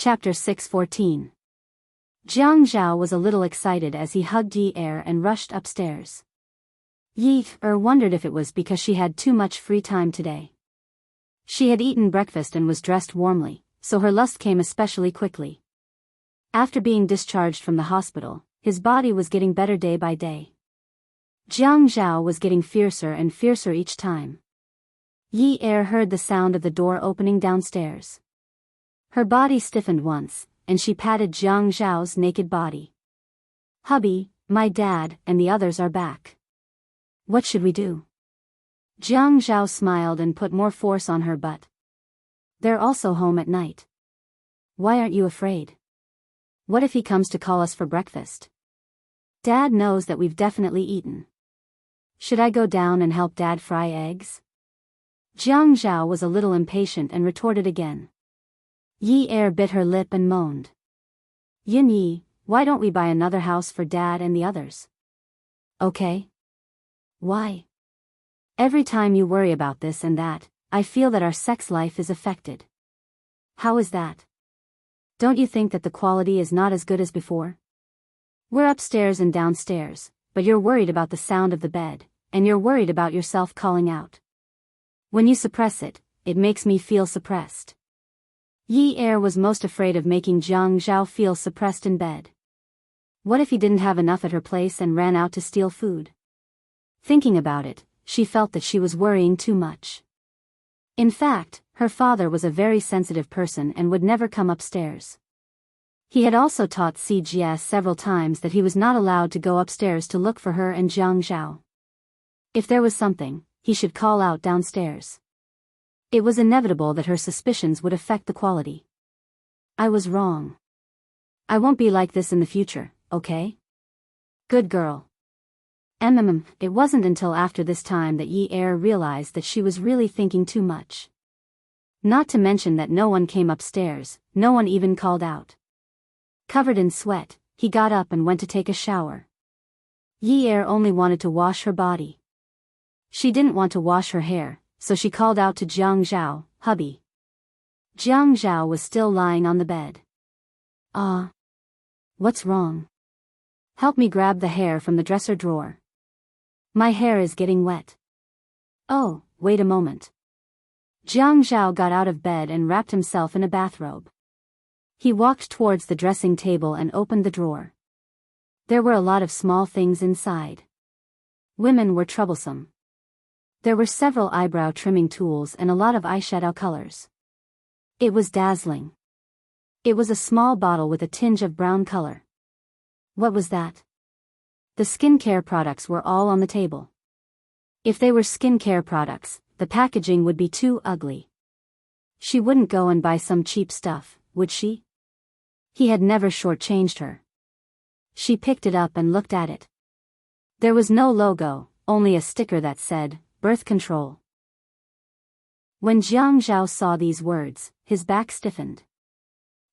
Chapter 6:14. Jiang Zhao was a little excited as he hugged Yi Er and rushed upstairs. Yi Er wondered if it was because she had too much free time today. She had eaten breakfast and was dressed warmly, so her lust came especially quickly. After being discharged from the hospital, his body was getting better day by day. Jiang Zhao was getting fiercer and fiercer each time. Yi Er heard the sound of the door opening downstairs. Her body stiffened once, and she patted Jiang Zhao's naked body. "Hubby, my dad and the others are back. What should we do?" Jiang Zhao smiled and put more force on her butt. "They're also home at night. Why aren't you afraid? What if he comes to call us for breakfast? Dad knows that we've definitely eaten. Should I go down and help Dad fry eggs?" Jiang Zhao was a little impatient and retorted again. Yi Er bit her lip and moaned. "Yin Yi, why don't we buy another house for Dad and the others?" "Okay. Why? Every time you worry about this and that, I feel that our sex life is affected." "How is that? Don't you think that the quality is not as good as before? We're upstairs and downstairs, but you're worried about the sound of the bed, and you're worried about yourself calling out. When you suppress it, it makes me feel suppressed." Yi Er was most afraid of making Jiang Zhao feel suppressed in bed. What if he didn't have enough at her place and ran out to steal food? Thinking about it, she felt that she was worrying too much. In fact, her father was a very sensitive person and would never come upstairs. He had also taught CGS several times that he was not allowed to go upstairs to look for her and Jiang Zhao. If there was something, he should call out downstairs. It was inevitable that her suspicions would affect the quality. "I was wrong. I won't be like this in the future, okay? Good girl." It wasn't until after this time that Yi Er realized that she was really thinking too much. Not to mention that no one came upstairs, no one even called out. Covered in sweat, he got up and went to take a shower. Yi Er only wanted to wash her body. She didn't want to wash her hair, so she called out to Jiang Zhao, "Hubby." Jiang Zhao was still lying on the bed. What's wrong? Help me grab the hair from the dresser drawer. My hair is getting wet." "Oh, wait a moment." Jiang Zhao got out of bed and wrapped himself in a bathrobe. He walked towards the dressing table and opened the drawer. There were a lot of small things inside. Women were troublesome. There were several eyebrow trimming tools and a lot of eyeshadow colors. It was dazzling. It was a small bottle with a tinge of brown color. What was that? The skincare products were all on the table. If they were skincare products, the packaging would be too ugly. She wouldn't go and buy some cheap stuff, would she? He had never shortchanged her. She picked it up and looked at it. There was no logo, only a sticker that said, "Birth Control." When Jiang Zhao saw these words, his back stiffened.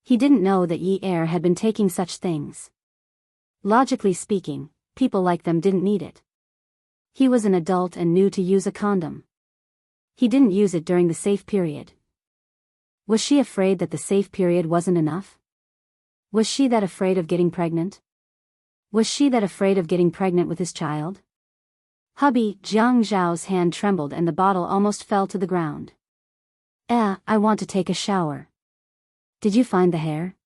He didn't know that Yi Er had been taking such things. Logically speaking, people like them didn't need it. He was an adult and knew to use a condom. He didn't use it during the safe period. Was she afraid that the safe period wasn't enough? Was she that afraid of getting pregnant? Was she that afraid of getting pregnant with his child? "Hubby," Jiang Zhao's hand trembled and the bottle almost fell to the ground. I want to take a shower." "Did you find the hair?"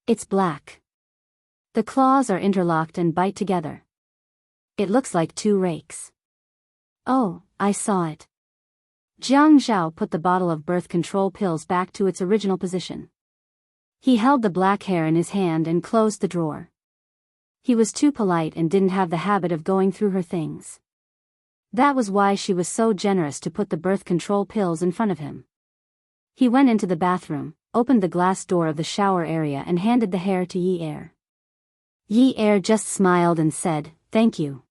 "It's black. The claws are interlocked and bite together. It looks like two rakes." "Oh, I saw it." Jiang Zhao put the bottle of birth control pills back to its original position. He held the black hair in his hand and closed the drawer. He was too polite and didn't have the habit of going through her things. That was why she was so generous to put the birth control pills in front of him. He went into the bathroom, opened the glass door of the shower area and handed the hair to Yi Er. Yi Er just smiled and said, "Thank you."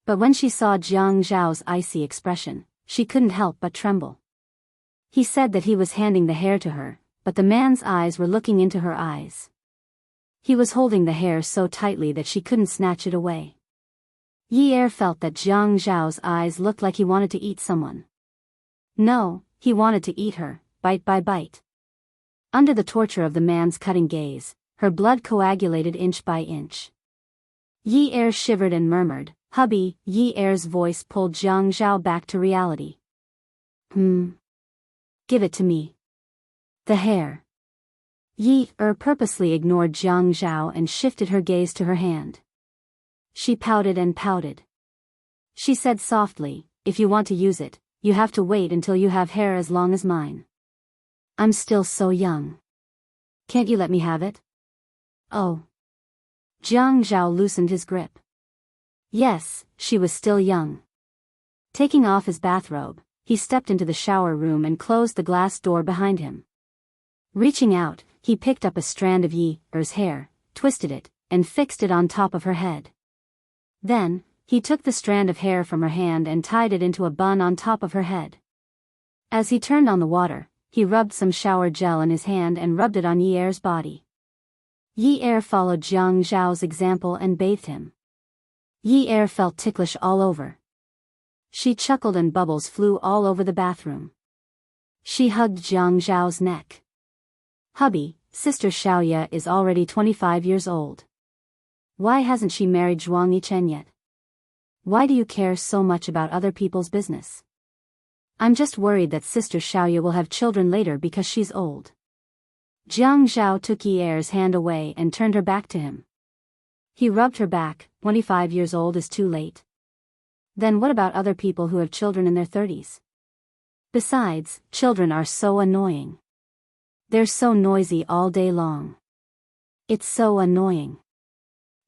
But when she saw Jiang Zhao's icy expression, she couldn't help but tremble. He said that he was handing the hair to her, but the man's eyes were looking into her eyes. He was holding the hair so tightly that she couldn't snatch it away. Yi Er felt that Jiang Zhao's eyes looked like he wanted to eat someone. No, he wanted to eat her, bite by bite. Under the torture of the man's cutting gaze, her blood coagulated inch by inch. Yi Er shivered and murmured, "Hubby." Yi Er's voice pulled Jiang Zhao back to reality. Give it to me. The hair. Yi Er purposely ignored Jiang Zhao and shifted her gaze to her hand. She pouted and pouted. She said softly, "If you want to use it, you have to wait until you have hair as long as mine. I'm still so young. Can't you let me have it?" "Oh." Jiang Zhao loosened his grip. Yes, she was still young. Taking off his bathrobe, he stepped into the shower room and closed the glass door behind him. Reaching out, he picked up a strand of Yi Er's hair, twisted it, and fixed it on top of her head. Then, he took the strand of hair from her hand and tied it into a bun on top of her head. As he turned on the water, he rubbed some shower gel in his hand and rubbed it on Yi Er's body. Yi Er followed Jiang Zhao's example and bathed him. Yi Er felt ticklish all over. She chuckled and bubbles flew all over the bathroom. She hugged Jiang Zhao's neck. "Hubby, Sister Xiaoya is already 25 years old. Why hasn't she married Zhuang Yichen yet? Why do you care so much about other people's business? I'm just worried that Sister Xiaoya will have children later because she's old." Jiang Zhao took Yi Er's hand away and turned her back to him. He rubbed her back. 25 years old is too late. Then what about other people who have children in their 30s? Besides, children are so annoying. They're so noisy all day long. It's so annoying.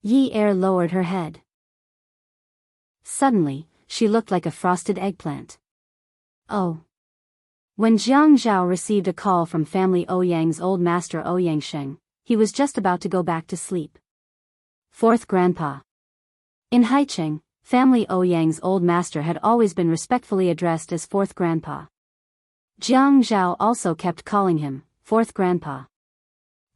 Yi Er lowered her head. Suddenly, she looked like a frosted eggplant. Oh. When Jiang Zhao received a call from family Ouyang's old master Ouyang Sheng, he was just about to go back to sleep. Fourth Grandpa. In Haicheng, family Ouyang's old master had always been respectfully addressed as Fourth Grandpa. Jiang Zhao also kept calling him Fourth Grandpa.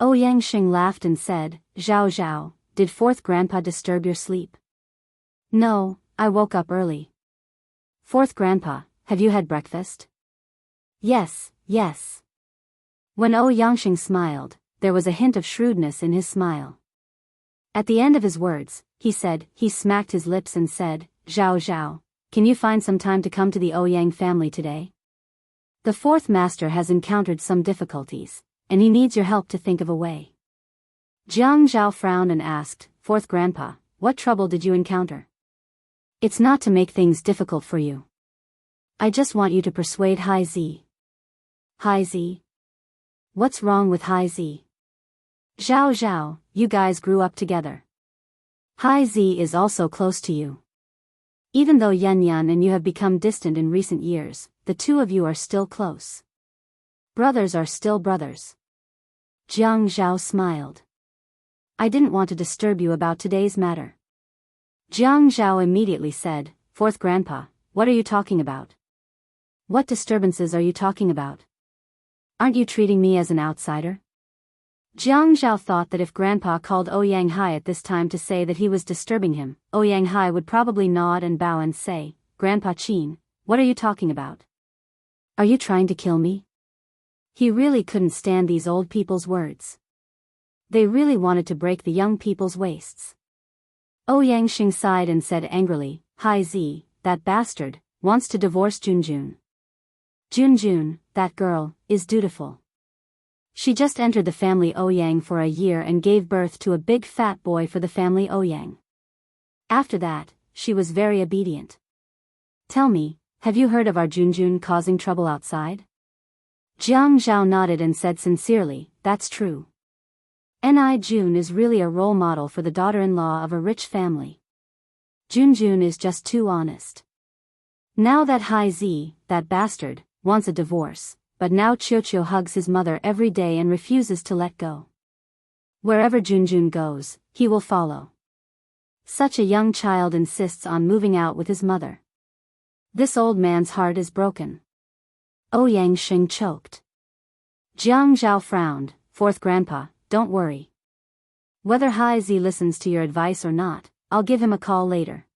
Ouyang Sheng laughed and said, "Zhao Zhao, did Fourth Grandpa disturb your sleep?" "No, I woke up early." "Fourth Grandpa, have you had breakfast?" "Yes, yes." When Ouyang Sheng smiled, there was a hint of shrewdness in his smile. At the end of his words, he smacked his lips and said, "Zhao Zhao, can you find some time to come to the Ouyang family today? The fourth master has encountered some difficulties, and he needs your help to think of a way." Jiang Zhao frowned and asked, "Fourth Grandpa, what trouble did you encounter?" "It's not to make things difficult for you. I just want you to persuade Hai Zi." "Hai Zi? What's wrong with Hai Zi?" "Zhao Zhao, you guys grew up together. Hai Zi is also close to you. Even though Yan Yan and you have become distant in recent years, the two of you are still close. Brothers are still brothers." Jiang Zhao smiled. "I didn't want to disturb you about today's matter." Jiang Zhao immediately said, "Fourth Grandpa, what are you talking about? What disturbances are you talking about? Aren't you treating me as an outsider?" Jiang Zhao thought that if Grandpa called Ouyang Hai at this time to say that he was disturbing him, Ouyang Hai would probably nod and bow and say, "Grandpa Qin, what are you talking about? Are you trying to kill me?" He really couldn't stand these old people's words. They really wanted to break the young people's waists. Ouyang Sheng sighed and said angrily, "Hai Zi, that bastard, wants to divorce Junjun. Junjun, that girl, is dutiful. She just entered the family Ouyang for a year and gave birth to a big fat boy for the family Ouyang. After that, she was very obedient. Tell me, have you heard of our Junjun causing trouble outside?" Jiang Zhao nodded and said sincerely, "That's true. Ni Jun is really a role model for the daughter-in-law of a rich family. Junjun is just too honest. Now that Hai Zi, that bastard, wants a divorce, but now Qiuqiu hugs his mother every day and refuses to let go. Wherever Junjun goes, he will follow. Such a young child insists on moving out with his mother. This old man's heart is broken." Ouyang Sheng choked. Jiang Zhao frowned, "Fourth Grandpa, don't worry. Whether Hai Zi listens to your advice or not, I'll give him a call later.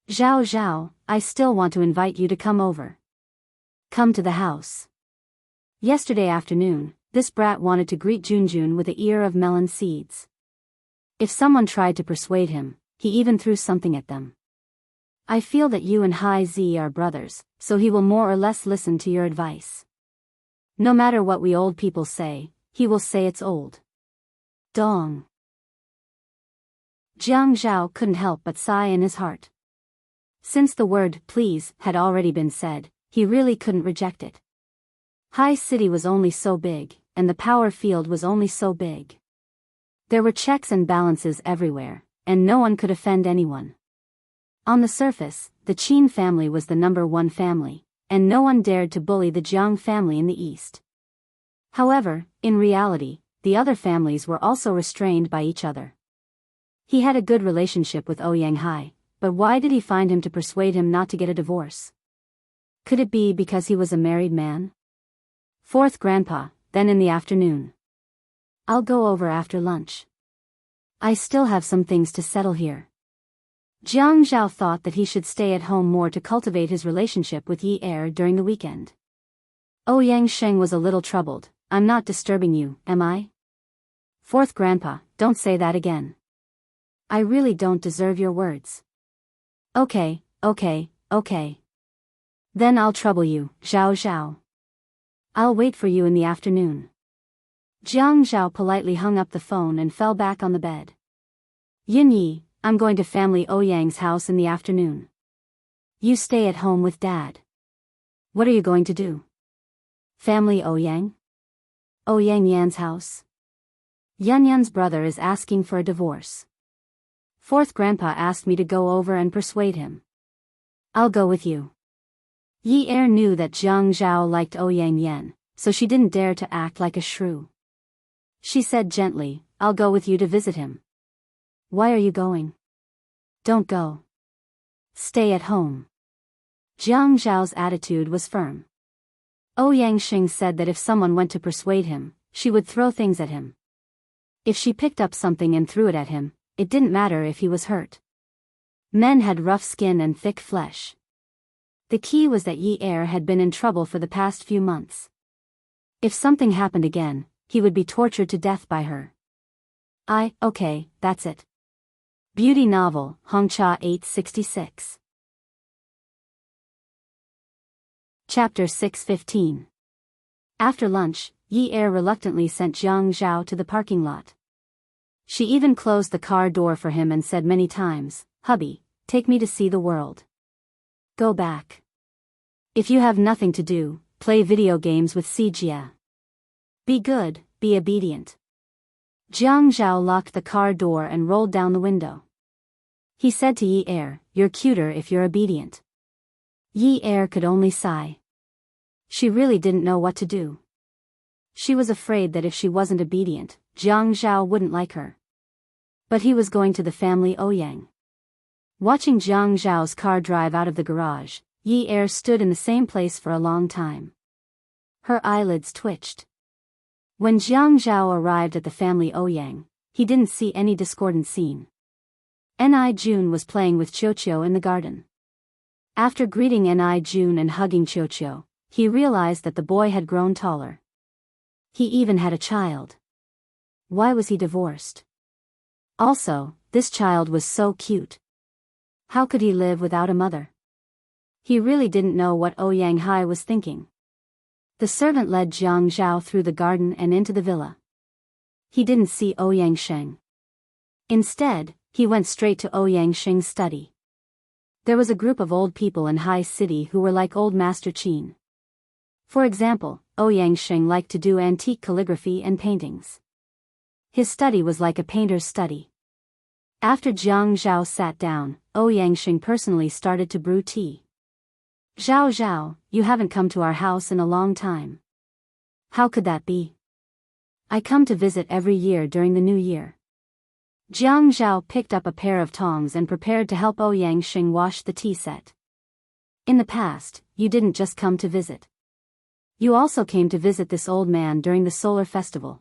Zhao Zhao, I still want to invite you to come over. Come to the house. Yesterday afternoon, this brat wanted to greet Junjun with an ear of melon seeds. If someone tried to persuade him, he even threw something at them. I feel that you and Hai Z are brothers, so he will more or less listen to your advice. No matter what we old people say, he will say it's old. Dong. Jiang Zhao couldn't help but sigh in his heart. Since the word please had already been said, he really couldn't reject it. Hai City was only so big, and the power field was only so big. There were checks and balances everywhere, and no one could offend anyone. On the surface, the Qin family was the #1 family, and no one dared to bully the Jiang family in the east. However, in reality, the other families were also restrained by each other. He had a good relationship with Ouyang Hai, but why did he find him to persuade him not to get a divorce? Could it be because he was a married man? Fourth Grandpa, then in the afternoon. I'll go over after lunch. I still have some things to settle here. Jiang Zhao thought that he should stay at home more to cultivate his relationship with Yi Er during the weekend. Ouyang Sheng was a little troubled. I'm not disturbing you, am I? Fourth Grandpa, don't say that again. I really don't deserve your words. Okay. Then I'll trouble you, Zhao Zhao. I'll wait for you in the afternoon. Jiang Zhao politely hung up the phone and fell back on the bed. Yin Yi, I'm going to family Ouyang's house in the afternoon. You stay at home with Dad. What are you going to do? Family Ouyang? Ouyang Yan's house? Yan Yan's brother is asking for a divorce. Fourth Grandpa asked me to go over and persuade him. I'll go with you. Yi Er knew that Jiang Zhao liked Ouyang Yan, so she didn't dare to act like a shrew. She said gently, I'll go with you to visit him. Why are you going? Don't go. Stay at home. Jiang Zhao's attitude was firm. Ouyang Xing said that if someone went to persuade him, she would throw things at him. If she picked up something and threw it at him, it didn't matter if he was hurt. Men had rough skin and thick flesh. The key was that Yi Er had been in trouble for the past few months. If something happened again, he would be tortured to death by her. Okay, that's it. Beauty novel, Hongcha 866. Chapter 615. After lunch, Yi Er reluctantly sent Jiang Zhao to the parking lot. She even closed the car door for him and said many times, Hubby, take me to see the world. Go back. If you have nothing to do, play video games with Sijia. Be good, be obedient. Jiang Zhao locked the car door and rolled down the window. He said to Yi Er, you're cuter if you're obedient. Yi Er could only sigh. She really didn't know what to do. She was afraid that if she wasn't obedient, Jiang Zhao wouldn't like her. But he was going to the family Ouyang. Watching Jiang Zhao's car drive out of the garage, Yi Er stood in the same place for a long time. Her eyelids twitched. When Jiang Zhao arrived at the family Ouyang, he didn't see any discordant scene. Ni Jun was playing with Qiuqiu in the garden. After greeting Ni Jun and hugging Qiuqiu, he realized that the boy had grown taller. He even had a child. Why was he divorced? Also, this child was so cute. How could he live without a mother? He really didn't know what Ouyang Hai was thinking. The servant led Jiang Zhao through the garden and into the villa. He didn't see Ouyang Sheng. Instead, he went straight to Ouyang Sheng's study. There was a group of old people in Hai City who were like old Master Qin. For example, Ouyang Sheng liked to do antique calligraphy and paintings. His study was like a painter's study. After Jiang Zhao sat down, Ouyang Sheng personally started to brew tea. Zhao Zhao, you haven't come to our house in a long time. How could that be? I come to visit every year during the new year. Jiang Zhao picked up a pair of tongs and prepared to help Ouyang Sheng wash the tea set. In the past, you didn't just come to visit. You also came to visit this old man during the solar festival.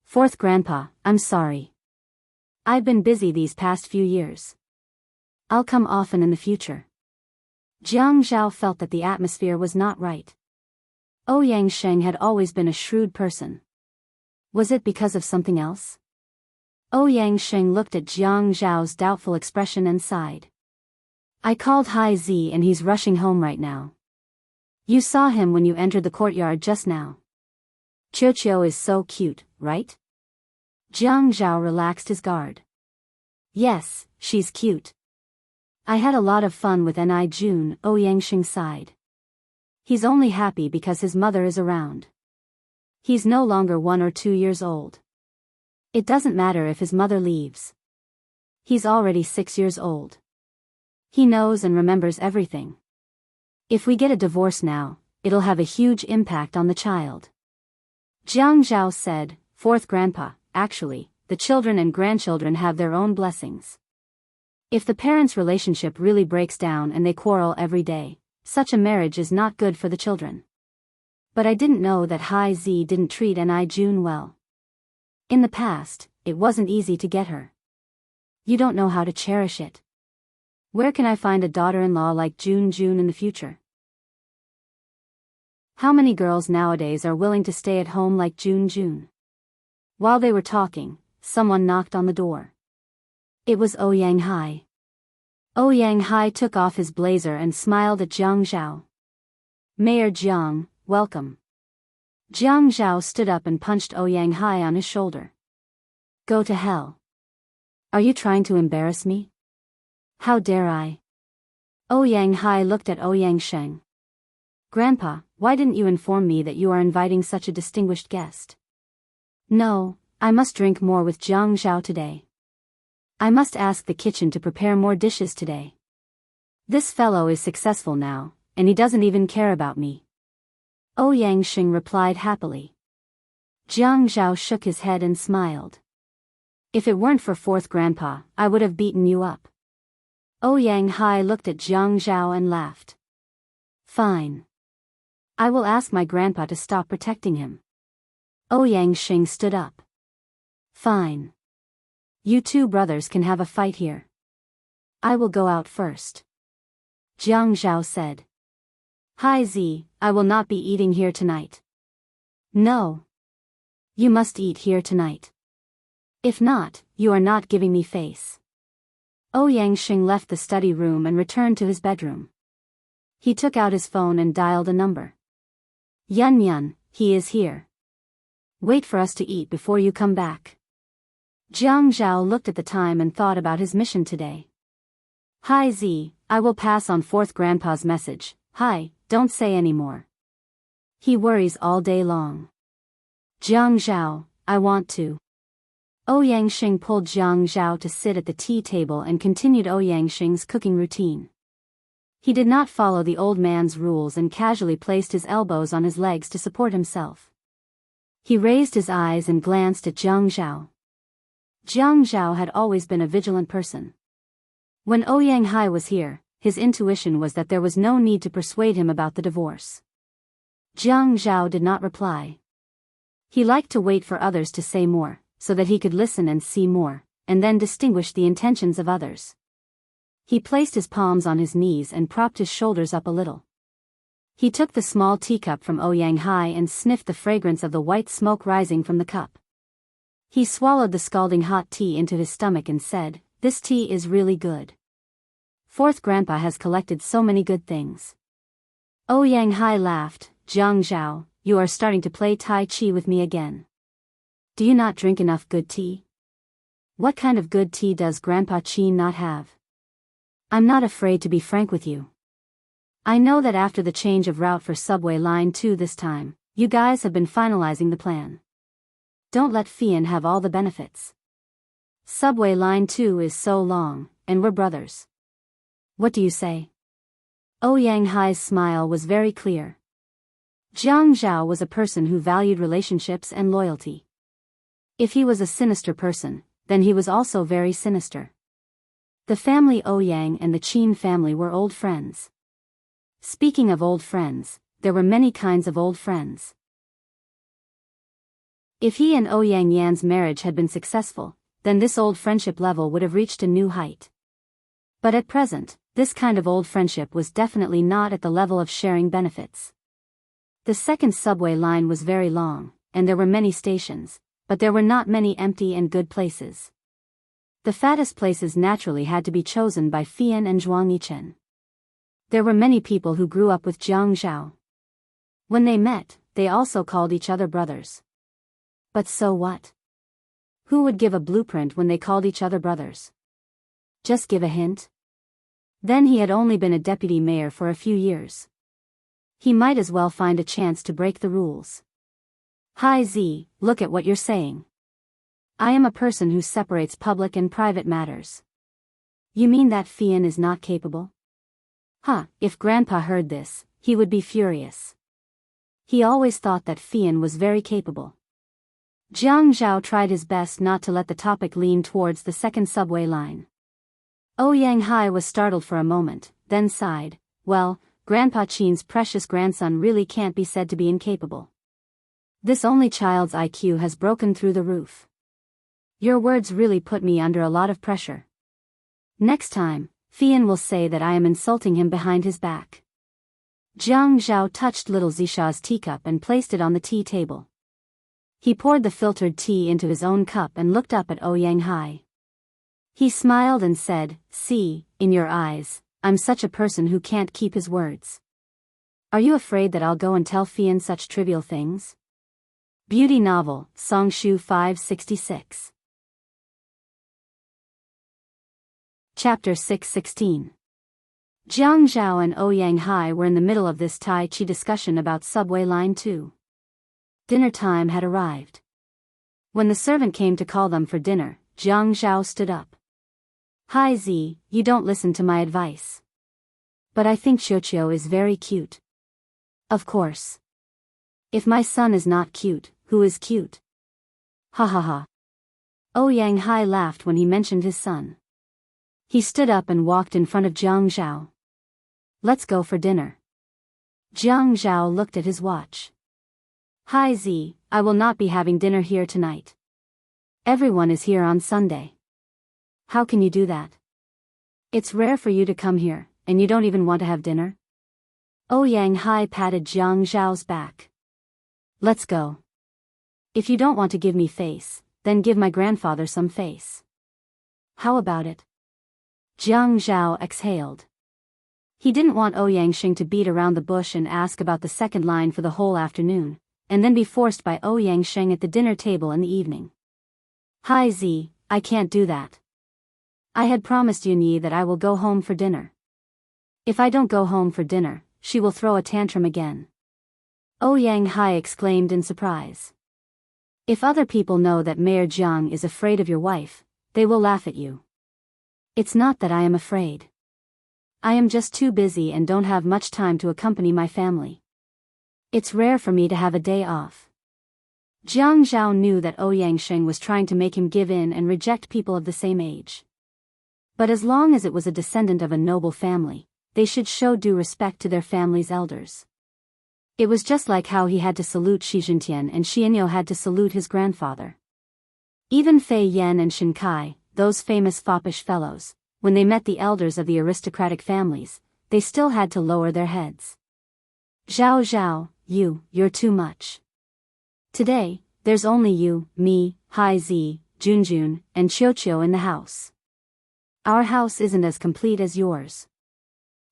Fourth Grandpa, I'm sorry. I've been busy these past few years. I'll come often in the future. Jiang Zhao felt that the atmosphere was not right. Ouyang Sheng had always been a shrewd person. Was it because of something else? Ouyang Sheng looked at Jiang Zhao's doubtful expression and sighed. I called Hai Zi and he's rushing home right now. You saw him when you entered the courtyard just now. Qiuqiu is so cute, right? Jiang Zhao relaxed his guard. Yes, she's cute. I had a lot of fun with Ni Jun, Ouyang Sheng sighed. He's only happy because his mother is around. He's no longer 1 or 2 years old. It doesn't matter if his mother leaves. He's already 6 years old. He knows and remembers everything. If we get a divorce now, it'll have a huge impact on the child. Jiang Zhao said, Fourth Grandpa, actually, the children and grandchildren have their own blessings. If the parents' relationship really breaks down and they quarrel every day, such a marriage is not good for the children. But I didn't know that Hai Zi didn't treat Ni Jun well. In the past, it wasn't easy to get her. You don't know how to cherish it. Where can I find a daughter-in-law like Jun Jun in the future? How many girls nowadays are willing to stay at home like Jun Jun? While they were talking, someone knocked on the door. It was Ouyang Hai. Ouyang Hai took off his blazer and smiled at Jiang Zhao. Mayor Jiang, welcome. Jiang Zhao stood up and punched Ouyang Hai on his shoulder. Go to hell. Are you trying to embarrass me? How dare I? Ouyang Hai looked at Ouyang Sheng. Grandpa, why didn't you inform me that you are inviting such a distinguished guest? No, I must drink more with Jiang Zhao today. I must ask the kitchen to prepare more dishes today. This fellow is successful now, and he doesn't even care about me. Ouyang Sheng replied happily. Jiang Zhao shook his head and smiled. If it weren't for Fourth Grandpa, I would have beaten you up. Ouyang Hai looked at Jiang Zhao and laughed. Fine. I will ask my grandpa to stop protecting him. Ouyang Sheng stood up. Fine. You two brothers can have a fight here. I will go out first. Jiang Zhao said. Hai Zi, I will not be eating here tonight. No. You must eat here tonight. If not, you are not giving me face. Ouyang Sheng left the study room and returned to his bedroom. He took out his phone and dialed a number. Yun Yun, he is here. Wait for us to eat before you come back. Jiang Zhao looked at the time and thought about his mission today. Hai Zi, I will pass on Fourth Grandpa's message. Hi, don't say any more. He worries all day long. Jiang Zhao, I want to. Ouyang Sheng pulled Jiang Zhao to sit at the tea table and continued Ouyang Sheng's cooking routine. He did not follow the old man's rules and casually placed his elbows on his legs to support himself. He raised his eyes and glanced at Jiang Zhao. Jiang Zhao had always been a vigilant person. When Ouyang Hai was here, his intuition was that there was no need to persuade him about the divorce. Jiang Zhao did not reply. He liked to wait for others to say more, so that he could listen and see more, and then distinguish the intentions of others. He placed his palms on his knees and propped his shoulders up a little. He took the small teacup from Ouyang Hai and sniffed the fragrance of the white smoke rising from the cup. He swallowed the scalding hot tea into his stomach and said, This tea is really good. Fourth Grandpa has collected so many good things. Ouyang Hai laughed. Jiang Zhao, you are starting to play Tai Chi with me again. Do you not drink enough good tea? What kind of good tea does Grandpa Qi not have? I'm not afraid to be frank with you. I know that after the change of route for Subway Line 2 this time, you guys have been finalizing the plan. Don't let Fian have all the benefits. Subway Line 2 is so long, and we're brothers. What do you say? Ouyang Hai's smile was very clear. Jiang Zhao was a person who valued relationships and loyalty. If he was a sinister person, then he was also very sinister. The family Ouyang and the Qin family were old friends. Speaking of old friends, there were many kinds of old friends. If he and Ouyang Yan's marriage had been successful, then this old friendship level would have reached a new height. But at present, this kind of old friendship was definitely not at the level of sharing benefits. The second subway line was very long, and there were many stations, but there were not many empty and good places. The fattest places naturally had to be chosen by Fian and Zhuang Yichen. There were many people who grew up with Jiang Zhao. When they met, they also called each other brothers. But so what? Who would give a blueprint when they called each other brothers? Just give a hint? Then he had only been a deputy mayor for a few years. He might as well find a chance to break the rules. Hi Z, look at what you're saying. I am a person who separates public and private matters. You mean that Fian is not capable? If Grandpa heard this, he would be furious. He always thought that Fian was very capable. Jiang Zhao tried his best not to let the topic lean towards the second subway line. Ouyang Hai was startled for a moment, then sighed. Well, Grandpa Qin's precious grandson really can't be said to be incapable. This only child's IQ has broken through the roof. Your words really put me under a lot of pressure. Next time, Fian will say that I am insulting him behind his back. Jiang Zhao touched little Zisha's teacup and placed it on the tea table. He poured the filtered tea into his own cup and looked up at Ouyang Hai. He smiled and said, "See, in your eyes, I'm such a person who can't keep his words. Are you afraid that I'll go and tell Fian such trivial things?" Beauty novel, Songshu 566. Chapter 616. Jiang Zhao and Ouyang Hai were in the middle of this Tai Chi discussion about subway line 2. Dinner time had arrived. When the servant came to call them for dinner, Jiang Zhao stood up. Hi Z, you don't listen to my advice. But I think Xiuqiu is very cute. Of course. If my son is not cute, who is cute? Ha ha ha. Ouyang Hai laughed when he mentioned his son. He stood up and walked in front of Jiang Zhao. Let's go for dinner. Jiang Zhao looked at his watch. Hi Z, I will not be having dinner here tonight. Everyone is here on Sunday. How can you do that? It's rare for you to come here, and you don't even want to have dinner? Ouyang Hai patted Jiang Zhao's back. Let's go. If you don't want to give me face, then give my grandfather some face. How about it? Jiang Zhao exhaled. He didn't want Ouyang Xing to beat around the bush and ask about the second line for the whole afternoon, and then be forced by Ouyang Xing at the dinner table in the evening. Hi Z, I can't do that. I had promised Yunyi that I will go home for dinner. If I don't go home for dinner, she will throw a tantrum again. Ouyang Hai exclaimed in surprise. If other people know that Mayor Jiang is afraid of your wife, they will laugh at you. It's not that I am afraid. I am just too busy and don't have much time to accompany my family. It's rare for me to have a day off. Jiang Zhao knew that Ouyang Xing was trying to make him give in and reject people of the same age. But as long as it was a descendant of a noble family, they should show due respect to their family's elders. It was just like how he had to salute Xi Jintian and Xianyo had to salute his grandfather. Even Fei Yan and Shin Kai, those famous foppish fellows, when they met the elders of the aristocratic families, they still had to lower their heads. Zhao Zhao, you're too much. Today, there's only you, me, Hai Zi, Junjun, and Qiuqiu in the house. Our house isn't as complete as yours.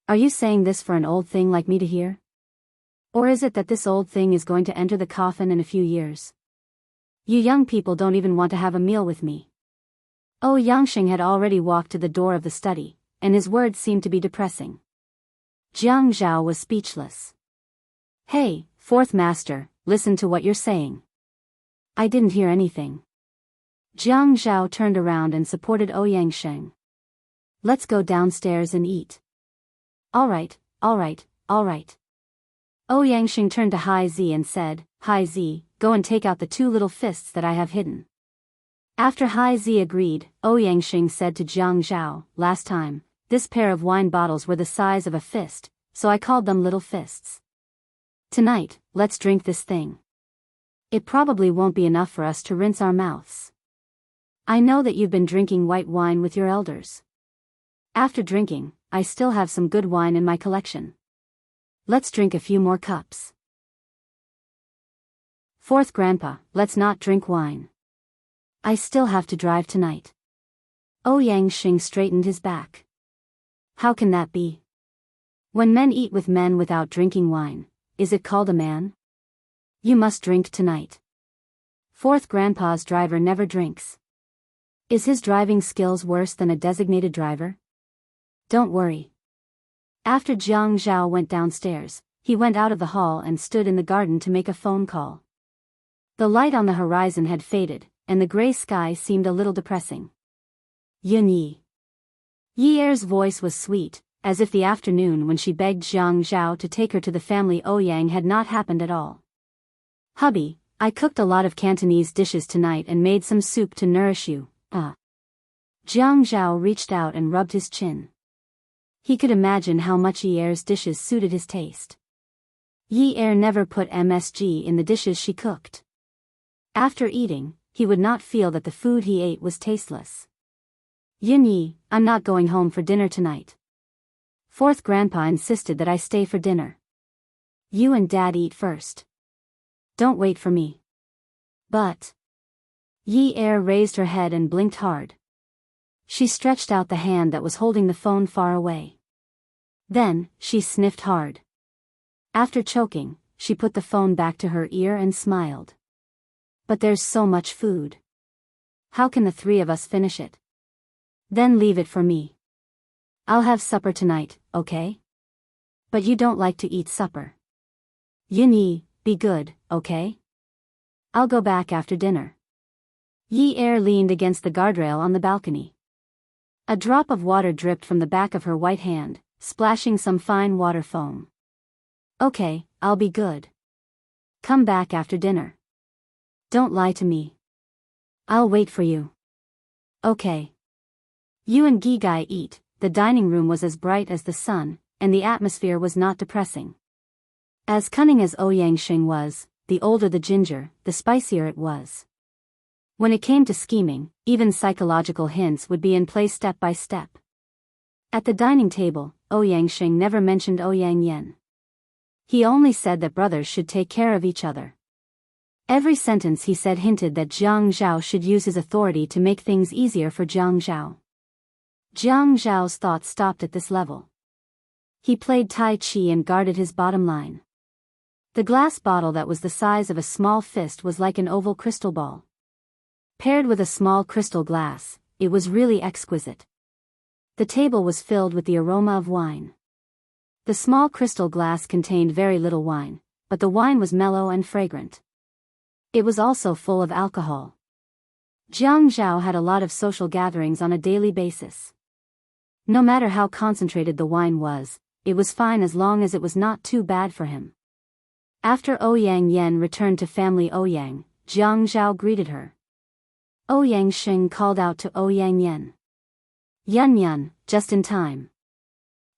Are you saying this for an old thing like me to hear? Or is it that this old thing is going to enter the coffin in a few years? You young people don't even want to have a meal with me. Yangxing had already walked to the door of the study, and his words seemed to be depressing. Jiang Zhao was speechless. Hey, fourth master, listen to what you're saying. I didn't hear anything. Jiang Zhao turned around and supported Ouyang Sheng. Let's go downstairs and eat. All right. Ouyang Sheng turned to Hai Zi and said, Hai Zi, go and take out the two little fists that I have hidden. After Hai Zi agreed, Ouyang Xing said to Jiang Zhao, last time, this pair of wine bottles were the size of a fist, so I called them little fists. Tonight, let's drink this thing. It probably won't be enough for us to rinse our mouths. I know that you've been drinking white wine with your elders. After drinking, I still have some good wine in my collection. Let's drink a few more cups. Fourth Grandpa, let's not drink wine. I still have to drive tonight. Ouyang Xing straightened his back. How can that be? When men eat with men without drinking wine, is it called a man? You must drink tonight. Fourth Grandpa's driver never drinks. Is his driving skills worse than a designated driver? Don't worry. After Jiang Zhao went downstairs, he went out of the hall and stood in the garden to make a phone call. The light on the horizon had faded, and the gray sky seemed a little depressing. Yun Yi. Yi Er's voice was sweet, as if the afternoon when she begged Jiang Zhao to take her to the family Ouyang had not happened at all. Hubby, I cooked a lot of Cantonese dishes tonight and made some soup to nourish you, Jiang Zhao reached out and rubbed his chin. He could imagine how much Yi Er's dishes suited his taste. Yi Er never put MSG in the dishes she cooked. After eating, he would not feel that the food he ate was tasteless. Yun Yi, I'm not going home for dinner tonight. Fourth Grandpa insisted that I stay for dinner. You and Dad eat first. Don't wait for me. But. Yi Er raised her head and blinked hard. She stretched out the hand that was holding the phone far away. Then, she sniffed hard. After choking, she put the phone back to her ear and smiled. But there's so much food. How can the three of us finish it? Then leave it for me. I'll have supper tonight, okay? But you don't like to eat supper. Yun Yi, be good, okay? I'll go back after dinner. Yi Er leaned against the guardrail on the balcony. A drop of water dripped from the back of her white hand, splashing some fine water foam. Okay, I'll be good. Come back after dinner. Don't lie to me. I'll wait for you. Okay. You and Gigai eat. The dining room was as bright as the sun, and the atmosphere was not depressing. As cunning as Ouyang Xing was, the older the ginger, the spicier it was. When it came to scheming, even psychological hints would be in place step by step. At the dining table, Ouyang Xing never mentioned Ouyang Yen. He only said that brothers should take care of each other. Every sentence he said hinted that Jiang Zhao should use his authority to make things easier for Jiang Zhao. Jiang Zhao's thoughts stopped at this level. He played Tai Chi and guarded his bottom line. The glass bottle that was the size of a small fist was like an oval crystal ball. Paired with a small crystal glass, it was really exquisite. The table was filled with the aroma of wine. The small crystal glass contained very little wine, but the wine was mellow and fragrant. It was also full of alcohol. Jiang Zhao had a lot of social gatherings on a daily basis. No matter how concentrated the wine was, it was fine as long as it was not too bad for him. After Ouyang Yen returned to family Ouyang, Jiang Zhao greeted her. Ouyang Xing called out to Ouyang Yen. Yun Yun, just in time.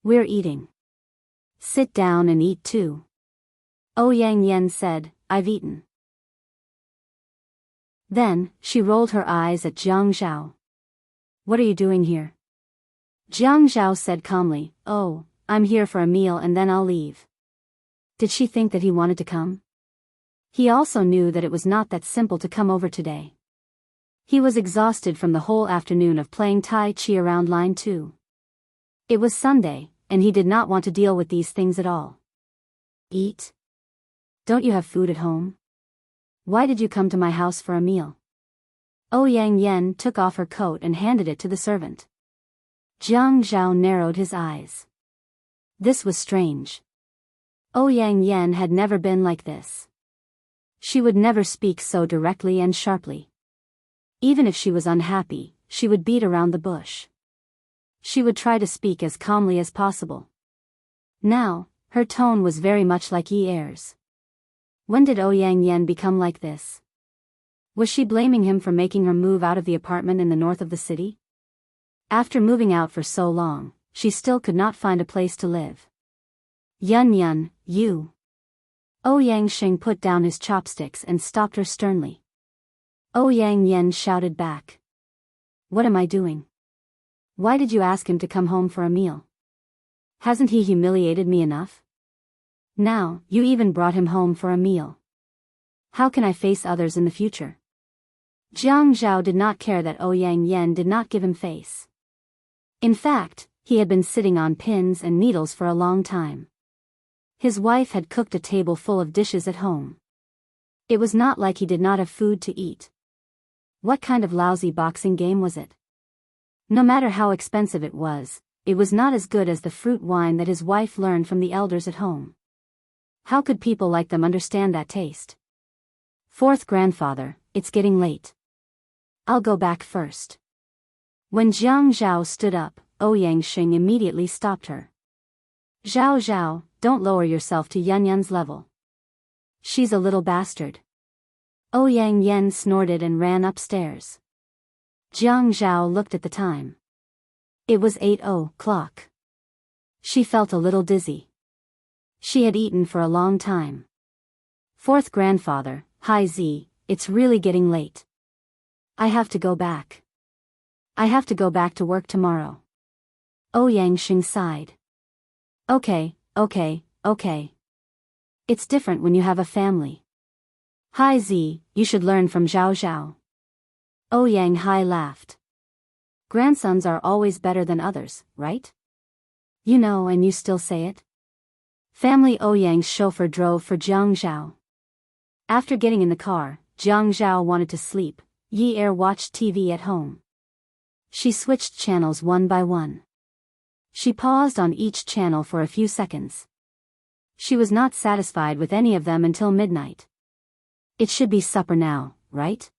We're eating. Sit down and eat too. Ouyang Yen said, I've eaten. Then, she rolled her eyes at Jiang Zhao. What are you doing here? Jiang Zhao said calmly, Oh, I'm here for a meal and then I'll leave. Did she think that he wanted to come? He also knew that it was not that simple to come over today. He was exhausted from the whole afternoon of playing Tai Chi around line 2. It was Sunday, and he did not want to deal with these things at all. Eat? Don't you have food at home? Why did you come to my house for a meal? Ouyang Yen took off her coat and handed it to the servant. Jiang Zhao narrowed his eyes. This was strange. Ouyang Yen had never been like this. She would never speak so directly and sharply. Even if she was unhappy, she would beat around the bush. She would try to speak as calmly as possible. Now, her tone was very much like Yi Er's. When did Ouyang Yen become like this? Was she blaming him for making her move out of the apartment in the north of the city? After moving out for so long, she still could not find a place to live. Yun Yun, you. Ouyang Xing put down his chopsticks and stopped her sternly. Ouyang Yen shouted back. What am I doing? Why did you ask him to come home for a meal? Hasn't he humiliated me enough? Now, you even brought him home for a meal. How can I face others in the future? Jiang Zhao did not care that Ouyang Yen did not give him face. In fact, he had been sitting on pins and needles for a long time. His wife had cooked a table full of dishes at home. It was not like he did not have food to eat. What kind of lousy boxing game was it? No matter how expensive it was not as good as the fruit wine that his wife learned from the elders at home. How could people like them understand that taste? Fourth grandfather, it's getting late. I'll go back first. When Jiang Zhao stood up, Ouyang Xing immediately stopped her. Zhao Zhao, don't lower yourself to Yunyan's level. She's a little bastard. Ouyang Yen snorted and ran upstairs. Jiang Zhao looked at the time. It was 8:00. She felt a little dizzy. She had eaten for a long time. Fourth grandfather, hi Z, it's really getting late. I have to go back. I have to go back to work tomorrow. Ouyang Xing sighed. Okay. It's different when you have a family. Hi Z, you should learn from Zhao Zhao. Ouyang Hai laughed. Grandsons are always better than others, right? You know, and you still say it? Family. Ouyang's chauffeur drove for Jiang Zhao. After getting in the car, Jiang Zhao wanted to sleep. Yi Er watched TV at home. She switched channels one by one. She paused on each channel for a few seconds. She was not satisfied with any of them until midnight. It should be supper now, right?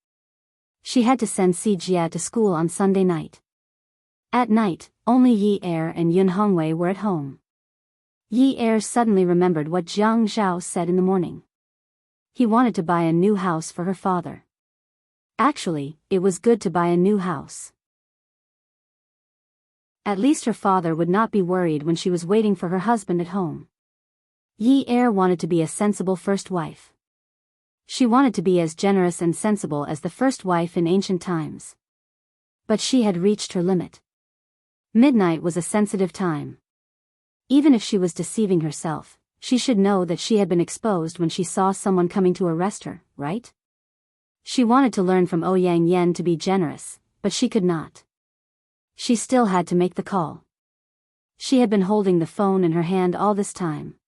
She had to send Si Jia to school on Sunday night. At night, only Yi Er and Yun Hongwei were at home. Yi Er suddenly remembered what Jiang Zhao said in the morning. He wanted to buy a new house for her father. Actually, it was good to buy a new house. At least her father would not be worried when she was waiting for her husband at home. Yi Er wanted to be a sensible first wife. She wanted to be as generous and sensible as the first wife in ancient times. But she had reached her limit. Midnight was a sensitive time. Even if she was deceiving herself, she should know that she had been exposed when she saw someone coming to arrest her, right? She wanted to learn from Ouyang Yen to be generous, but she could not. She still had to make the call. She had been holding the phone in her hand all this time.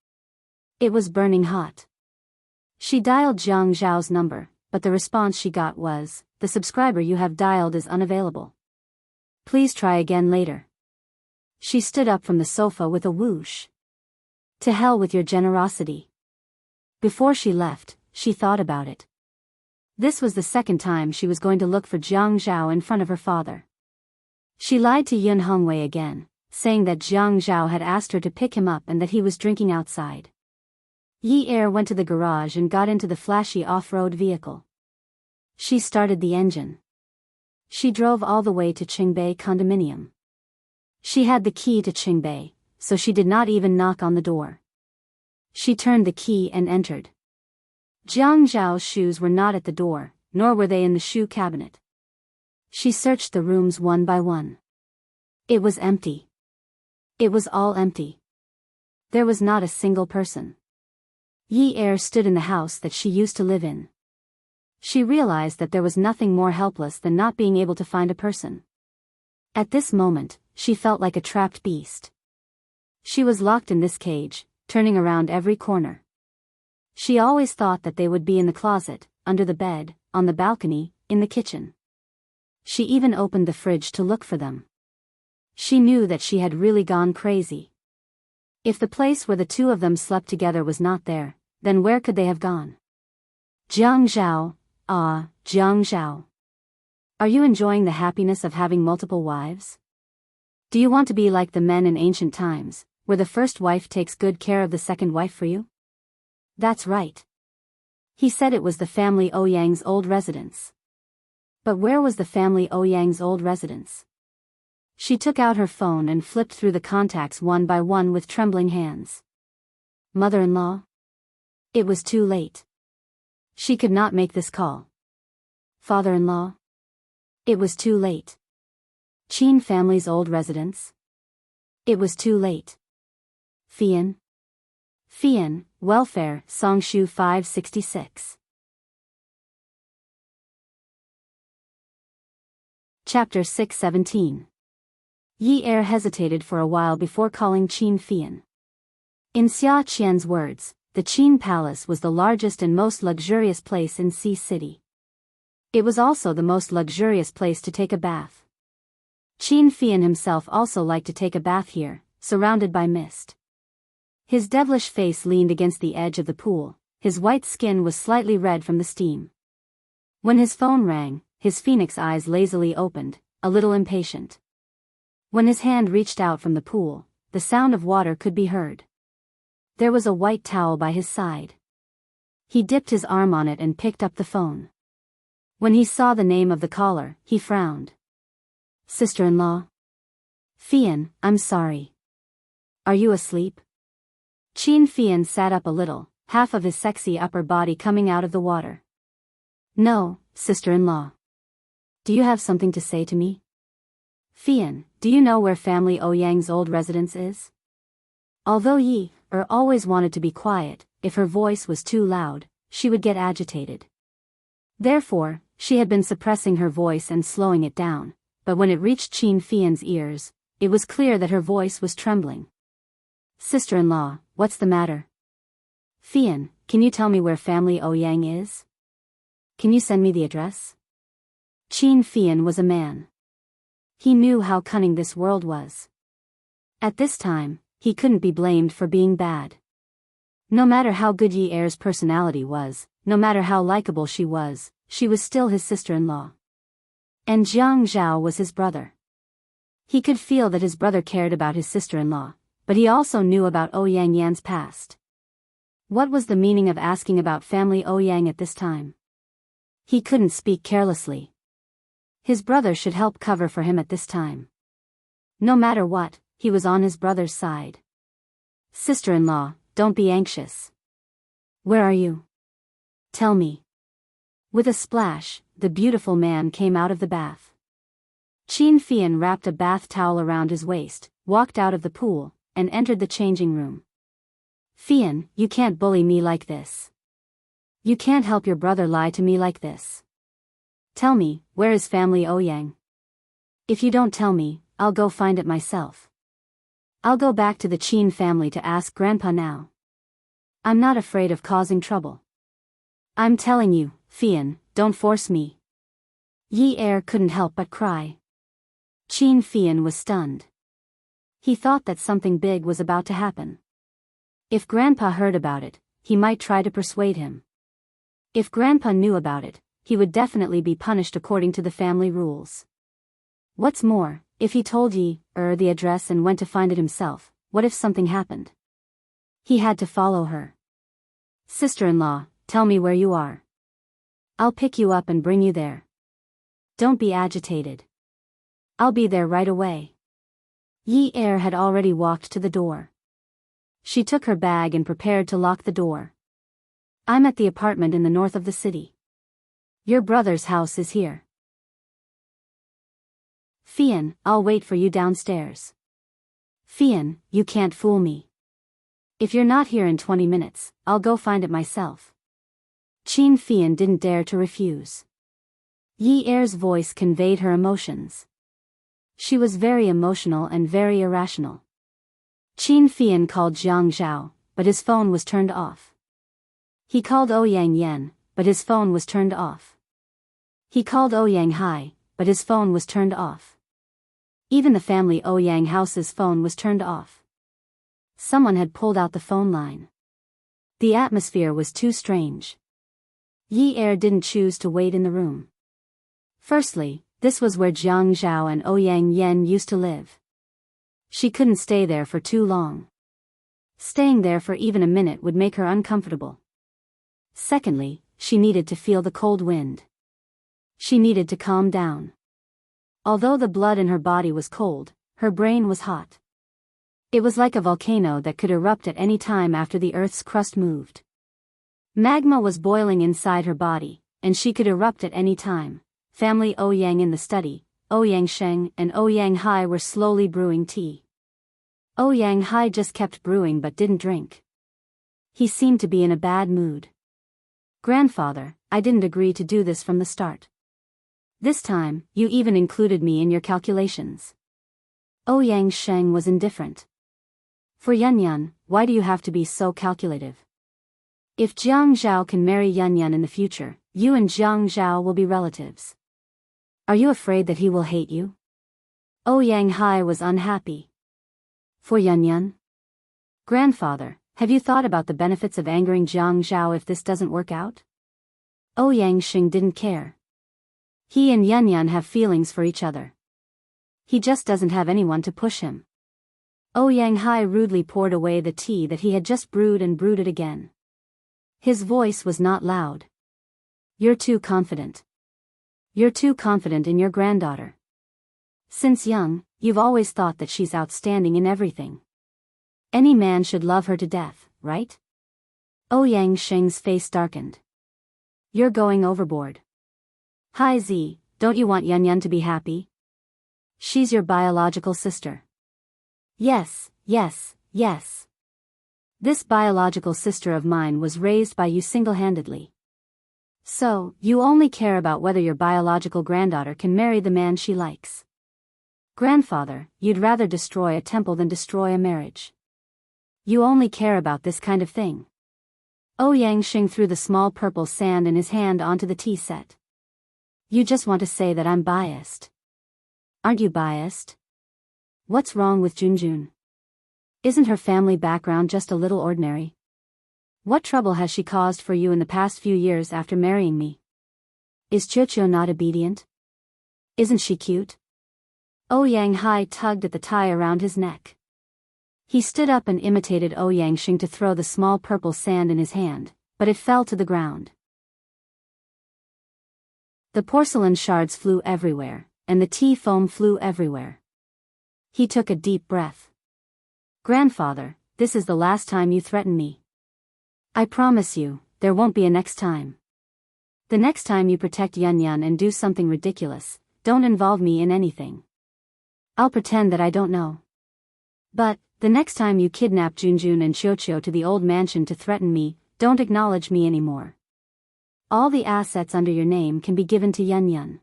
It was burning hot. She dialed Jiang Zhao's number, but the response she got was, "The subscriber you have dialed is unavailable. Please try again later." She stood up from the sofa with a whoosh. To hell with your generosity. Before she left, she thought about it. This was the second time she was going to look for Jiang Zhao in front of her father. She lied to Yun Hongwei again, saying that Jiang Zhao had asked her to pick him up and that he was drinking outside. Yi Er went to the garage and got into the flashy off-road vehicle. She started the engine. She drove all the way to Qingbei condominium. She had the key to Qingbei, so she did not even knock on the door. She turned the key and entered. Jiang Zhao's shoes were not at the door, nor were they in the shoe cabinet. She searched the rooms one by one. It was empty. It was all empty. There was not a single person. Yi Er stood in the house that she used to live in. She realized that there was nothing more helpless than not being able to find a person. At this moment, she felt like a trapped beast. She was locked in this cage, turning around every corner. She always thought that they would be in the closet, under the bed, on the balcony, in the kitchen. She even opened the fridge to look for them. She knew that she had really gone crazy. If the place where the two of them slept together was not there, then where could they have gone? Jiang Zhao, Jiang Zhao. Are you enjoying the happiness of having multiple wives? Do you want to be like the men in ancient times, where the first wife takes good care of the second wife for you? That's right. He said it was the family Ouyang's old residence. But where was the family Ouyang's old residence? She took out her phone and flipped through the contacts one by one with trembling hands. Mother-in-law? It was too late. She could not make this call. Father-in-law? It was too late. Qin family's old residence? It was too late. Fian? Welfare, Songshu 566. Chapter 617. Yi Er hesitated for a while before calling Qin Fian. In Xia Qian's words, the Qin Palace was the largest and most luxurious place in Sea City. It was also the most luxurious place to take a bath. Qin Fian himself also liked to take a bath here, surrounded by mist. His devilish face leaned against the edge of the pool, his white skin was slightly red from the steam. When his phone rang, his phoenix eyes lazily opened, a little impatient. When his hand reached out from the pool, the sound of water could be heard. There was a white towel by his side. He dipped his arm on it and picked up the phone. When he saw the name of the caller, he frowned. Sister-in-law? Fian, I'm sorry. Are you asleep? Qin Fian sat up a little, half of his sexy upper body coming out of the water. No, sister-in-law. Do you have something to say to me? Fian, do you know where family Ouyang's old residence is? Although Yi Er always wanted to be quiet, if her voice was too loud, she would get agitated. Therefore, she had been suppressing her voice and slowing it down, but when it reached Qin Fian's ears, it was clear that her voice was trembling. Sister-in-law, what's the matter? Fian, can you tell me where family Ouyang is? Can you send me the address? Qin Fian was a man. He knew how cunning this world was. At this time, he couldn't be blamed for being bad. No matter how good Yi Er's personality was, no matter how likable she was still his sister-in-law. And Jiang Zhao was his brother. He could feel that his brother cared about his sister-in-law, but he also knew about Ouyang Yan's past. What was the meaning of asking about family Ouyang at this time? He couldn't speak carelessly. His brother should help cover for him at this time. No matter what, he was on his brother's side. Sister-in-law, don't be anxious. Where are you? Tell me. With a splash, the beautiful man came out of the bath. Qin Fian wrapped a bath towel around his waist, walked out of the pool, and entered the changing room. Fian, you can't bully me like this. You can't help your brother lie to me like this. Tell me, where is family Ouyang? If you don't tell me, I'll go find it myself. I'll go back to the Qin family to ask Grandpa now. I'm not afraid of causing trouble. I'm telling you, Fian, don't force me. Yi Er couldn't help but cry. Qin Fian was stunned. He thought that something big was about to happen. If Grandpa heard about it, he might try to persuade him. If Grandpa knew about it, he would definitely be punished according to the family rules. What's more, if he told Yi Er the address and went to find it himself, what if something happened? He had to follow her. Sister-in-law, tell me where you are. I'll pick you up and bring you there. Don't be agitated. I'll be there right away. Yi Er had already walked to the door. She took her bag and prepared to lock the door. I'm at the apartment in the north of the city. Your brother's house is here. Fian, I'll wait for you downstairs. Fian, you can't fool me. If you're not here in 20 minutes, I'll go find it myself. Qin Fian didn't dare to refuse. Yi Er's voice conveyed her emotions. She was very emotional and very irrational. Qin Fian called Jiang Zhao, but his phone was turned off. He called Ouyang Yan, but his phone was turned off. He called Ouyang Hai, but his phone was turned off. Even the family Ouyang house's phone was turned off. Someone had pulled out the phone line. The atmosphere was too strange. Yi Er didn't choose to wait in the room. Firstly, this was where Jiang Zhao and Ouyang Yan used to live. She couldn't stay there for too long. Staying there for even a minute would make her uncomfortable. Secondly, she needed to feel the cold wind. She needed to calm down. Although the blood in her body was cold, her brain was hot. It was like a volcano that could erupt at any time after the Earth's crust moved. Magma was boiling inside her body, and she could erupt at any time. Family Ouyang in the study, Ouyang Sheng and Ouyang Hai were slowly brewing tea. Ouyang Hai just kept brewing but didn't drink. He seemed to be in a bad mood. Grandfather, I didn't agree to do this from the start. This time, you even included me in your calculations. Ouyang Sheng was indifferent. For Yunyun, why do you have to be so calculative? If Jiang Zhao can marry Yunyun in the future, you and Jiang Zhao will be relatives. Are you afraid that he will hate you? Ouyang Hai was unhappy. For Yunyun? Grandfather, have you thought about the benefits of angering Jiang Zhao if this doesn't work out? Ouyang Sheng didn't care. He and Yunyun have feelings for each other. He just doesn't have anyone to push him. Ouyang Hai rudely poured away the tea that he had just brewed and brewed it again. His voice was not loud. You're too confident. You're too confident in your granddaughter. Since young, you've always thought that she's outstanding in everything. Any man should love her to death, right? Ouyang Sheng's face darkened. You're going overboard. Hai Zi, don't you want Yunyun to be happy? She's your biological sister. Yes, yes, yes. This biological sister of mine was raised by you single-handedly. So, you only care about whether your biological granddaughter can marry the man she likes. Grandfather, you'd rather destroy a temple than destroy a marriage. You only care about this kind of thing. Ouyang Sheng threw the small purple sand in his hand onto the tea set. You just want to say that I'm biased. Aren't you biased? What's wrong with Junjun? Isn't her family background just a little ordinary? What trouble has she caused for you in the past few years after marrying me? Is Qiuqiu not obedient? Isn't she cute? Ouyang Hai tugged at the tie around his neck. He stood up and imitated Ouyang Sheng to throw the small purple sand in his hand, but it fell to the ground. The porcelain shards flew everywhere, and the tea foam flew everywhere. He took a deep breath. Grandfather, this is the last time you threaten me. I promise you, there won't be a next time. The next time you protect Yunyun and do something ridiculous, don't involve me in anything. I'll pretend that I don't know. But, the next time you kidnap Junjun and Qiuqiu to the old mansion to threaten me, don't acknowledge me anymore. All the assets under your name can be given to Yunyun.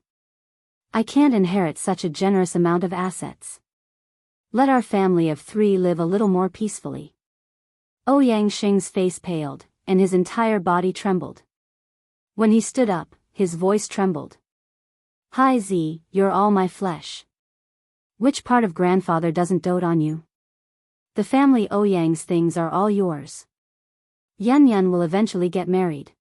I can't inherit such a generous amount of assets. Let our family of 3 live a little more peacefully. Ouyang Sheng's face paled, and his entire body trembled. When he stood up, his voice trembled. Hai Zi, you're all my flesh. Which part of grandfather doesn't dote on you? The family Ouyang's things are all yours. Yunyun will eventually get married.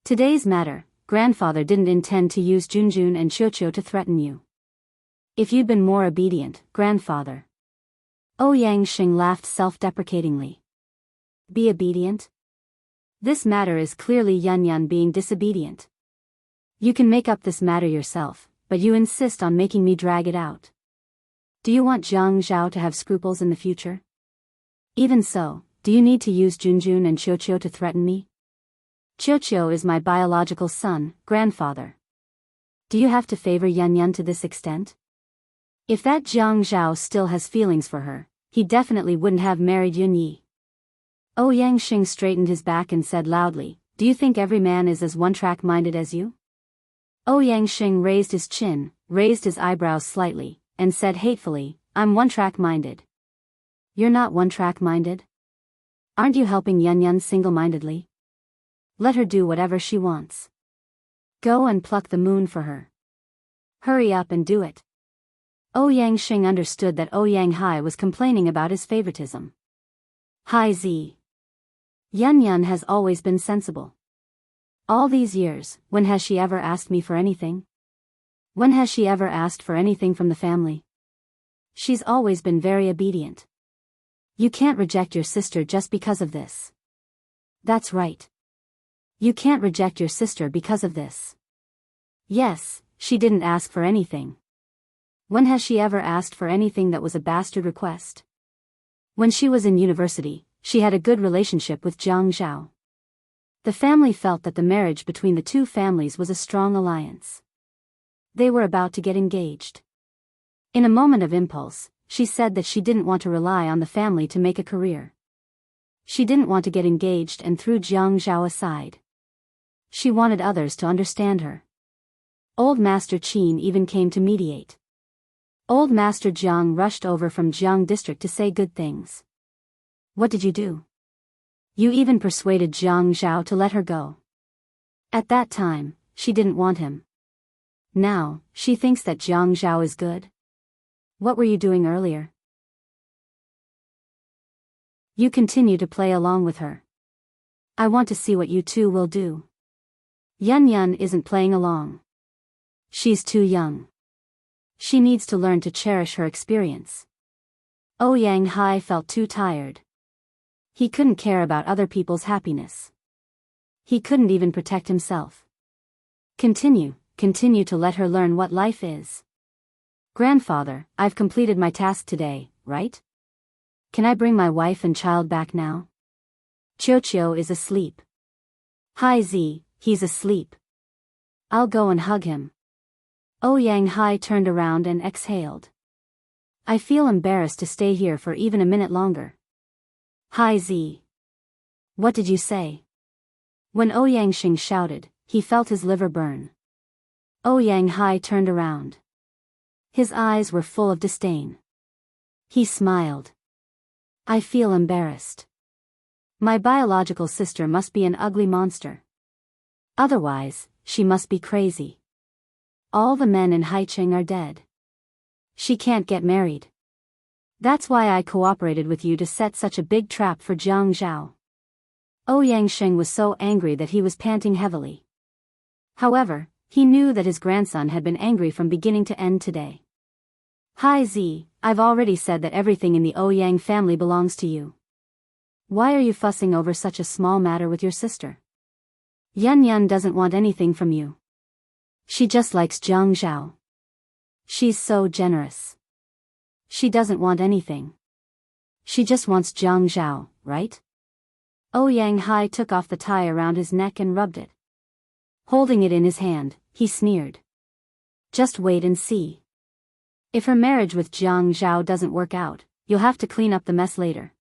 Today's matter, grandfather didn't intend to use Junjun and Qiuqiu to threaten you. If you'd been more obedient, grandfather. Ouyang Sheng laughed self-deprecatingly. Be obedient? This matter is clearly Yunyun being disobedient. You can make up this matter yourself, but you insist on making me drag it out. Do you want Jiang Zhao to have scruples in the future? Even so, do you need to use Junjun and Qiuqiu to threaten me? Qiuqiu is my biological son, grandfather. Do you have to favor Yunyun to this extent? If that Jiang Zhao still has feelings for her, he definitely wouldn't have married Yunyi. Ouyang Sheng straightened his back and said loudly, do you think every man is as one-track minded as you? Ouyang Sheng raised his chin, raised his eyebrows slightly, and said hatefully, I'm one-track minded. You're not one-track minded? Aren't you helping Yunyun single-mindedly? Let her do whatever she wants. Go and pluck the moon for her. Hurry up and do it. Ouyang Sheng understood that Ouyang Hai was complaining about his favoritism. Hai Zi. Yunyun has always been sensible. All these years, when has she ever asked me for anything? When has she ever asked for anything from the family? She's always been very obedient. You can't reject your sister just because of this. That's right. You can't reject your sister because of this. Yes, she didn't ask for anything. When has she ever asked for anything that was a bastard request? When she was in university, she had a good relationship with Jiang Zhao. The family felt that the marriage between the two families was a strong alliance. They were about to get engaged. In a moment of impulse, she said that she didn't want to rely on the family to make a career. She didn't want to get engaged and threw Jiang Zhao aside. She wanted others to understand her. Old Master Qin even came to mediate. Old Master Jiang rushed over from Jiang district to say good things. What did you do? You even persuaded Jiang Zhao to let her go. At that time, she didn't want him. Now, she thinks that Jiang Zhao is good? What were you doing earlier? You continue to play along with her. I want to see what you two will do. Yun Yun isn't playing along. She's too young. She needs to learn to cherish her experience. Ouyang Hai felt too tired. He couldn't care about other people's happiness. He couldn't even protect himself. Continue to let her learn what life is. Grandfather, I've completed my task today, right? Can I bring my wife and child back now? Qiuqiu is asleep. Hai Zi, he's asleep. I'll go and hug him. Ouyang Hai turned around and exhaled. I feel embarrassed to stay here for even a minute longer. Hai Zi. What did you say? When Ouyang Xing shouted, he felt his liver burn. Ouyang Hai turned around. His eyes were full of disdain. He smiled. I feel embarrassed. My biological sister must be an ugly monster. Otherwise, she must be crazy. All the men in Haicheng are dead. She can't get married. That's why I cooperated with you to set such a big trap for Jiang Zhao. Ouyang Xing was so angry that he was panting heavily. However, he knew that his grandson had been angry from beginning to end today. Hai Zi, I've already said that everything in the Ouyang family belongs to you. Why are you fussing over such a small matter with your sister? Yun Yun doesn't want anything from you. She just likes Jiang Zhao. She's so generous. She doesn't want anything. She just wants Jiang Zhao, right? Ouyang Hai took off the tie around his neck and rubbed it. Holding it in his hand, he sneered. Just wait and see. If her marriage with Jiang Zhao doesn't work out, you'll have to clean up the mess later.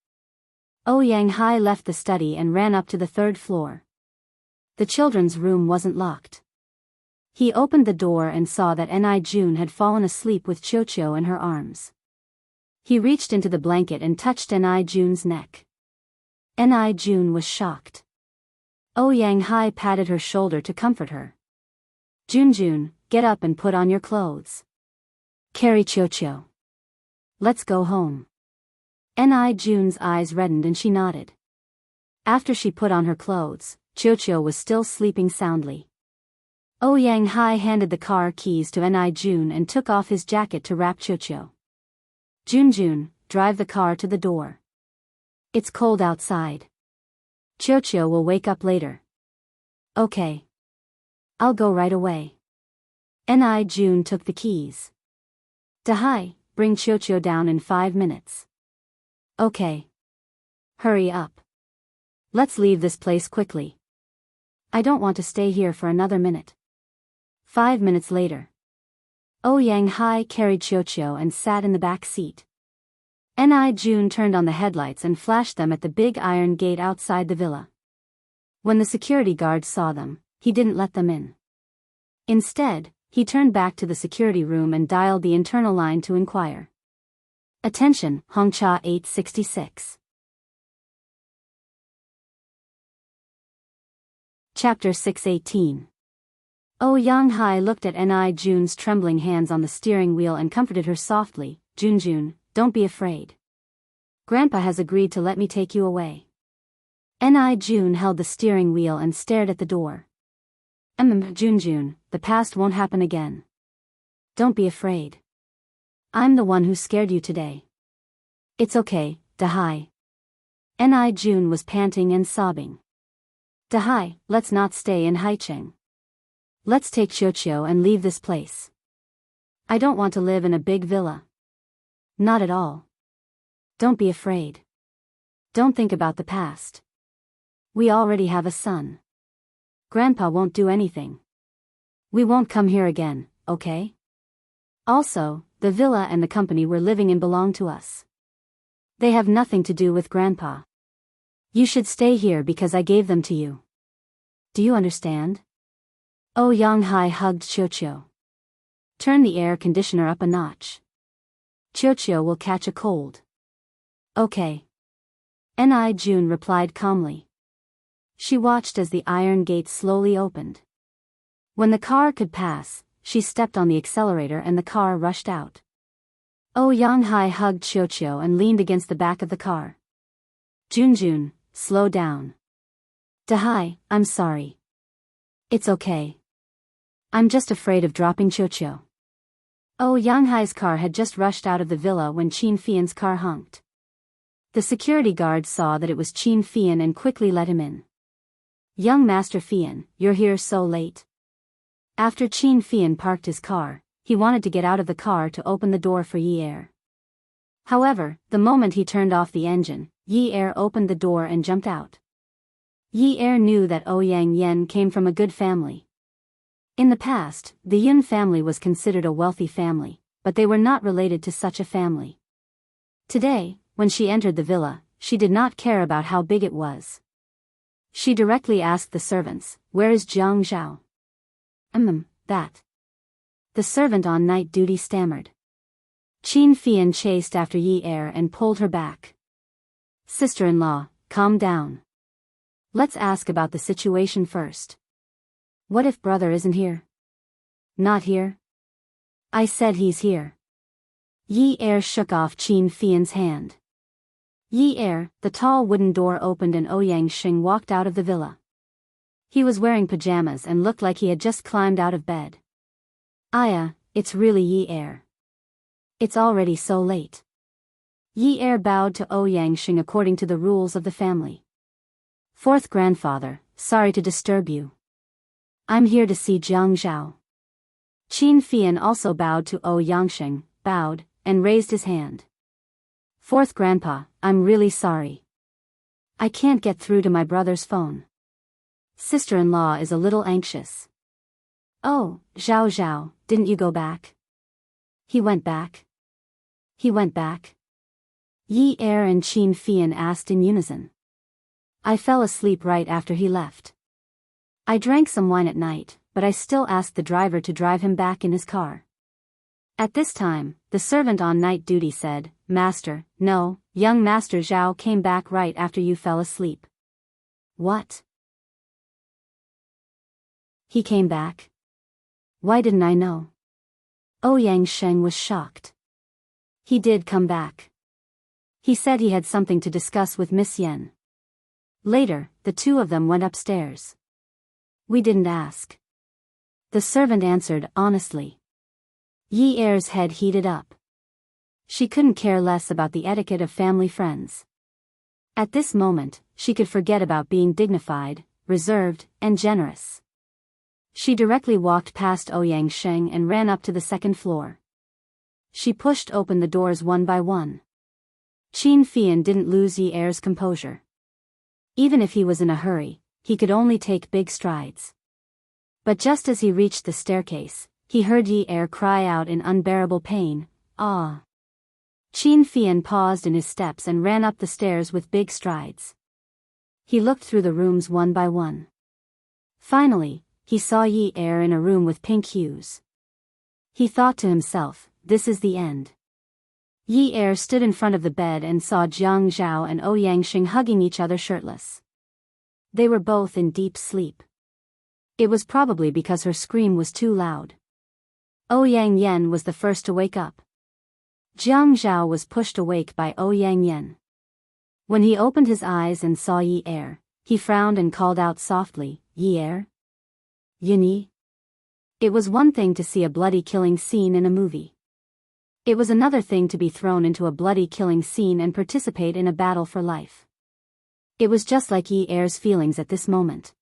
Ouyang Hai left the study and ran up to the 3rd floor. The children's room wasn't locked. He opened the door and saw that Ni Jun had fallen asleep with Qiuqiu in her arms. He reached into the blanket and touched Ni Jun's neck. Ni Jun was shocked. Ouyang Hai patted her shoulder to comfort her. Jun, get up and put on your clothes. Carry Qiuqiu. Let's go home. Ni Jun's eyes reddened and she nodded. After she put on her clothes, Qiuqiu was still sleeping soundly. Ouyang Hai handed the car keys to Ni Jun and took off his jacket to wrap Qiuqiu. Jun, drive the car to the door. It's cold outside. Qiuqiu will wake up later. Okay. I'll go right away. Ni Jun took the keys. Dahai, bring Qiuqiu down in 5 minutes. Okay. Hurry up. Let's leave this place quickly. I don't want to stay here for another minute. 5 minutes later. Ouyang Hai carried Qiuqiu and sat in the back seat. Ni Jun turned on the headlights and flashed them at the big iron gate outside the villa. When the security guard saw them, he didn't let them in. Instead, he turned back to the security room and dialed the internal line to inquire. Attention, Hongcha 866. Chapter 618. Ouyang Hai looked at Ni Jun's trembling hands on the steering wheel and comforted her softly. Jun, don't be afraid. Grandpa has agreed to let me take you away. Ni Jun held the steering wheel and stared at the door. Jun, the past won't happen again. Don't be afraid. I'm the one who scared you today. It's okay, Dahai. Ni Jun was panting and sobbing. Dahai, let's not stay in Haicheng. Let's take Qiuqiu and leave this place. I don't want to live in a big villa. Not at all. Don't be afraid. Don't think about the past. We already have a son. Grandpa won't do anything. We won't come here again, okay? Also, the villa and the company we're living in belong to us. They have nothing to do with Grandpa. You should stay here because I gave them to you. Do you understand? Oh Yanghai hugged Qiuqiu. Turn the air conditioner up a notch. Qiuqiu will catch a cold. Okay. Ni Jun replied calmly. She watched as the iron gate slowly opened. When the car could pass, she stepped on the accelerator and the car rushed out. Oh Yanghai hugged Qiuqiu and leaned against the back of the car. Junjun, slow down. Dahai, I'm sorry. It's okay. I'm just afraid of dropping Qiuqiu. Oh Yanghai's car had just rushed out of the villa when Qin Fian's car honked. The security guards saw that it was Qin Fian and quickly let him in. Young Master Fian, you're here so late. After Qin Fian parked his car, he wanted to get out of the car to open the door for Yi Er. However, the moment he turned off the engine, Yi Er opened the door and jumped out. Yi Er knew that Ouyang Yen came from a good family. In the past, the Yun family was considered a wealthy family, but they were not related to such a family. Today, when she entered the villa, she did not care about how big it was. She directly asked the servants, "Where is Jiang Zhao?" That. The servant on night duty stammered. Qin Fian chased after Yi Er and pulled her back. Sister-in-law, calm down. Let's ask about the situation first. What if brother isn't here? Not here? I said he's here. Yi Er shook off Qin Fian's hand. Yi Er, the tall wooden door opened and Ouyang Xing walked out of the villa. He was wearing pajamas and looked like he had just climbed out of bed. Aya, it's really Yi Er. It's already so late. Yi Er bowed to Ouyang Xing according to the rules of the family. Fourth grandfather, sorry to disturb you. I'm here to see Jiang Zhao. Qin Fian also bowed to Ouyang Xing, bowed, and raised his hand. Fourth grandpa, I'm really sorry. I can't get through to my brother's phone. Sister-in-law is a little anxious. Oh, Zhao, didn't you go back? He went back. He went back. Yi Er and Qin Fian asked in unison. I fell asleep right after he left. I drank some wine at night, but I still asked the driver to drive him back in his car. At this time, the servant on night duty said, Master, no, young Master Zhao came back right after you fell asleep. What? He came back? Why didn't I know? Ouyang Xing was shocked. He did come back. He said he had something to discuss with Miss Yen. Later, the two of them went upstairs. We didn't ask. The servant answered honestly. Yi Er's head heated up. She couldn't care less about the etiquette of family friends. At this moment, she could forget about being dignified, reserved, and generous. She directly walked past Ouyang Xing and ran up to the second floor. She pushed open the doors one by one. Qin Fian didn't lose Yi Er's composure. Even if he was in a hurry, he could only take big strides. But just as he reached the staircase, he heard Yi Er cry out in unbearable pain, "Ah!" Qin Fian paused in his steps and ran up the stairs with big strides. He looked through the rooms one by one. Finally, he saw Yi Er in a room with pink hues. He thought to himself, this is the end. Yi Er stood in front of the bed and saw Jiang Zhao and Ouyang Xing hugging each other shirtless. They were both in deep sleep. It was probably because her scream was too loud. Ouyang Yen was the first to wake up. Jiang Zhao was pushed awake by Ouyang Yen. When he opened his eyes and saw Yi Er, he frowned and called out softly, Yi Er? Yini? It was one thing to see a bloody killing scene in a movie. It was another thing to be thrown into a bloody killing scene and participate in a battle for life. It was just like Yi Er's feelings at this moment.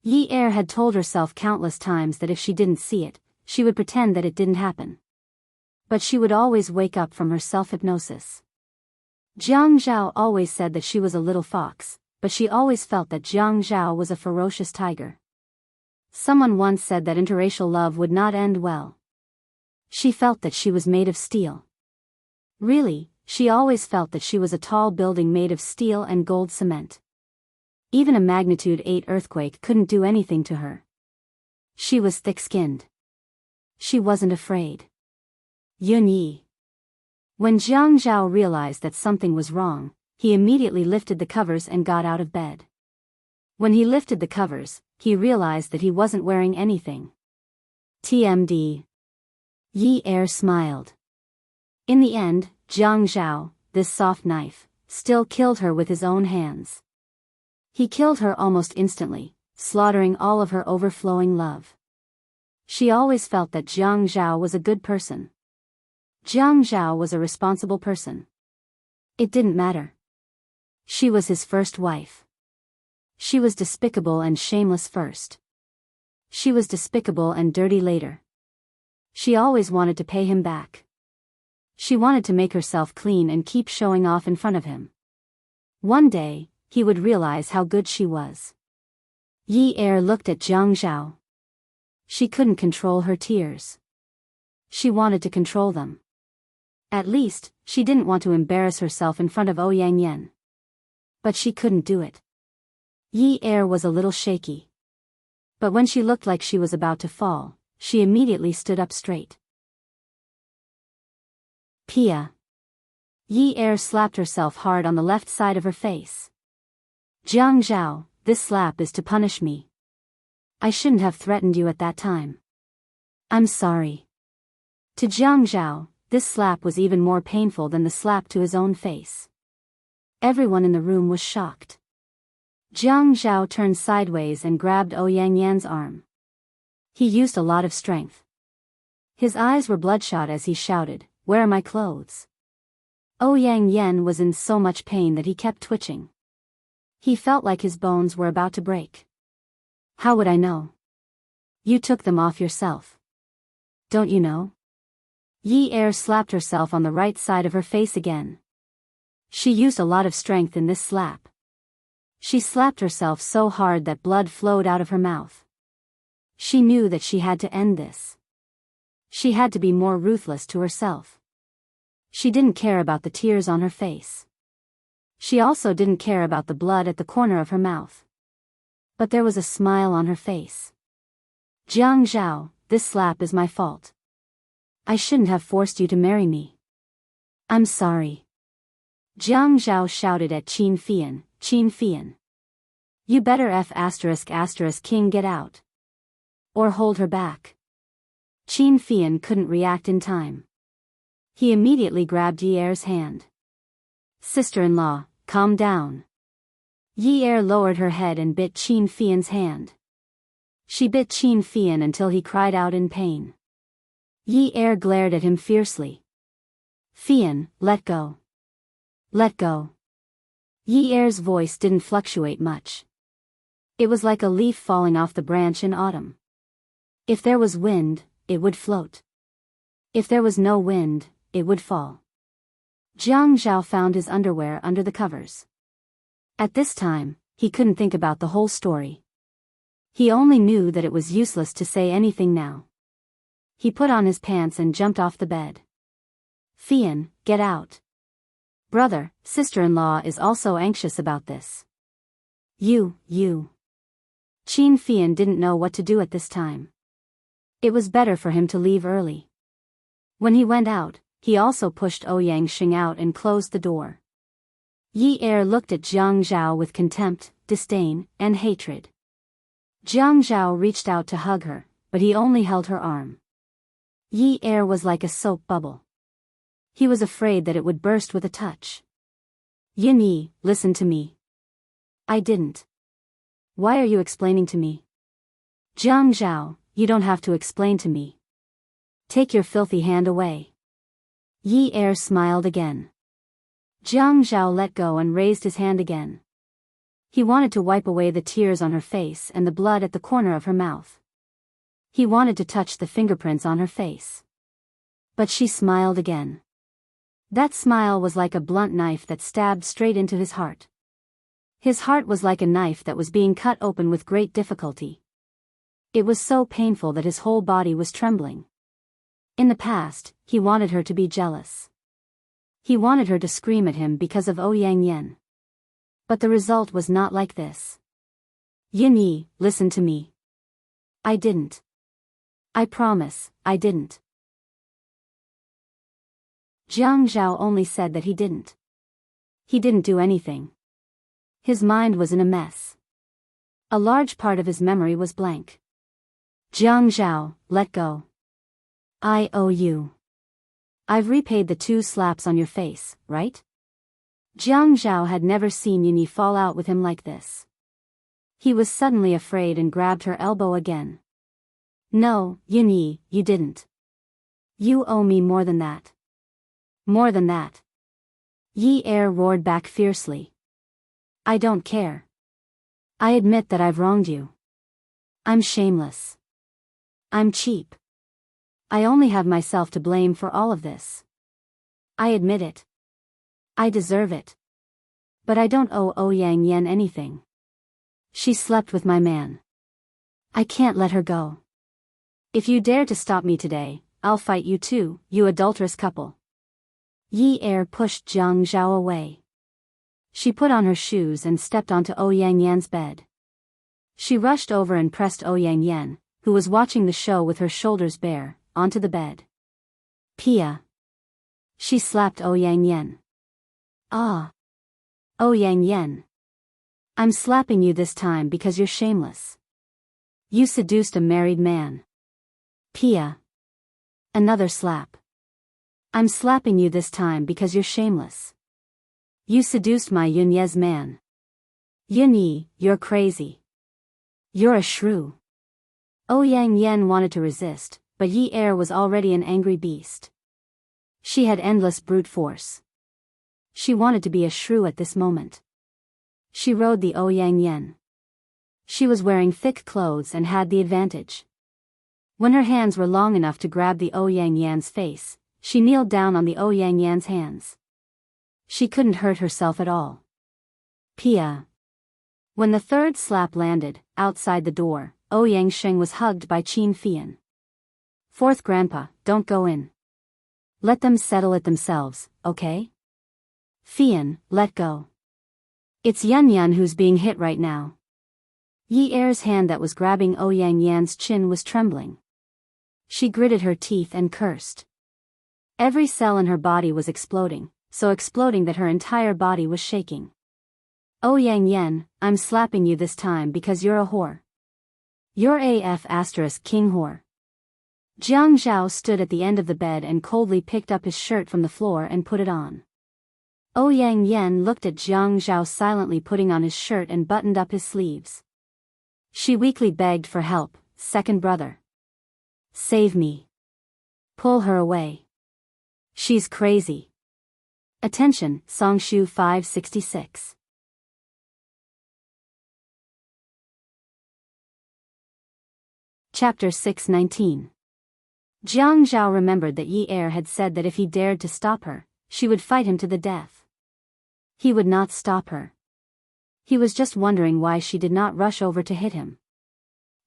Yi Er had told herself countless times that if she didn't see it, she would pretend that it didn't happen. But she would always wake up from her self-hypnosis. Jiang Zhao always said that she was a little fox, but she always felt that Jiang Zhao was a ferocious tiger. Someone once said that interracial love would not end well. She felt that she was made of steel. Really, she always felt that she was a tall building made of steel and gold cement. Even a magnitude 8 earthquake couldn't do anything to her. She was thick-skinned. She wasn't afraid. Yun Yi. When Jiang Zhao realized that something was wrong, he immediately lifted the covers and got out of bed. When he lifted the covers, he realized that he wasn't wearing anything. TMD. Yi Er smiled. In the end, Jiang Zhao, this soft knife, still killed her with his own hands. He killed her almost instantly, slaughtering all of her overflowing love. She always felt that Jiang Zhao was a good person. Jiang Zhao was a responsible person. It didn't matter. She was his first wife. She was despicable and shameless first. She was despicable and dirty later. She always wanted to pay him back. She wanted to make herself clean and keep showing off in front of him. One day, he would realize how good she was. Yi Er looked at Jiang Zhao. She couldn't control her tears. She wanted to control them. At least, she didn't want to embarrass herself in front of Ouyang Yan. But she couldn't do it. Yi Er was a little shaky. But when she looked like she was about to fall, she immediately stood up straight. Pia. Yi Er slapped herself hard on the left side of her face. Jiang Zhao, this slap is to punish me. I shouldn't have threatened you at that time. I'm sorry. To Jiang Zhao, this slap was even more painful than the slap to his own face. Everyone in the room was shocked. Jiang Zhao turned sideways and grabbed Ouyang Yan's arm. He used a lot of strength. His eyes were bloodshot as he shouted, "Where are my clothes?" Ouyang Yan was in so much pain that he kept twitching. He felt like his bones were about to break. How would I know? You took them off yourself. Don't you know? Yi Er slapped herself on the right side of her face again. She used a lot of strength in this slap. She slapped herself so hard that blood flowed out of her mouth. She knew that she had to end this. She had to be more ruthless to herself. She didn't care about the tears on her face. She also didn't care about the blood at the corner of her mouth. But there was a smile on her face. Jiang Zhao, this slap is my fault. I shouldn't have forced you to marry me. I'm sorry. Jiang Zhao shouted at Qin Fian, "Qin Fian. You better King get out. Or hold her back." Qin Fian couldn't react in time. He immediately grabbed Yi Er's hand. "Sister-in-law, calm down." Yi Er lowered her head and bit Qin Fian's hand. She bit Qin Fian until he cried out in pain. Yi Er glared at him fiercely. "Fian, let go. Let go." Yi Er's voice didn't fluctuate much. It was like a leaf falling off the branch in autumn. If there was wind, it would float. If there was no wind, it would fall. Jiang Zhao found his underwear under the covers. At this time, he couldn't think about the whole story. He only knew that it was useless to say anything now. He put on his pants and jumped off the bed. "Fian, get out. Brother, sister-in-law is also anxious about this. You. Qin Fian didn't know what to do at this time. It was better for him to leave early. When he went out, he also pushed Ouyang Xing out and closed the door. Yi Er looked at Jiang Zhao with contempt, disdain, and hatred. Jiang Zhao reached out to hug her, but he only held her arm. Yi Er was like a soap bubble. He was afraid that it would burst with a touch. "Yin Yi, listen to me." "I didn't." "Why are you explaining to me?" "Jiang Zhao, you don't have to explain to me. Take your filthy hand away." Yi Er smiled again. Jiang Zhao let go and raised his hand again. He wanted to wipe away the tears on her face and the blood at the corner of her mouth. He wanted to touch the fingerprints on her face. But she smiled again. That smile was like a blunt knife that stabbed straight into his heart. His heart was like a knife that was being cut open with great difficulty. It was so painful that his whole body was trembling. In the past, he wanted her to be jealous. He wanted her to scream at him because of Ouyang Yan. But the result was not like this. "Yin Yi, listen to me." "I didn't." I promise, I didn't. Jiang Zhao only said that he didn't. He didn't do anything. His mind was in a mess. A large part of his memory was blank. Jiang Zhao, let go. I owe you. I've repaid the 2 slaps on your face, right? Jiang Zhao had never seen Yunyi fall out with him like this. He was suddenly afraid and grabbed her elbow again. No, Yunyi, you didn't. You owe me more than that. More than that. Yi Er roared back fiercely. I don't care. I admit that I've wronged you. I'm shameless. I'm cheap. I only have myself to blame for all of this. I admit it. I deserve it. But I don't owe Ouyang Yan anything. She slept with my man. I can't let her go. If you dare to stop me today, I'll fight you too, you adulterous couple. Yi Er pushed Jiang Zhao away. She put on her shoes and stepped onto Ouyang Yan's bed. She rushed over and pressed Ouyang Yan, who was watching the show with her shoulders bare, onto the bed. Pia. She slapped Ouyang Yan. Ah. Ouyang Yan. I'm slapping you this time because you're shameless. You seduced a married man. Pia. Another slap. I'm slapping you this time because you're shameless. You seduced my Yunye's man. Yunyi, you're crazy. You're a shrew. Ouyang Yan wanted to resist, but Yi Er was already an angry beast. She had endless brute force. She wanted to be a shrew at this moment. She rode the Ouyang Yan. She was wearing thick clothes and had the advantage. When her hands were long enough to grab the Ouyang Yan's face, she kneeled down on the Ouyang Yan's hands. She couldn't hurt herself at all. Pia. When the 3rd slap landed, outside the door, Ouyang Sheng was hugged by Qin Fian. 4th Grandpa, don't go in. Let them settle it themselves, okay? Fian, let go. It's Yun Yun who's being hit right now. Yi Er's hand that was grabbing Ouyang Yan's chin was trembling. She gritted her teeth and cursed. Every cell in her body was exploding, so exploding that her entire body was shaking. Ouyang Yan, I'm slapping you this time because you're a whore. You're AF * king whore. Jiang Zhao stood at the end of the bed and coldly picked up his shirt from the floor and put it on. Ouyang Yan looked at Jiang Zhao silently putting on his shirt and buttoned up his sleeves. She weakly begged for help, second brother. Save me. Pull her away. She's crazy. Attention, Songshu 566. Chapter 619. Jiang Zhao remembered that Yi Er had said that if he dared to stop her, she would fight him to the death. He would not stop her. He was just wondering why she did not rush over to hit him.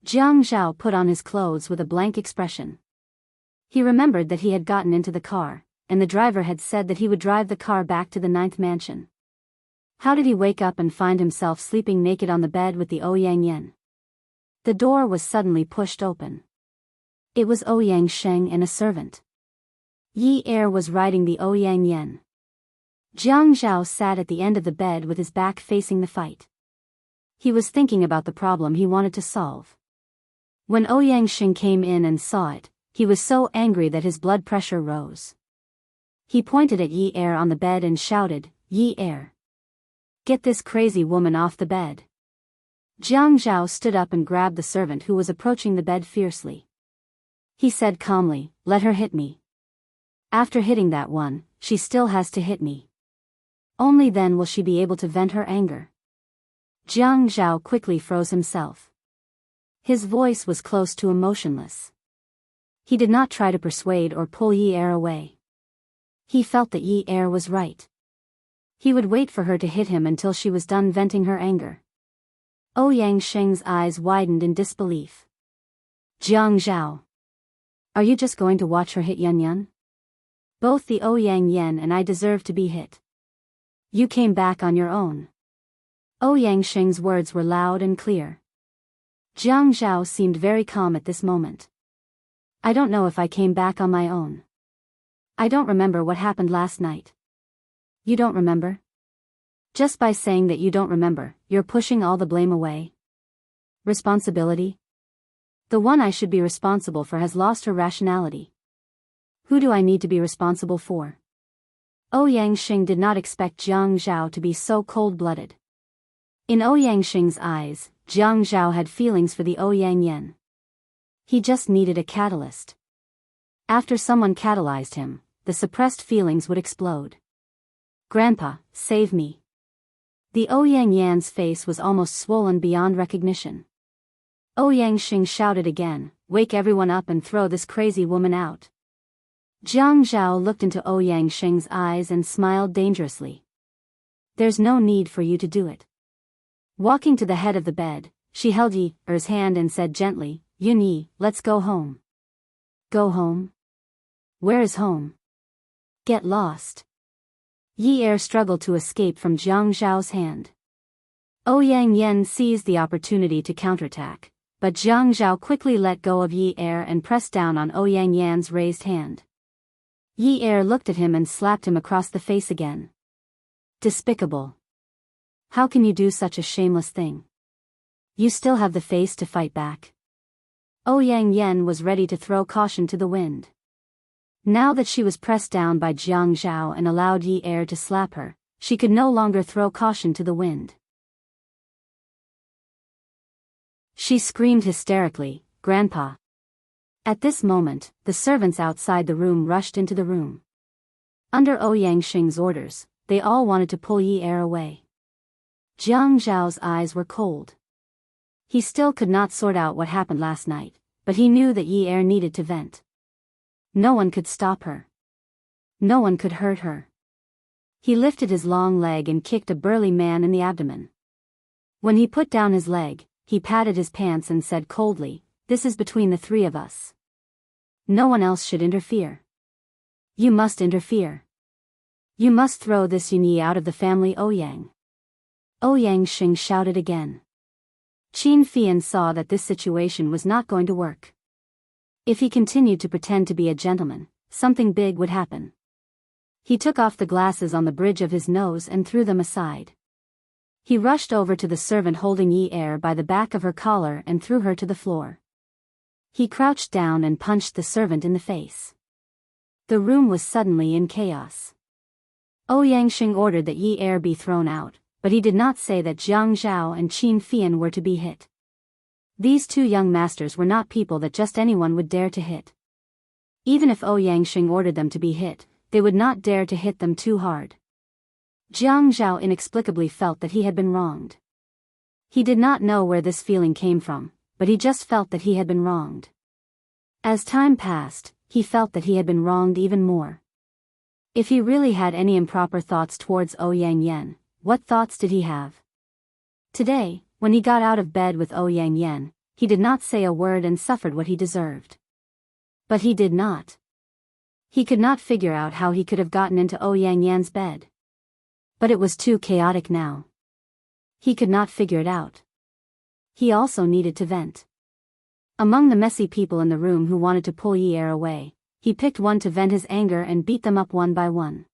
Jiang Zhao put on his clothes with a blank expression. He remembered that he had gotten into the car, and the driver had said that he would drive the car back to the 9th mansion. How did he wake up and find himself sleeping naked on the bed with the Ouyang Yan? The door was suddenly pushed open. It was Ouyang Sheng and a servant. Yi Er was riding the Ouyang Yan. Jiang Zhao sat at the end of the bed with his back facing the fight. He was thinking about the problem he wanted to solve. When Ouyang Sheng came in and saw it, he was so angry that his blood pressure rose. He pointed at Yi Er on the bed and shouted, Yi Er. Get this crazy woman off the bed. Jiang Zhao stood up and grabbed the servant who was approaching the bed fiercely. He said calmly, let her hit me. After hitting that one, she still has to hit me. Only then will she be able to vent her anger. Jiang Zhao quickly froze himself. His voice was close to emotionless. He did not try to persuade or pull Yi Er away. He felt that Yi Er was right. He would wait for her to hit him until she was done venting her anger. Ouyang Sheng's eyes widened in disbelief. Jiang Zhao. Are you just going to watch her hit Yun Yun? Both the Ouyang Yan and I deserve to be hit. You came back on your own. Ouyang Sheng's words were loud and clear. Jiang Zhao seemed very calm at this moment. I don't know if I came back on my own. I don't remember what happened last night. You don't remember? Just by saying that you don't remember, you're pushing all the blame away. Responsibility? The one I should be responsible for has lost her rationality. Who do I need to be responsible for? Ouyang Xing did not expect Jiang Zhao to be so cold-blooded. In Ouyang Xing's eyes, Jiang Zhao had feelings for the Ouyang Yan. He just needed a catalyst. After someone catalyzed him, the suppressed feelings would explode. Grandpa, save me. The Ouyang Yan's face was almost swollen beyond recognition. Ouyang Xing shouted again, wake everyone up and throw this crazy woman out. Jiang Zhao looked into Ouyang Xing's eyes and smiled dangerously. There's no need for you to do it. Walking to the head of the bed, she held Yi Er's hand and said gently, Yun Yi, let's go home. Go home? Where is home? Get lost. Yi Er struggled to escape from Jiang Zhao's hand. Ouyang Yan seized the opportunity to counterattack, but Jiang Zhao quickly let go of Yi Er and pressed down on Ouyang Yan's raised hand. Yi Er looked at him and slapped him across the face again. Despicable. How can you do such a shameless thing? You still have the face to fight back. Ouyang Yan was ready to throw caution to the wind. Now that she was pressed down by Jiang Zhao and allowed Yi Er to slap her, she could no longer throw caution to the wind. She screamed hysterically, Grandpa. At this moment, the servants outside the room rushed into the room. Under Ouyang Xing's orders, they all wanted to pull Yi Er away. Jiang Zhao's eyes were cold. He still could not sort out what happened last night, but he knew that Yi Er needed to vent. No one could stop her. No one could hurt her. He lifted his long leg and kicked a burly man in the abdomen. When he put down his leg, he patted his pants and said coldly, This is between the three of us. No one else should interfere. You must interfere. You must throw this Yun Yi out of the family Ouyang. Ouyang Xing shouted again. Qin Fian saw that this situation was not going to work. If he continued to pretend to be a gentleman, something big would happen. He took off the glasses on the bridge of his nose and threw them aside. He rushed over to the servant holding Yi Er by the back of her collar and threw her to the floor. He crouched down and punched the servant in the face. The room was suddenly in chaos. Ouyang Xing ordered that Yi Er be thrown out, but he did not say that Jiang Zhao and Qin Fian were to be hit. These two young masters were not people that just anyone would dare to hit. Even if Ouyang Xing ordered them to be hit, they would not dare to hit them too hard. Jiang Zhao inexplicably felt that he had been wronged. He did not know where this feeling came from, but he just felt that he had been wronged. As time passed, he felt that he had been wronged even more. If he really had any improper thoughts towards Ouyang Yan, what thoughts did he have? Today, when he got out of bed with Ouyang Yan, he did not say a word and suffered what he deserved. But he did not. He could not figure out how he could have gotten into Ouyang Yan's bed. But it was too chaotic now. He could not figure it out. He also needed to vent. Among the messy people in the room who wanted to pull Yi Er away, he picked one to vent his anger and beat them up one by one.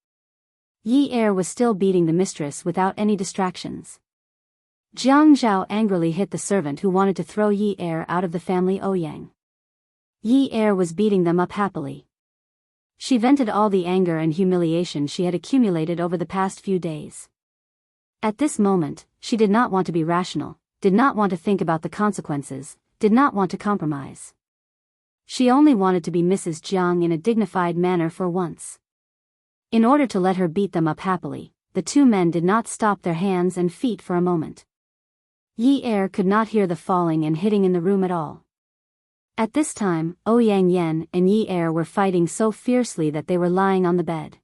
Yi Er was still beating the mistress without any distractions. Jiang Zhao angrily hit the servant who wanted to throw Yi Er out of the family Ouyang. Yi Er was beating them up happily. She vented all the anger and humiliation she had accumulated over the past few days. At this moment, she did not want to be rational, did not want to think about the consequences, did not want to compromise. She only wanted to be Mrs. Jiang in a dignified manner for once. In order to let her beat them up happily, the two men did not stop their hands and feet for a moment. Yi Er could not hear the falling and hitting in the room at all. At this time, Ouyang Yan and Yi Er were fighting so fiercely that they were lying on the bed.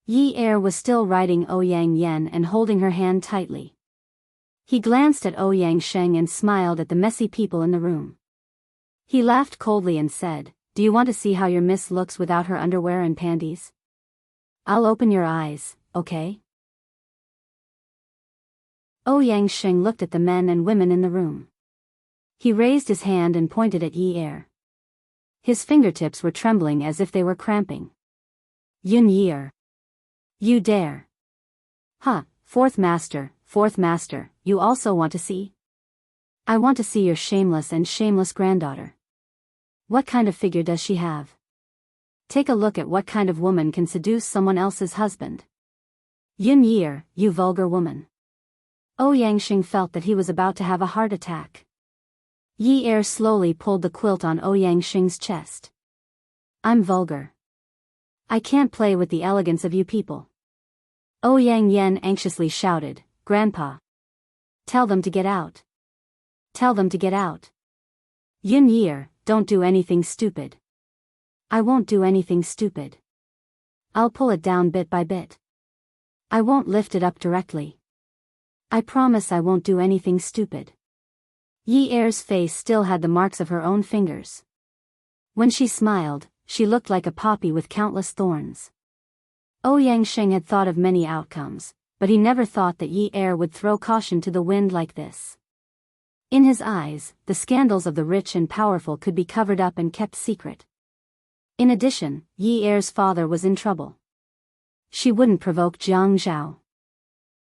Yi Er was still riding Ouyang Yan and holding her hand tightly. He glanced at Ouyang Xing and smiled at the messy people in the room. He laughed coldly and said, Do you want to see how your miss looks without her underwear and panties? I'll open your eyes, okay? Ouyang Xing looked at the men and women in the room. He raised his hand and pointed at Yi Er. His fingertips were trembling as if they were cramping. Yun Yeer. You dare. Huh, fourth master, you also want to see? I want to see your shameless granddaughter. What kind of figure does she have? Take a look at what kind of woman can seduce someone else's husband. Yun Yeer, you vulgar woman. Ouyangxing felt that he was about to have a heart attack. Yi Er slowly pulled the quilt on Ouyangxing's chest. I'm vulgar. I can't play with the elegance of you people. Ouyang Yen anxiously shouted, Grandpa. Tell them to get out. Tell them to get out. Yun Yeer, don't do anything stupid. I won't do anything stupid. I'll pull it down bit by bit. I won't lift it up directly. I promise I won't do anything stupid. Yi Er's face still had the marks of her own fingers. When she smiled, she looked like a poppy with countless thorns. Ouyangxing had thought of many outcomes, but he never thought that Yi Er would throw caution to the wind like this. In his eyes, the scandals of the rich and powerful could be covered up and kept secret. In addition, Yi Er's father was in trouble. She wouldn't provoke Jiang Zhao.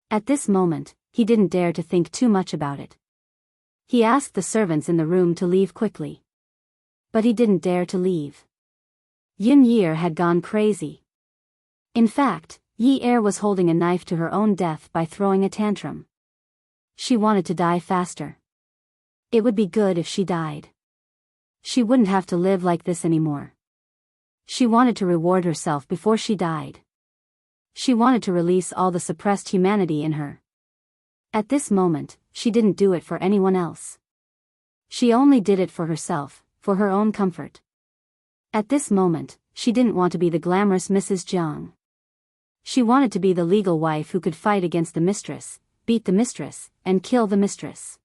At this moment, he didn't dare to think too much about it. He asked the servants in the room to leave quickly. But he didn't dare to leave. Yun Yeer had gone crazy. In fact, Yi Er was holding a knife to her own death by throwing a tantrum. She wanted to die faster. It would be good if she died. She wouldn't have to live like this anymore. She wanted to reward herself before she died. She wanted to release all the suppressed humanity in her. At this moment, she didn't do it for anyone else. She only did it for herself, for her own comfort. At this moment, she didn't want to be the glamorous Mrs. Jiang. She wanted to be the legal wife who could fight against the mistress, beat the mistress, and kill the mistress.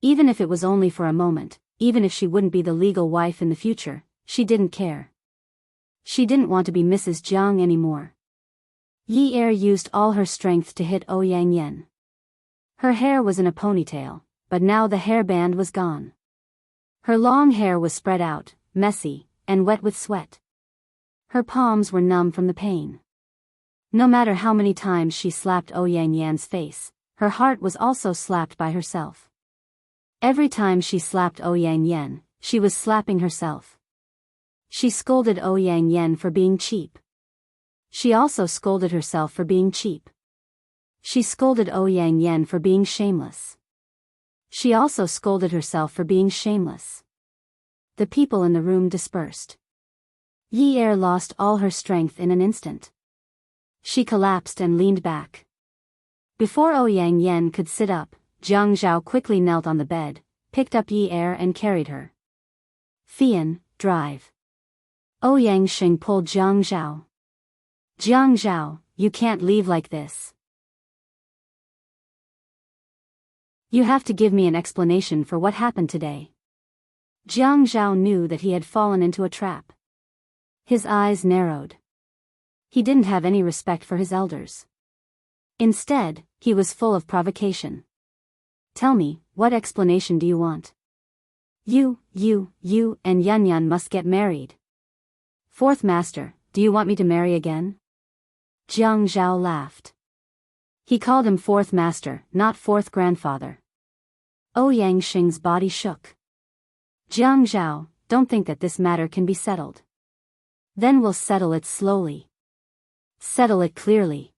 Even if it was only for a moment, even if she wouldn't be the legal wife in the future, she didn't care. She didn't want to be Mrs. Jiang anymore. Yi Er used all her strength to hit Ouyang Yen. Her hair was in a ponytail, but now the hairband was gone. Her long hair was spread out, messy, and wet with sweat. Her palms were numb from the pain. No matter how many times she slapped Ouyang Yan's face, her heart was also slapped by herself. Every time she slapped Ouyang Yen, she was slapping herself. She scolded Ouyang Yen for being cheap. She also scolded herself for being cheap. She scolded Ouyang Yen for being shameless. She also scolded herself for being shameless. The people in the room dispersed. Yi Er lost all her strength in an instant. She collapsed and leaned back. Before Ouyang Yen could sit up, Jiang Zhao quickly knelt on the bed, picked up Yi Er and carried her. Fian, drive. Ouyangxing pulled Jiang Zhao. Jiang Zhao, you can't leave like this. You have to give me an explanation for what happened today. Jiang Zhao knew that he had fallen into a trap. His eyes narrowed. He didn't have any respect for his elders. Instead, he was full of provocation. Tell me, what explanation do you want? You and Yun Yun must get married. Fourth master, do you want me to marry again? Jiang Zhao laughed. He called him fourth master, not fourth grandfather. Ouyangxing's body shook. Jiang Zhao, don't think that this matter can be settled. Then we'll settle it slowly. Settle it clearly.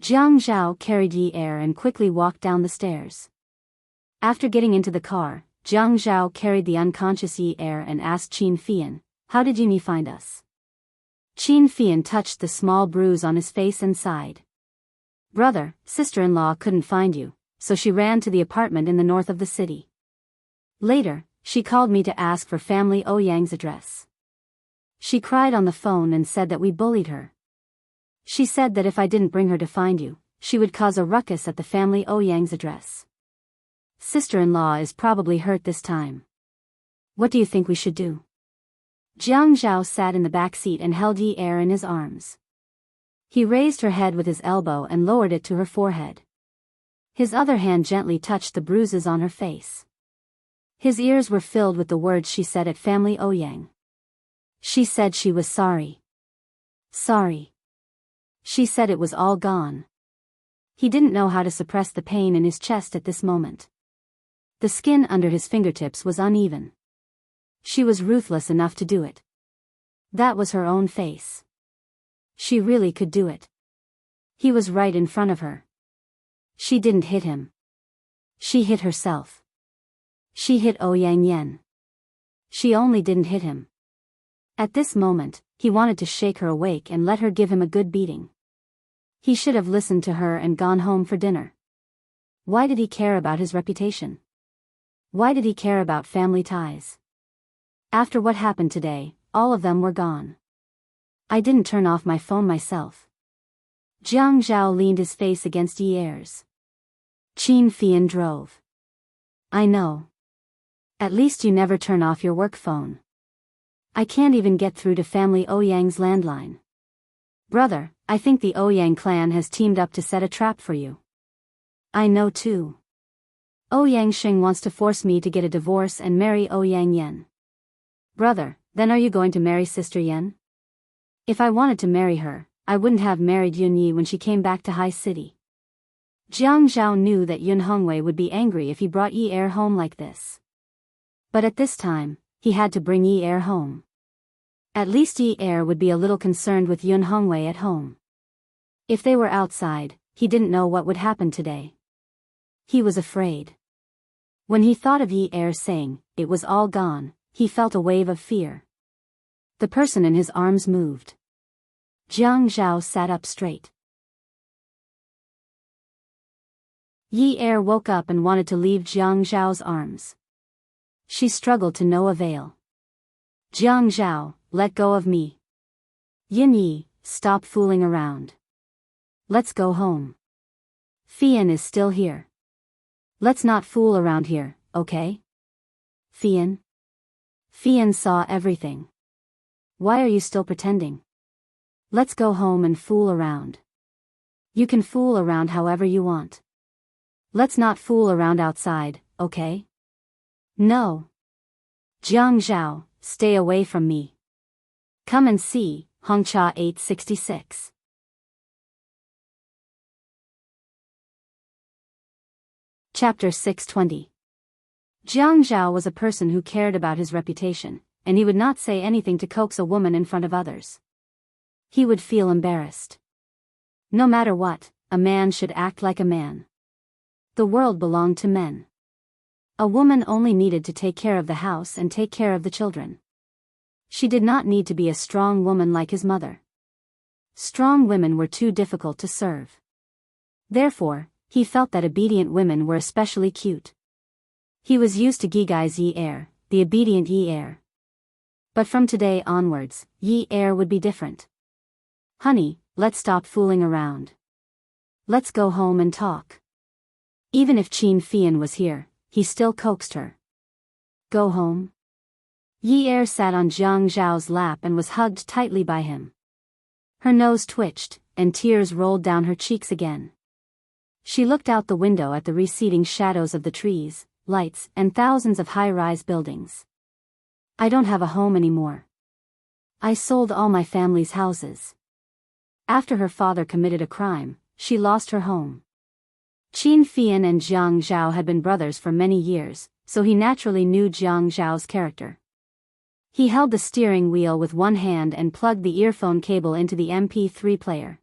Jiang Zhao carried Yi Er and quickly walked down the stairs. After getting into the car, Jiang Zhao carried the unconscious Yi Er and asked Qin Fian, how did Yi find us? Qin Fian touched the small bruise on his face and sighed. Brother, sister-in-law couldn't find you, so she ran to the apartment in the north of the city. Later, she called me to ask for family Ouyang's address. She cried on the phone and said that we bullied her. She said that if I didn't bring her to find you, she would cause a ruckus at the family Ouyang's address. Sister-in-law is probably hurt this time. What do you think we should do? Jiang Zhao sat in the back seat and held Yi Er in his arms. He raised her head with his elbow and lowered it to her forehead. His other hand gently touched the bruises on her face. His ears were filled with the words she said at family Ouyang. She said she was sorry. Sorry. She said it was all gone. He didn't know how to suppress the pain in his chest at this moment. The skin under his fingertips was uneven. She was ruthless enough to do it. That was her own face. She really could do it. He was right in front of her. She didn't hit him. She hit herself. She hit Ouyang Yen. She only didn't hit him. At this moment, he wanted to shake her awake and let her give him a good beating. He should have listened to her and gone home for dinner. Why did he care about his reputation? Why did he care about family ties? After what happened today, all of them were gone. I didn't turn off my phone myself. Jiang Zhao leaned his face against Yi Er's. Qin Fian drove. I know. At least you never turn off your work phone. I can't even get through to family Ouyang's landline. Brother, I think the Ouyang clan has teamed up to set a trap for you. I know too. Ouyang Xing wants to force me to get a divorce and marry Ouyang Yen. Brother, then are you going to marry Sister Yen? If I wanted to marry her, I wouldn't have married Yun Yi when she came back to High City. Jiang Zhao knew that Yun Hongwei would be angry if he brought Yi Er home like this. But at this time, he had to bring Yi Er home. At least Yi Er would be a little concerned with Yun Hongwei at home. If they were outside, he didn't know what would happen today. He was afraid. When he thought of Yi Er saying, "It was all gone," he felt a wave of fear. The person in his arms moved. Jiang Zhao sat up straight. Yi Er woke up and wanted to leave Jiang Zhao's arms. She struggled to no avail. Jiang Zhao, let go of me. Yin Yi, stop fooling around. Let's go home. Fian is still here. Let's not fool around here, okay? Fian? Fian saw everything. Why are you still pretending? Let's go home and fool around. You can fool around however you want. Let's not fool around outside, okay? No. Jiang Zhao, stay away from me. Come and see, Hongcha 866. Chapter 620. Jiang Zhao was a person who cared about his reputation, and he would not say anything to coax a woman in front of others. He would feel embarrassed. No matter what, a man should act like a man. The world belonged to men. A woman only needed to take care of the house and take care of the children. She did not need to be a strong woman like his mother. Strong women were too difficult to serve. Therefore, he felt that obedient women were especially cute. He was used to Gigai's Yi Er, the obedient Yi Er. But from today onwards, Yi Er would be different. Honey, let's stop fooling around. Let's go home and talk. Even if Qin Fian was here, he still coaxed her. Go home? Yi Er sat on Jiang Zhao's lap and was hugged tightly by him. Her nose twitched, and tears rolled down her cheeks again. She looked out the window at the receding shadows of the trees, lights, and thousands of high-rise buildings. I don't have a home anymore. I sold all my family's houses. After her father committed a crime, she lost her home. Qin Fian and Jiang Zhao had been brothers for many years, so he naturally knew Jiang Zhao's character. He held the steering wheel with one hand and plugged the earphone cable into the MP3 player.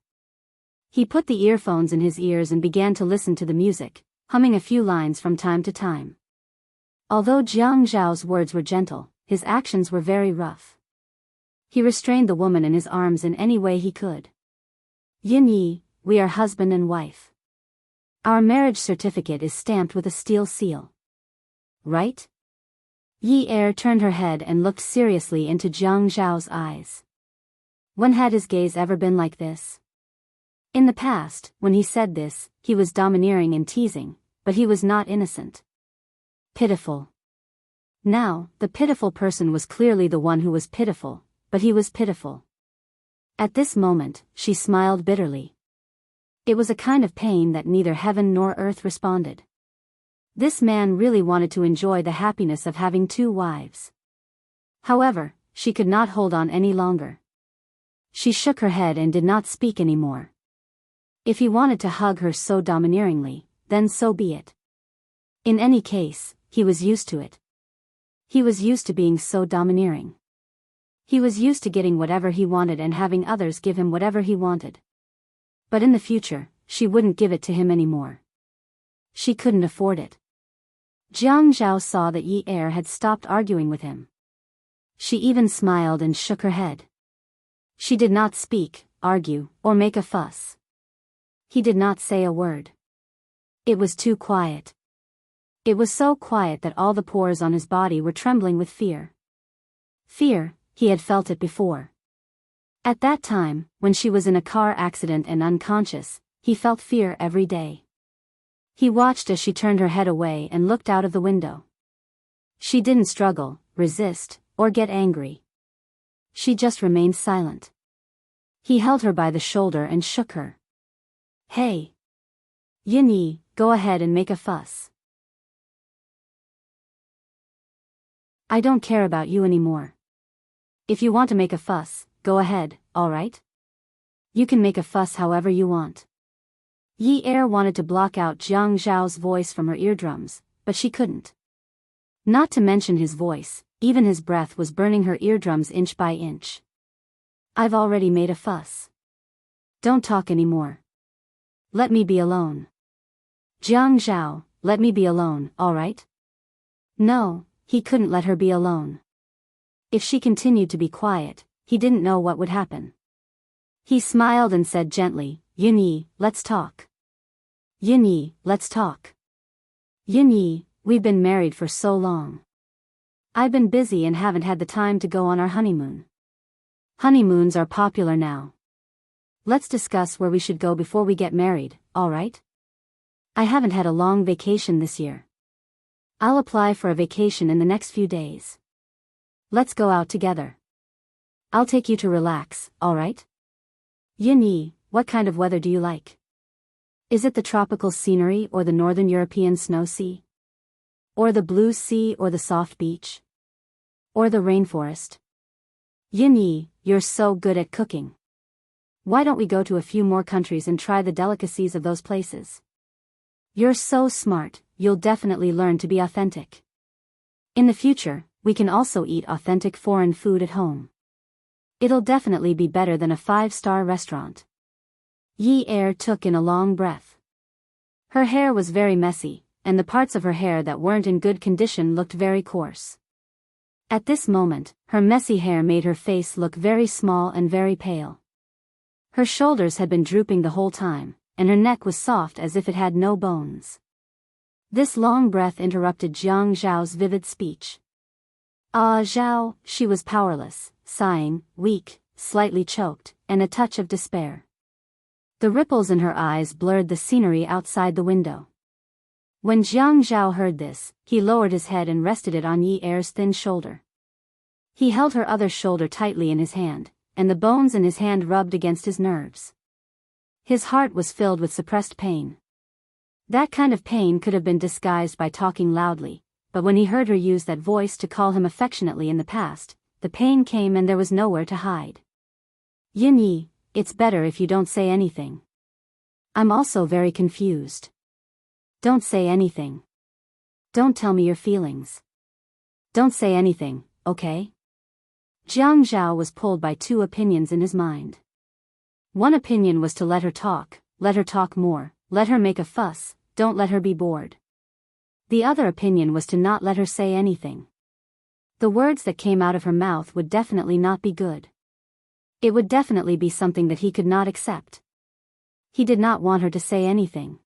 He put the earphones in his ears and began to listen to the music, humming a few lines from time to time. Although Jiang Zhao's words were gentle, his actions were very rough. He restrained the woman in his arms in any way he could. Yin Yi, we are husband and wife. Our marriage certificate is stamped with a steel seal. Right? Yi Er turned her head and looked seriously into Jiang Zhao's eyes. When had his gaze ever been like this? In the past, when he said this, he was domineering and teasing, but he was not innocent. Pitiful. Now, the pitiful person was clearly the one who was pitiful, but he was pitiful. At this moment, she smiled bitterly. It was a kind of pain that neither heaven nor earth responded. This man really wanted to enjoy the happiness of having two wives. However, she could not hold on any longer. She shook her head and did not speak anymore. If he wanted to hug her so domineeringly, then so be it. In any case, he was used to it. He was used to being so domineering. He was used to getting whatever he wanted and having others give him whatever he wanted. But in the future, she wouldn't give it to him anymore. She couldn't afford it. Jiang Zhao saw that Yi Er had stopped arguing with him. She even smiled and shook her head. She did not speak, argue, or make a fuss. He did not say a word. It was too quiet. It was so quiet that all the pores on his body were trembling with fear. Fear, he had felt it before. At that time, when she was in a car accident and unconscious, he felt fear every day. He watched as she turned her head away and looked out of the window. She didn't struggle, resist, or get angry. She just remained silent. He held her by the shoulder and shook her. Hey! Yin Yi, go ahead and make a fuss. I don't care about you anymore. If you want to make a fuss, go ahead, alright? You can make a fuss however you want. Yi Er wanted to block out Jiang Zhao's voice from her eardrums, but she couldn't. Not to mention his voice, even his breath was burning her eardrums inch by inch. I've already made a fuss. Don't talk anymore. Let me be alone. Jiang Zhao, let me be alone, alright? No, he couldn't let her be alone. If she continued to be quiet, he didn't know what would happen. He smiled and said gently, Yin Yi, let's talk. Yin Yi, let's talk. Yin Yi, we've been married for so long. I've been busy and haven't had the time to go on our honeymoon. Honeymoons are popular now. Let's discuss where we should go before we get married, alright? I haven't had a long vacation this year. I'll apply for a vacation in the next few days. Let's go out together. I'll take you to relax, alright? Yin Yi, what kind of weather do you like? Is it the tropical scenery or the northern European snow sea? Or the blue sea or the soft beach? Or the rainforest? Yin Yi, you're so good at cooking. Why don't we go to a few more countries and try the delicacies of those places? You're so smart, you'll definitely learn to be authentic. In the future, we can also eat authentic foreign food at home. It'll definitely be better than a 5-star restaurant. Yi Er took in a long breath. Her hair was very messy, and the parts of her hair that weren't in good condition looked very coarse. At this moment, her messy hair made her face look very small and very pale. Her shoulders had been drooping the whole time, and her neck was soft as if it had no bones. This long breath interrupted Jiang Zhao's vivid speech. Ah Zhao, she was powerless, sighing, weak, slightly choked, and a touch of despair. The ripples in her eyes blurred the scenery outside the window. When Jiang Zhao heard this, he lowered his head and rested it on Yi Er's thin shoulder. He held her other shoulder tightly in his hand, and the bones in his hand rubbed against his nerves. His heart was filled with suppressed pain. That kind of pain could have been disguised by talking loudly, but when he heard her use that voice to call him affectionately in the past, the pain came and there was nowhere to hide. Yin Yi, it's better if you don't say anything. I'm also very confused. Don't say anything. Don't tell me your feelings. Don't say anything, okay? Jiang Zhao was pulled by two opinions in his mind. One opinion was to let her talk more, let her make a fuss, don't let her be bored. The other opinion was to not let her say anything. The words that came out of her mouth would definitely not be good. It would definitely be something that he could not accept. He did not want her to say anything.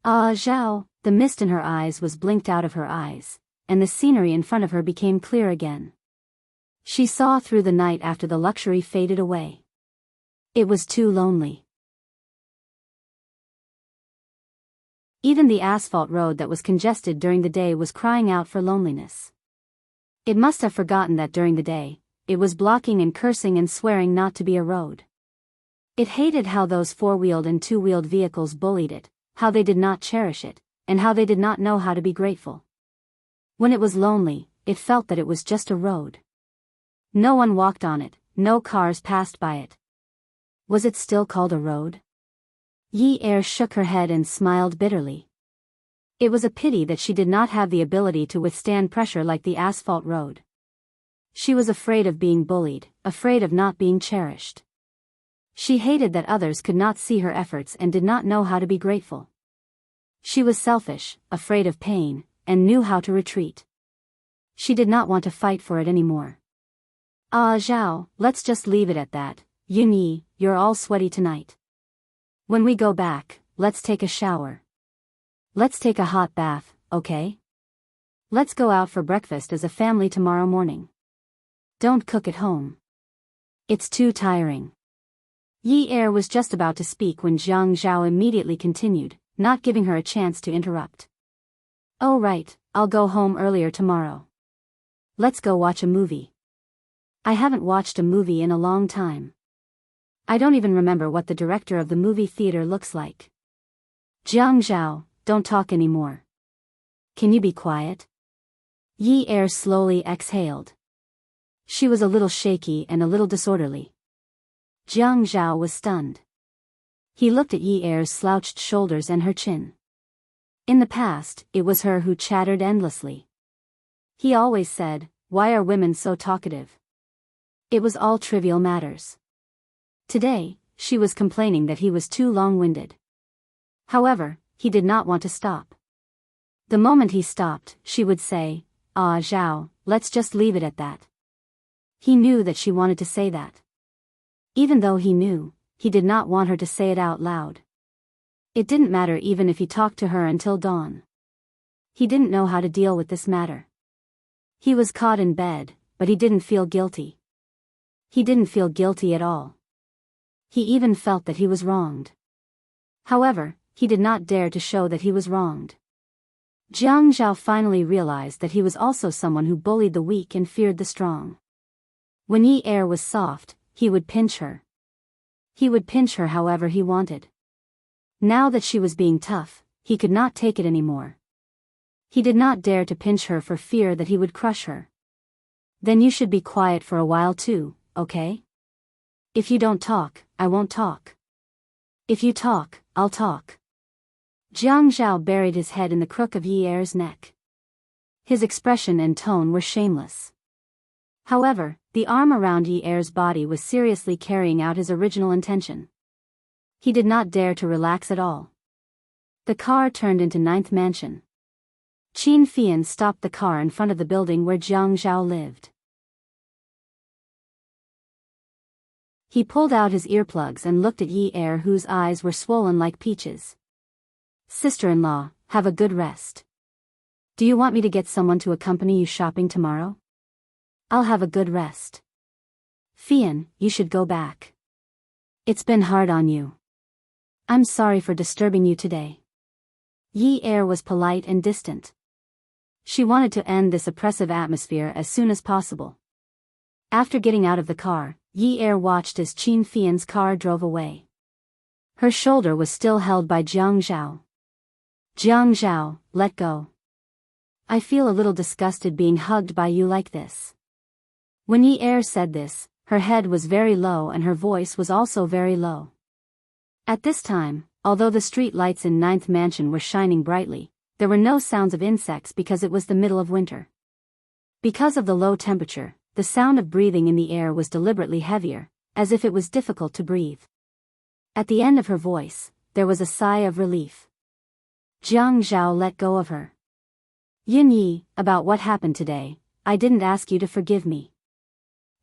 Ah Zhao, the mist in her eyes was blinked out of her eyes, and the scenery in front of her became clear again. She saw through the night after the luxury faded away. It was too lonely. Even the asphalt road that was congested during the day was crying out for loneliness. It must have forgotten that during the day, it was blocking and cursing and swearing not to be a road. It hated how those four-wheeled and two-wheeled vehicles bullied it, how they did not cherish it, and how they did not know how to be grateful. When it was lonely, it felt that it was just a road. No one walked on it, no cars passed by it. Was it still called a road? Yi Er shook her head and smiled bitterly. It was a pity that she did not have the ability to withstand pressure like the asphalt road. She was afraid of being bullied, afraid of not being cherished. She hated that others could not see her efforts and did not know how to be grateful. She was selfish, afraid of pain, and knew how to retreat. She did not want to fight for it anymore. Ah, Zhao, let's just leave it at that. Yun Yi, you're all sweaty tonight. When we go back, let's take a shower. Let's take a hot bath, okay? Let's go out for breakfast as a family tomorrow morning. Don't cook at home. It's too tiring. Yi Er was just about to speak when Jiang Zhao immediately continued, not giving her a chance to interrupt. Oh right, I'll go home earlier tomorrow. Let's go watch a movie. I haven't watched a movie in a long time. I don't even remember what the director of the movie theater looks like. Jiang Zhao, don't talk anymore. Can you be quiet? Yi Er slowly exhaled. She was a little shaky and a little disorderly. Jiang Zhao was stunned. He looked at Yi Er's slouched shoulders and her chin. In the past, it was her who chattered endlessly. He always said, "Why are women so talkative?" It was all trivial matters. Today, she was complaining that he was too long-winded. However, he did not want to stop. The moment he stopped, she would say, "Ah, Zhao, let's just leave it at that." He knew that she wanted to say that. Even though he knew, he did not want her to say it out loud. It didn't matter even if he talked to her until dawn. He didn't know how to deal with this matter. He was caught in bed, but he didn't feel guilty. He didn't feel guilty at all. He even felt that he was wronged. However, he did not dare to show that he was wronged. Jiang Zhao finally realized that he was also someone who bullied the weak and feared the strong. When Yi Er was soft, he would pinch her. He would pinch her however he wanted. Now that she was being tough, he could not take it anymore. He did not dare to pinch her for fear that he would crush her. Then you should be quiet for a while too, okay? If you don't talk, I won't talk. If you talk, I'll talk. Jiang Zhao buried his head in the crook of Yi Er's neck. His expression and tone were shameless. However, the arm around Yi Er's body was seriously carrying out his original intention. He did not dare to relax at all. The car turned into 9th Mansion. Qin Fian stopped the car in front of the building where Jiang Zhao lived. He pulled out his earplugs and looked at Yi Er, whose eyes were swollen like peaches. Sister-in-law, have a good rest. Do you want me to get someone to accompany you shopping tomorrow? I'll have a good rest. Fian, you should go back. It's been hard on you. I'm sorry for disturbing you today. Yi Er was polite and distant. She wanted to end this oppressive atmosphere as soon as possible. After getting out of the car, Yi Er watched as Qin Fian's car drove away. Her shoulder was still held by Jiang Zhao. Jiang Zhao, let go. I feel a little disgusted being hugged by you like this. When Yi Er said this, her head was very low and her voice was also very low. At this time, although the street lights in 9th Mansion were shining brightly, there were no sounds of insects because it was the middle of winter. Because of the low temperature, the sound of breathing in the air was deliberately heavier, as if it was difficult to breathe. At the end of her voice, there was a sigh of relief. Jiang Zhao let go of her. Yin Yi, about what happened today, I didn't ask you to forgive me.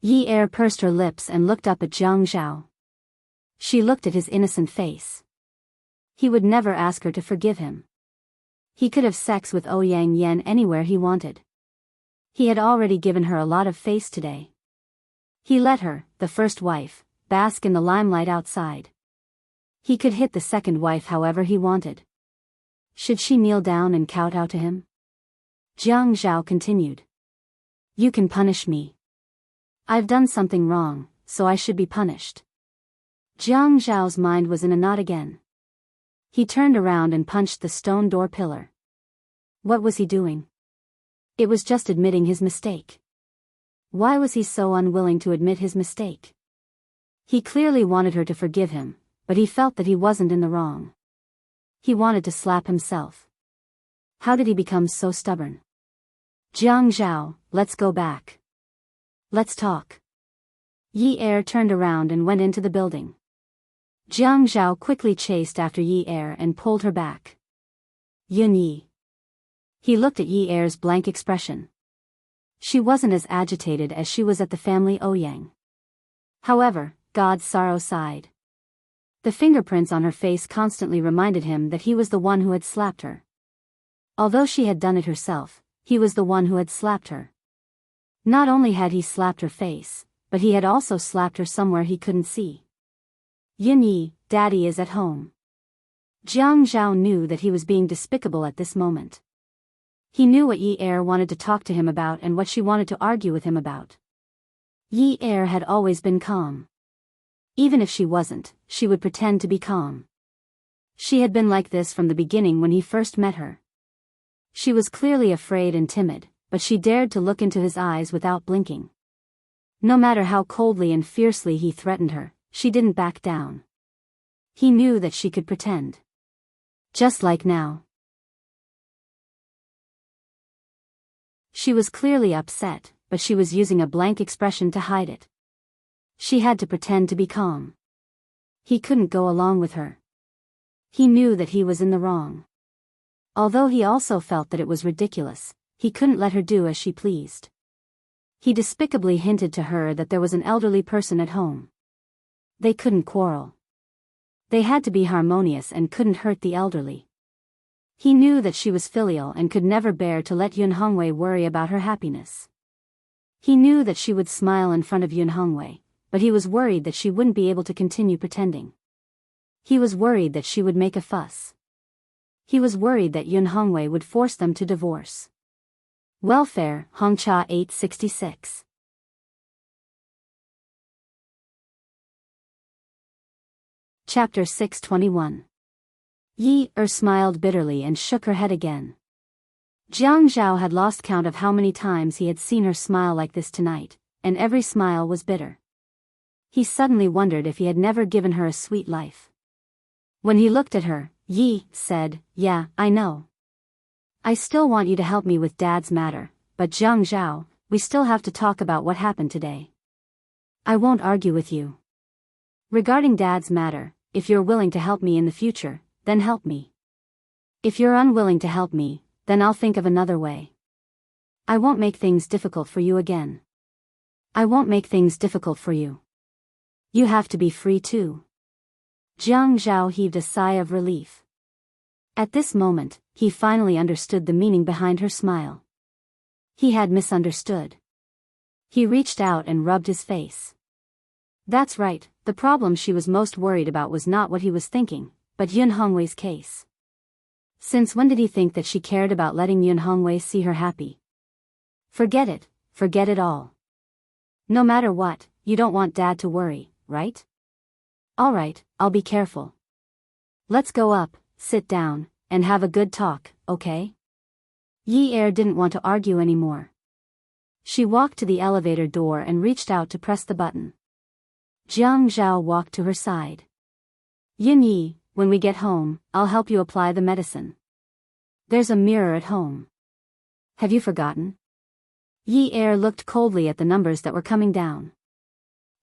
Yi Er pursed her lips and looked up at Jiang Zhao. She looked at his innocent face. He would never ask her to forgive him. He could have sex with Ouyang Yan anywhere he wanted. He had already given her a lot of face today. He let her, the first wife, bask in the limelight outside. He could hit the second wife however he wanted. Should she kneel down and kowtow to him? Jiang Zhao continued. You can punish me. I've done something wrong, so I should be punished. Jiang Zhao's mind was in a knot again. He turned around and punched the stone door pillar. What was he doing? It was just admitting his mistake. Why was he so unwilling to admit his mistake? He clearly wanted her to forgive him, but he felt that he wasn't in the wrong. He wanted to slap himself. How did he become so stubborn? Jiang Zhao, let's go back. Let's talk. Yi Er turned around and went into the building. Jiang Zhao quickly chased after Yi Er and pulled her back. Yun Yi. He looked at Yi Er's blank expression. She wasn't as agitated as she was at the family Ouyang. However, God's sorrow sighed. The fingerprints on her face constantly reminded him that he was the one who had slapped her. Although she had done it herself, he was the one who had slapped her. Not only had he slapped her face, but he had also slapped her somewhere he couldn't see. Yun Yi, Daddy is at home. Jiang Zhao knew that he was being despicable at this moment. He knew what Yi Er wanted to talk to him about and what she wanted to argue with him about. Yi Er had always been calm. Even if she wasn't, she would pretend to be calm. She had been like this from the beginning when he first met her. She was clearly afraid and timid, but she dared to look into his eyes without blinking. No matter how coldly and fiercely he threatened her, she didn't back down. He knew that she could pretend. Just like now. She was clearly upset, but she was using a blank expression to hide it. She had to pretend to be calm. He couldn't go along with her. He knew that he was in the wrong. Although he also felt that it was ridiculous, he couldn't let her do as she pleased. He despicably hinted to her that there was an elderly person at home. They couldn't quarrel. They had to be harmonious and couldn't hurt the elderly. He knew that she was filial and could never bear to let Yun Hongwei worry about her happiness. He knew that she would smile in front of Yun Hongwei, but he was worried that she wouldn't be able to continue pretending. He was worried that she would make a fuss. He was worried that Yun Hongwei would force them to divorce. Welfare, Hongcha 866. Chapter 621. Yi Er smiled bitterly and shook her head again. Jiang Zhao had lost count of how many times he had seen her smile like this tonight, and every smile was bitter. He suddenly wondered if he had never given her a sweet life. When he looked at her, Yi said, "Yeah, I know. I still want you to help me with Dad's matter, but Jiang Zhao, we still have to talk about what happened today. I won't argue with you. Regarding Dad's matter, if you're willing to help me in the future, then help me. If you're unwilling to help me, then I'll think of another way. I won't make things difficult for you again. I won't make things difficult for you. You have to be free too." Jiang Zhao heaved a sigh of relief. At this moment, he finally understood the meaning behind her smile. He had misunderstood. He reached out and rubbed his face. That's right, the problem she was most worried about was not what he was thinking, but Yun Hongwei's case. Since when did he think that she cared about letting Yun Hongwei see her happy? Forget it all. No matter what, you don't want Dad to worry, right? Alright, I'll be careful. Let's go up, sit down, and have a good talk, okay? Yi Er didn't want to argue anymore. She walked to the elevator door and reached out to press the button. Jiang Zhao walked to her side. Yun Yi, when we get home, I'll help you apply the medicine. There's a mirror at home. Have you forgotten? Yi Er looked coldly at the numbers that were coming down.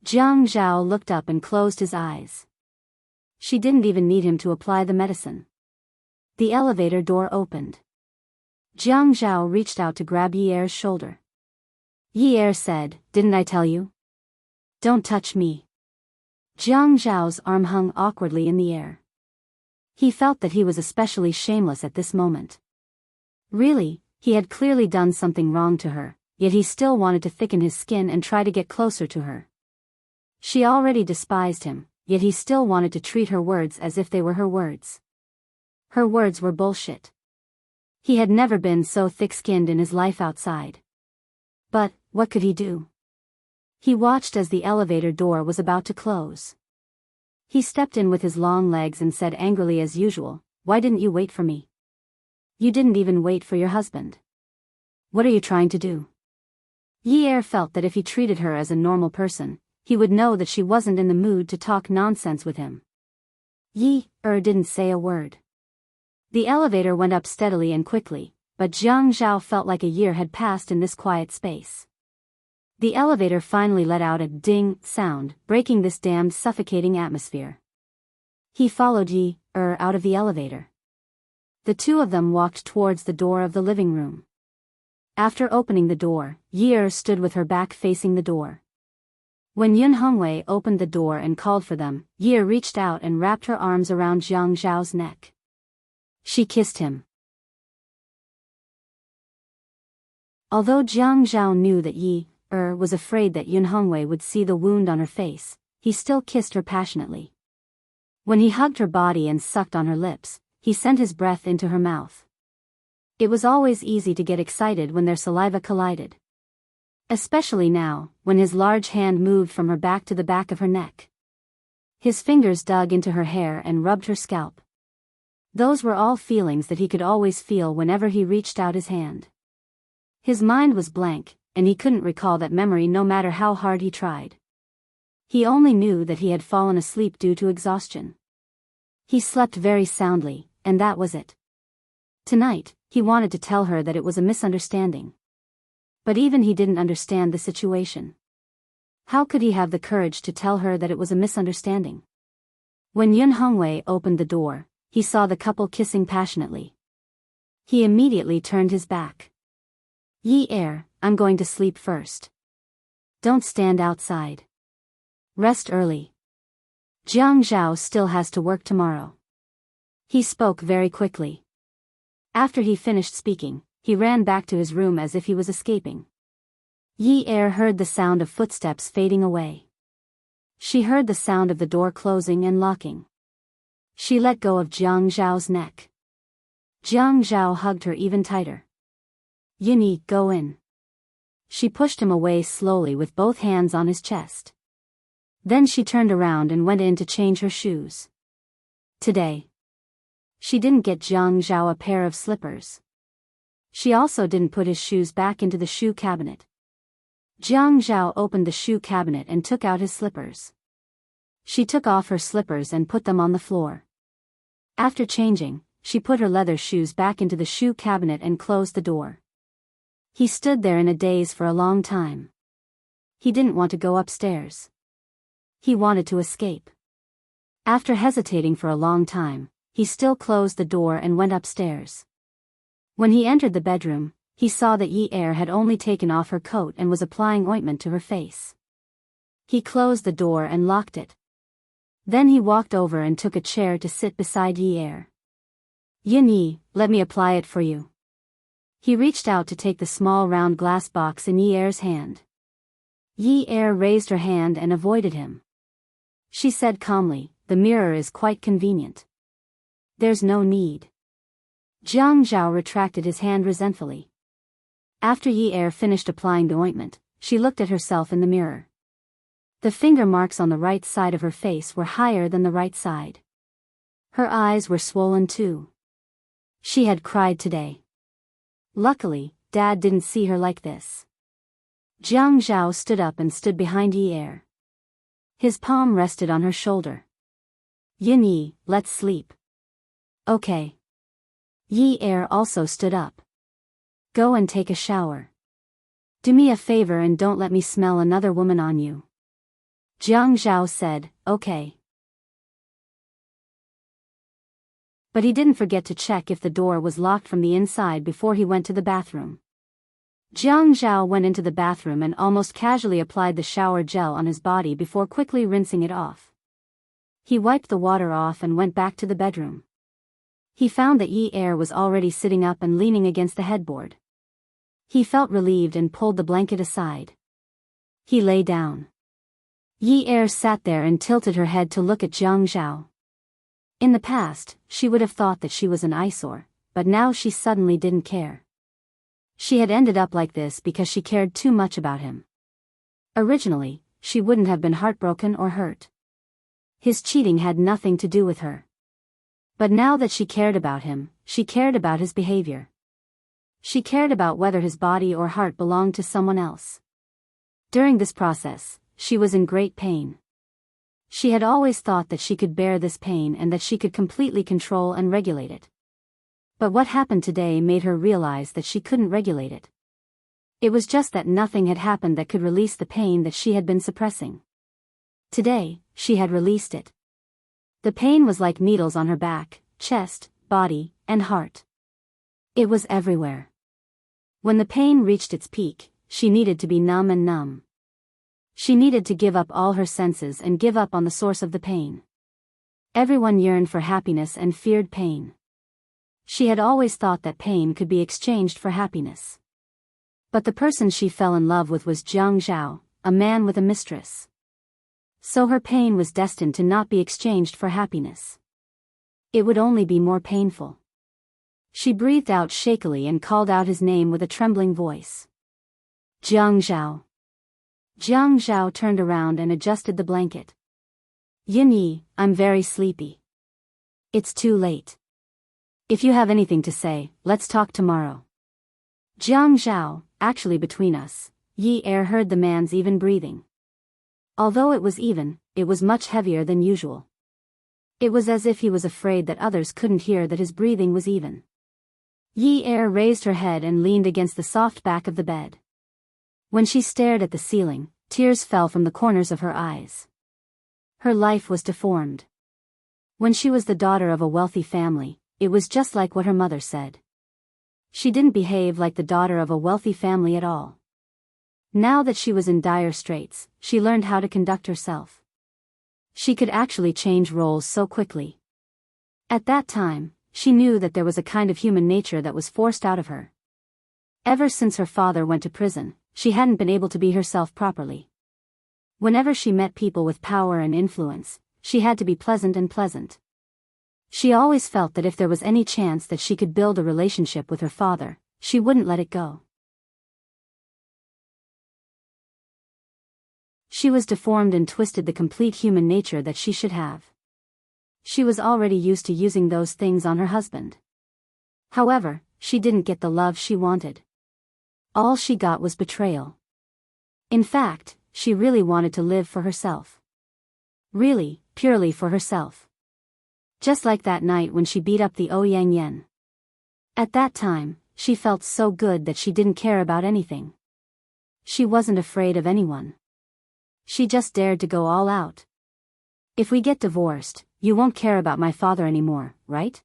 Jiang Zhao looked up and closed his eyes. She didn't even need him to apply the medicine. The elevator door opened. Jiang Zhao reached out to grab Yi Er's shoulder. Yi Er said, "Didn't I tell you? Don't touch me." Jiang Zhao's arm hung awkwardly in the air. He felt that he was especially shameless at this moment. Really, he had clearly done something wrong to her, yet he still wanted to thicken his skin and try to get closer to her. She already despised him, yet he still wanted to treat her words as if they were her words. Her words were bullshit. He had never been so thick-skinned in his life outside. But, what could he do? He watched as the elevator door was about to close. He stepped in with his long legs and said angrily as usual, "Why didn't you wait for me? You didn't even wait for your husband. What are you trying to do?" Yi felt that if he treated her as a normal person, he would know that she wasn't in the mood to talk nonsense with him. Yi didn't say a word. The elevator went up steadily and quickly, but Jiang Zhao felt like a year had passed in this quiet space. The elevator finally let out a ding sound, breaking this damned suffocating atmosphere. He followed Yi out of the elevator. The two of them walked towards the door of the living room. After opening the door, Yi stood with her back facing the door. When Yun Hongwei opened the door and called for them, Yi reached out and wrapped her arms around Jiang Zhao's neck. She kissed him. Although Jiang Zhao knew that Yi was afraid that Yun Hongwei would see the wound on her face, he still kissed her passionately. When he hugged her body and sucked on her lips, he sent his breath into her mouth. It was always easy to get excited when their saliva collided. Especially now, when his large hand moved from her back to the back of her neck. His fingers dug into her hair and rubbed her scalp. Those were all feelings that he could always feel whenever he reached out his hand. His mind was blank, and he couldn't recall that memory no matter how hard he tried. He only knew that he had fallen asleep due to exhaustion. He slept very soundly, and that was it. Tonight, he wanted to tell her that it was a misunderstanding. But even he didn't understand the situation. How could he have the courage to tell her that it was a misunderstanding? When Yun Hongwei opened the door, he saw the couple kissing passionately. He immediately turned his back. Yi, I'm going to sleep first. Don't stand outside. Rest early. Jiang Zhao still has to work tomorrow. He spoke very quickly. After he finished speaking, he ran back to his room as if he was escaping. Yi heard the sound of footsteps fading away. She heard the sound of the door closing and locking. She let go of Jiang Zhao's neck. Jiang Zhao hugged her even tighter. Yini, go in. She pushed him away slowly with both hands on his chest. Then she turned around and went in to change her shoes. Today, she didn't get Jiang Zhao a pair of slippers. She also didn't put his shoes back into the shoe cabinet. Jiang Zhao opened the shoe cabinet and took out his slippers. She took off her slippers and put them on the floor. After changing, she put her leather shoes back into the shoe cabinet and closed the door. He stood there in a daze for a long time. He didn't want to go upstairs. He wanted to escape. After hesitating for a long time, he still closed the door and went upstairs. When he entered the bedroom, he saw that Yi had only taken off her coat and was applying ointment to her face. He closed the door and locked it. Then he walked over and took a chair to sit beside Yi. Yi, let me apply it for you. He reached out to take the small round glass box in Yi's hand. Yi raised her hand and avoided him. She said calmly, the mirror is quite convenient. There's no need. Jiang Zhao retracted his hand resentfully. After Yi finished applying the ointment, she looked at herself in the mirror. The finger marks on the right side of her face were higher than the right side. Her eyes were swollen too. She had cried today. Luckily, Dad didn't see her like this. Jiang Zhao stood up and stood behind Yi. His palm rested on her shoulder. Yi, let's sleep. Okay. Yi also stood up. Go and take a shower. Do me a favor and don't let me smell another woman on you. Jiang Zhao said, okay. But he didn't forget to check if the door was locked from the inside before he went to the bathroom. Jiang Zhao went into the bathroom and almost casually applied the shower gel on his body before quickly rinsing it off. He wiped the water off and went back to the bedroom. He found that Yi was already sitting up and leaning against the headboard. He felt relieved and pulled the blanket aside. He lay down. Yi sat there and tilted her head to look at Jiang Zhao. In the past, she would have thought that she was an eyesore, but now she suddenly didn't care. She had ended up like this because she cared too much about him. Originally, she wouldn't have been heartbroken or hurt. His cheating had nothing to do with her. But now that she cared about him, she cared about his behavior. She cared about whether his body or heart belonged to someone else. During this process, she was in great pain. She had always thought that she could bear this pain and that she could completely control and regulate it. But what happened today made her realize that she couldn't regulate it. It was just that nothing had happened that could release the pain that she had been suppressing. Today, she had released it. The pain was like needles on her back, chest, body, and heart. It was everywhere. When the pain reached its peak, she needed to be numb and numb. She needed to give up all her senses and give up on the source of the pain. Everyone yearned for happiness and feared pain. She had always thought that pain could be exchanged for happiness. But the person she fell in love with was Jiang Zhao, a man with a mistress. So her pain was destined to not be exchanged for happiness. It would only be more painful. She breathed out shakily and called out his name with a trembling voice. Jiang Zhao. Jiang Zhao turned around and adjusted the blanket. Yin Yi, I'm very sleepy. It's too late. If you have anything to say, let's talk tomorrow. Jiang Zhao, actually between us, Yi Er heard the man's even breathing. Although it was even, it was much heavier than usual. It was as if he was afraid that others couldn't hear that his breathing was even. Yi Er raised her head and leaned against the soft back of the bed. When she stared at the ceiling, tears fell from the corners of her eyes. Her life was deformed. When she was the daughter of a wealthy family, it was just like what her mother said. She didn't behave like the daughter of a wealthy family at all. Now that she was in dire straits, she learned how to conduct herself. She could actually change roles so quickly. At that time, she knew that there was a kind of human nature that was forced out of her. Ever since her father went to prison, she hadn't been able to be herself properly. Whenever she met people with power and influence, she had to be pleasant and pleasant. She always felt that if there was any chance that she could build a relationship with her father, she wouldn't let it go. She was deformed and twisted the complete human nature that she should have. She was already used to using those things on her husband. However, she didn't get the love she wanted. All she got was betrayal. In fact, she really wanted to live for herself. Really, purely for herself. Just like that night when she beat up the Ouyang Yen. At that time, she felt so good that she didn't care about anything. She wasn't afraid of anyone. She just dared to go all out. If we get divorced, you won't care about my father anymore, right?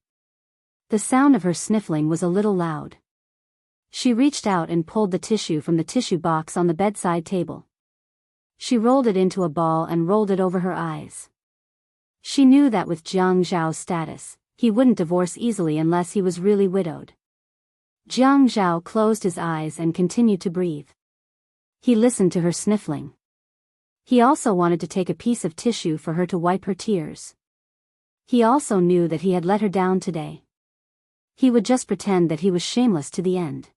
The sound of her sniffling was a little loud. She reached out and pulled the tissue from the tissue box on the bedside table. She rolled it into a ball and rolled it over her eyes. She knew that with Jiang Zhao's status, he wouldn't divorce easily unless he was really widowed. Jiang Zhao closed his eyes and continued to breathe. He listened to her sniffling. He also wanted to take a piece of tissue for her to wipe her tears. He also knew that he had let her down today. He would just pretend that he was shameless to the end.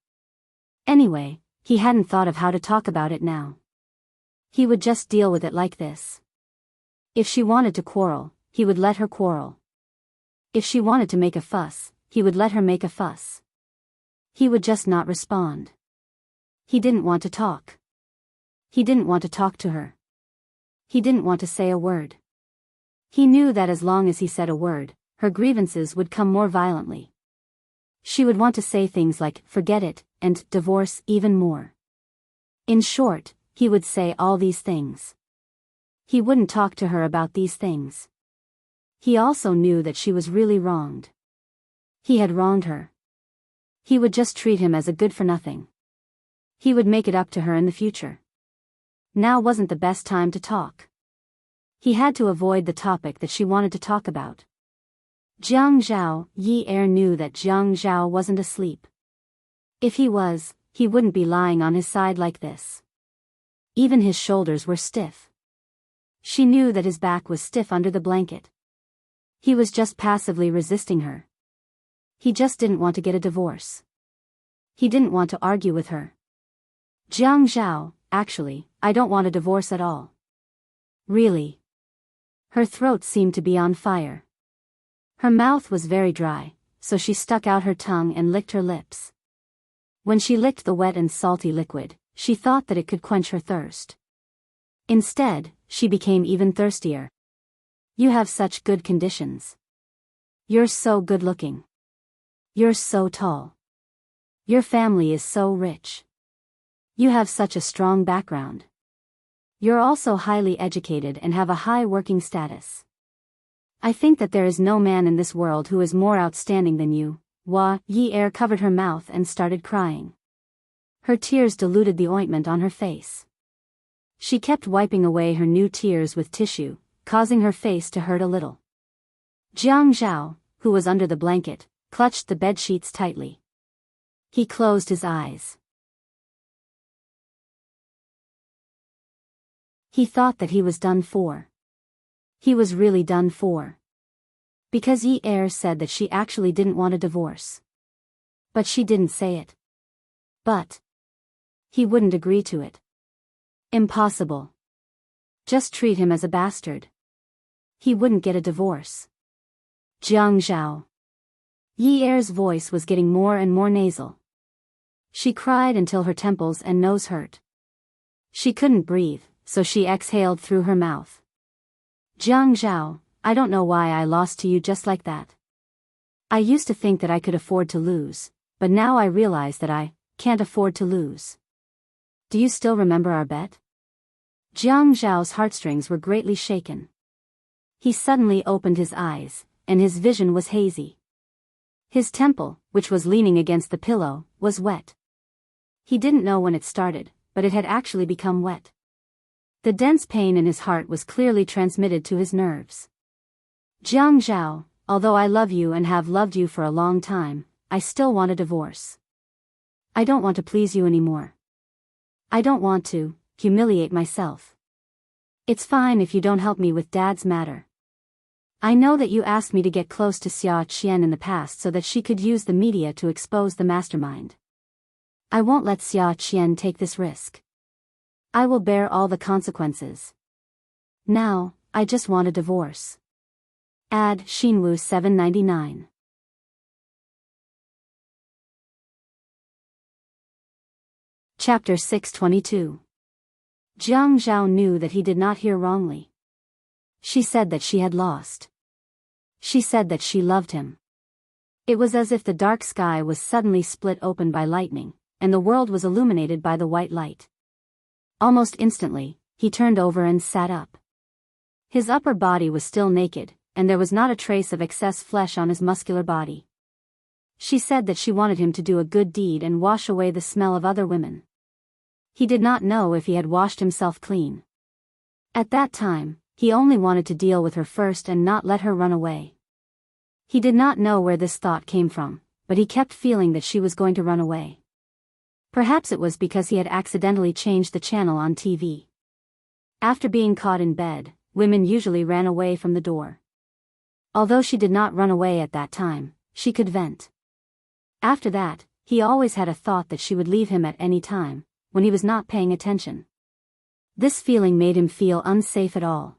Anyway, he hadn't thought of how to talk about it now. He would just deal with it like this. If she wanted to quarrel, he would let her quarrel. If she wanted to make a fuss, he would let her make a fuss. He would just not respond. He didn't want to talk. He didn't want to talk to her. He didn't want to say a word. He knew that as long as he said a word, her grievances would come more violently. She would want to say things like, forget it, and divorce even more. In short, he would say all these things. He wouldn't talk to her about these things. He also knew that she was really wronged. He had wronged her. He would just treat him as a good-for-nothing. He would make it up to her in the future. Now wasn't the best time to talk. He had to avoid the topic that she wanted to talk about. Jiang Zhao, Yi Er knew that Jiang Zhao wasn't asleep. If he was, he wouldn't be lying on his side like this. Even his shoulders were stiff. She knew that his back was stiff under the blanket. He was just passively resisting her. He just didn't want to get a divorce. He didn't want to argue with her. Jiang Zhao, actually, I don't want a divorce at all. Really? Her throat seemed to be on fire. Her mouth was very dry, so she stuck out her tongue and licked her lips. When she licked the wet and salty liquid, she thought that it could quench her thirst. Instead, she became even thirstier. You have such good conditions. You're so good-looking. You're so tall. Your family is so rich. You have such a strong background. You're also highly educated and have a high working status. I think that there is no man in this world who is more outstanding than you. Yi covered her mouth and started crying. Her tears diluted the ointment on her face. She kept wiping away her new tears with tissue, causing her face to hurt a little. Jiang Zhao, who was under the blanket, clutched the bedsheets tightly. He closed his eyes. He thought that he was done for. He was really done for. Because Yi said that she actually didn't want a divorce. But she didn't say it. But he wouldn't agree to it. Impossible. Just treat him as a bastard. He wouldn't get a divorce. Jiang Zhao. Yi voice was getting more and more nasal. She cried until her temples and nose hurt. She couldn't breathe, so she exhaled through her mouth. Jiang Zhao, I don't know why I lost to you just like that. I used to think that I could afford to lose, but now I realize that I can't afford to lose. Do you still remember our bet? Jiang Zhao's heartstrings were greatly shaken. He suddenly opened his eyes, and his vision was hazy. His temple, which was leaning against the pillow, was wet. He didn't know when it started, but it had actually become wet. The dense pain in his heart was clearly transmitted to his nerves. Jiang Zhao, although I love you and have loved you for a long time, I still want a divorce. I don't want to please you anymore. I don't want to humiliate myself. It's fine if you don't help me with Dad's matter. I know that you asked me to get close to Xia Qian in the past so that she could use the media to expose the mastermind. I won't let Xia Qian take this risk. I will bear all the consequences. Now, I just want a divorce. Add Xinwu 799. Chapter 622. Jiang Zhao knew that he did not hear wrongly. She said that she had lost. She said that she loved him. It was as if the dark sky was suddenly split open by lightning, and the world was illuminated by the white light. Almost instantly, he turned over and sat up. His upper body was still naked, and there was not a trace of excess flesh on his muscular body. She said that she wanted him to do a good deed and wash away the smell of other women. He did not know if he had washed himself clean. At that time, he only wanted to deal with her first and not let her run away. He did not know where this thought came from, but he kept feeling that she was going to run away. Perhaps it was because he had accidentally changed the channel on TV. After being caught in bed, women usually ran away from the door. Although she did not run away at that time, she could vent. After that, he always had a thought that she would leave him at any time, when he was not paying attention. This feeling made him feel unsafe at all.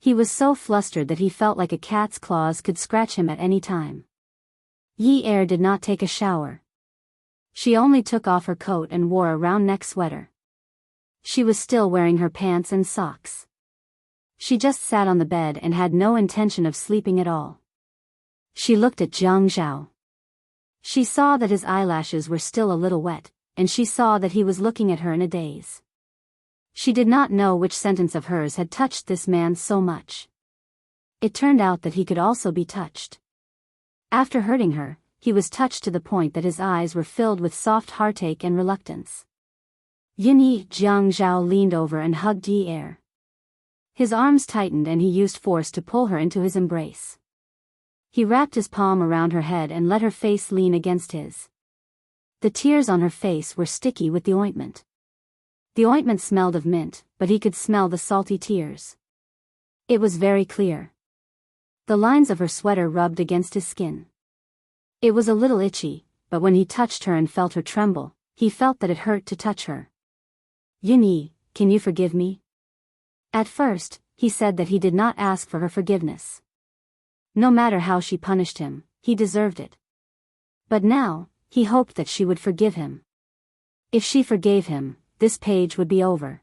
He was so flustered that he felt like a cat's claws could scratch him at any time. Yi did not take a shower. She only took off her coat and wore a round-neck sweater. She was still wearing her pants and socks. She just sat on the bed and had no intention of sleeping at all. She looked at Jiang Zhao. She saw that his eyelashes were still a little wet, and she saw that he was looking at her in a daze. She did not know which sentence of hers had touched this man so much. It turned out that he could also be touched. After hurting her, he was touched to the point that his eyes were filled with soft heartache and reluctance. Jiang Zhao leaned over and hugged Yi. His arms tightened and he used force to pull her into his embrace. He wrapped his palm around her head and let her face lean against his. The tears on her face were sticky with the ointment. The ointment smelled of mint, but he could smell the salty tears. It was very clear. The lines of her sweater rubbed against his skin. It was a little itchy, but when he touched her and felt her tremble, he felt that it hurt to touch her. Yi, can you forgive me? At first, he said that he did not ask for her forgiveness. No matter how she punished him, he deserved it. But now, he hoped that she would forgive him. If she forgave him, this page would be over.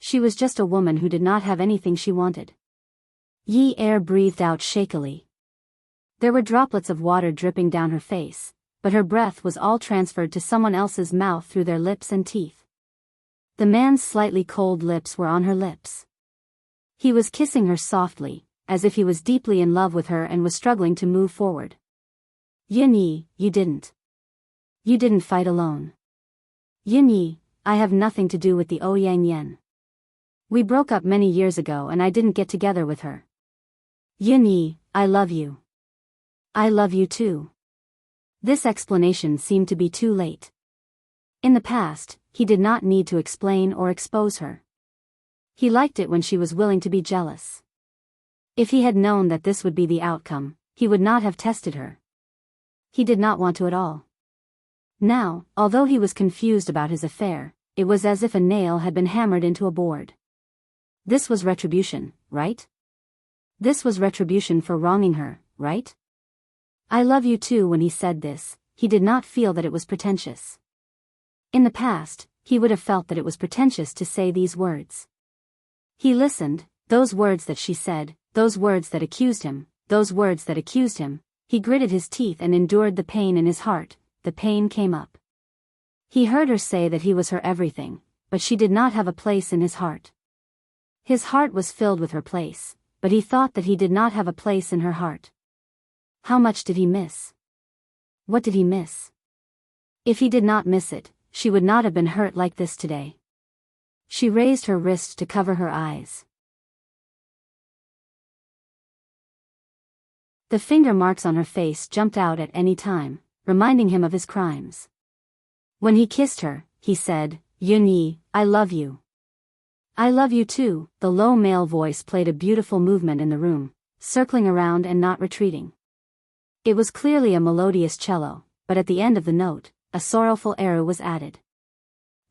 She was just a woman who did not have anything she wanted. Yi Er breathed out shakily. There were droplets of water dripping down her face, but her breath was all transferred to someone else's mouth through their lips and teeth. The man's slightly cold lips were on her lips. He was kissing her softly, as if he was deeply in love with her and was struggling to move forward. Yin Yi, you didn't fight alone. Yin Yi, I have nothing to do with the Ouyang Yen. We broke up many years ago and I didn't get together with her. Yin Yi, I love you. I love you too. This explanation seemed to be too late. In the past, he did not need to explain or expose her. He liked it when she was willing to be jealous. If he had known that this would be the outcome, he would not have tested her. He did not want to at all. Now, although he was confused about his affair, it was as if a nail had been hammered into a board. This was retribution, right? This was retribution for wronging her, right? I love you too. When he said this, he did not feel that it was pretentious. In the past, he would have felt that it was pretentious to say these words. He listened, those words that she said, those words that accused him, those words that accused him. He gritted his teeth and endured the pain in his heart. The pain came up. He heard her say that he was her everything, but she did not have a place in his heart. His heart was filled with her place, but he thought that he did not have a place in her heart. How much did he miss? What did he miss? If he did not miss it, she would not have been hurt like this today. She raised her wrist to cover her eyes. The finger marks on her face jumped out at any time, reminding him of his crimes. When he kissed her, he said, Yun Yi, I love you. I love you too. The low male voice played a beautiful movement in the room, circling around and not retreating. It was clearly a melodious cello, but at the end of the note, a sorrowful arrow was added.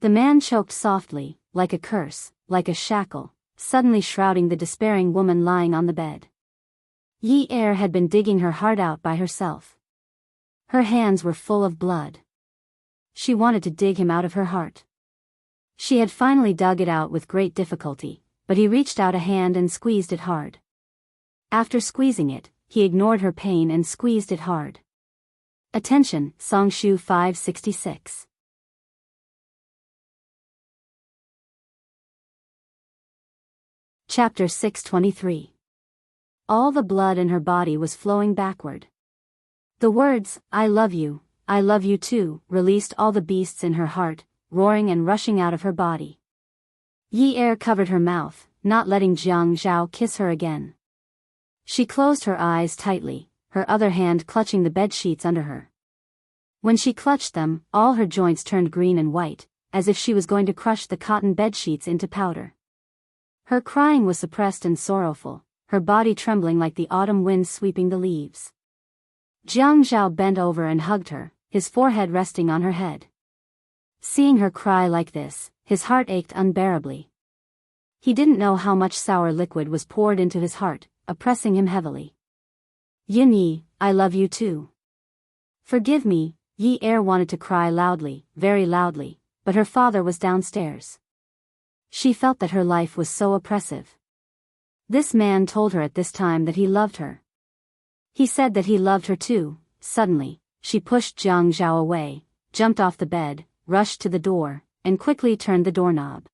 The man choked softly, like a curse, like a shackle, suddenly shrouding the despairing woman lying on the bed. Yi Er had been digging her heart out by herself. Her hands were full of blood. She wanted to dig him out of her heart. She had finally dug it out with great difficulty, but he reached out a hand and squeezed it hard. After squeezing it, he ignored her pain and squeezed it hard. Attention, Songshu 566. Chapter 623. All the blood in her body was flowing backward. The words, I love you too, released all the beasts in her heart, roaring and rushing out of her body. Yi Er covered her mouth, not letting Jiang Zhao kiss her again. She closed her eyes tightly, her other hand clutching the bed sheets under her. When she clutched them, all her joints turned green and white, as if she was going to crush the cotton bed sheets into powder. Her crying was suppressed and sorrowful, her body trembling like the autumn wind sweeping the leaves. Jiang Zhao bent over and hugged her, his forehead resting on her head. Seeing her cry like this, his heart ached unbearably. He didn't know how much sour liquid was poured into his heart, oppressing him heavily. Yin Yi, I love you too. Forgive me. Yi Er wanted to cry loudly, very loudly, but her father was downstairs. She felt that her life was so oppressive. This man told her at this time that he loved her. He said that he loved her too. Suddenly, she pushed Jiang Zhao away, jumped off the bed, rushed to the door, and quickly turned the doorknob.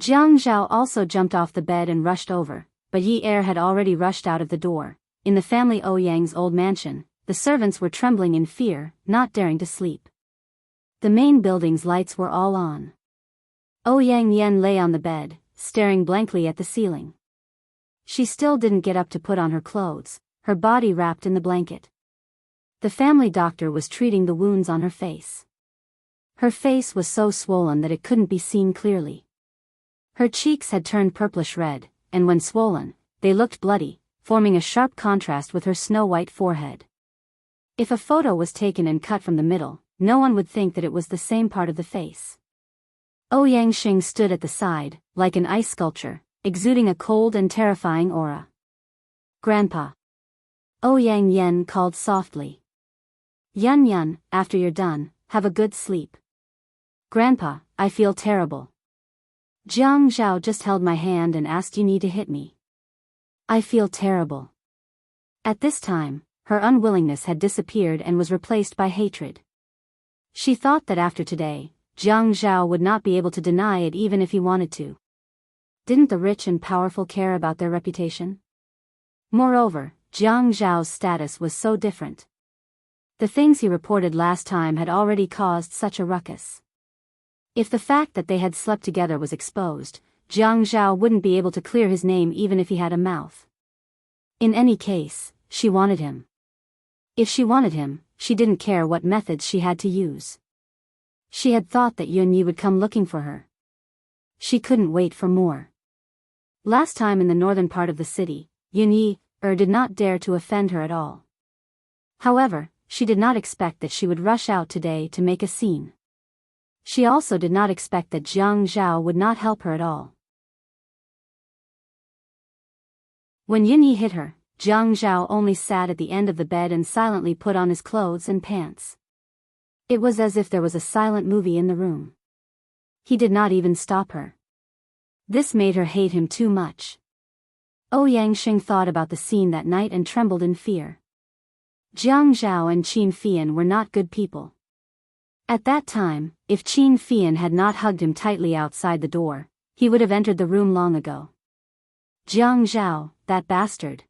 Jiang Zhao also jumped off the bed and rushed over, but Yi Er had already rushed out of the door. In the family Ouyang's old mansion, the servants were trembling in fear, not daring to sleep. The main building's lights were all on. Ouyang Yen lay on the bed, staring blankly at the ceiling. She still didn't get up to put on her clothes, her body wrapped in the blanket. The family doctor was treating the wounds on her face. Her face was so swollen that it couldn't be seen clearly. Her cheeks had turned purplish red, and when swollen, they looked bloody, forming a sharp contrast with her snow-white forehead. If a photo was taken and cut from the middle, no one would think that it was the same part of the face. Ouyang Xing stood at the side, like an ice sculpture, exuding a cold and terrifying aura. Grandpa. Ouyang Yen called softly. Yun Yun, after you're done, have a good sleep. Grandpa, I feel terrible. Jiang Zhao just held my hand and asked Yunyi to hit me. I feel terrible. At this time, her unwillingness had disappeared and was replaced by hatred. She thought that after today, Jiang Zhao would not be able to deny it even if he wanted to. Didn't the rich and powerful care about their reputation? Moreover, Jiang Zhao's status was so different. The things he reported last time had already caused such a ruckus. If the fact that they had slept together was exposed, Jiang Zhao wouldn't be able to clear his name even if he had a mouth. In any case, she wanted him. If she wanted him, she didn't care what methods she had to use. She had thought that Yunyi would come looking for her. She couldn't wait for more. Last time in the northern part of the city, Yunyi did not dare to offend her at all. However, she did not expect that she would rush out today to make a scene. She also did not expect that Jiang Zhao would not help her at all. When Yunyi hit her, Jiang Zhao only sat at the end of the bed and silently put on his clothes and pants. It was as if there was a silent movie in the room. He did not even stop her. This made her hate him too much. Ouyang thought about the scene that night and trembled in fear. Jiang Zhao and Qin Fian were not good people. At that time, if Qin Fian had not hugged him tightly outside the door, he would have entered the room long ago. Jiang Zhao, that bastard.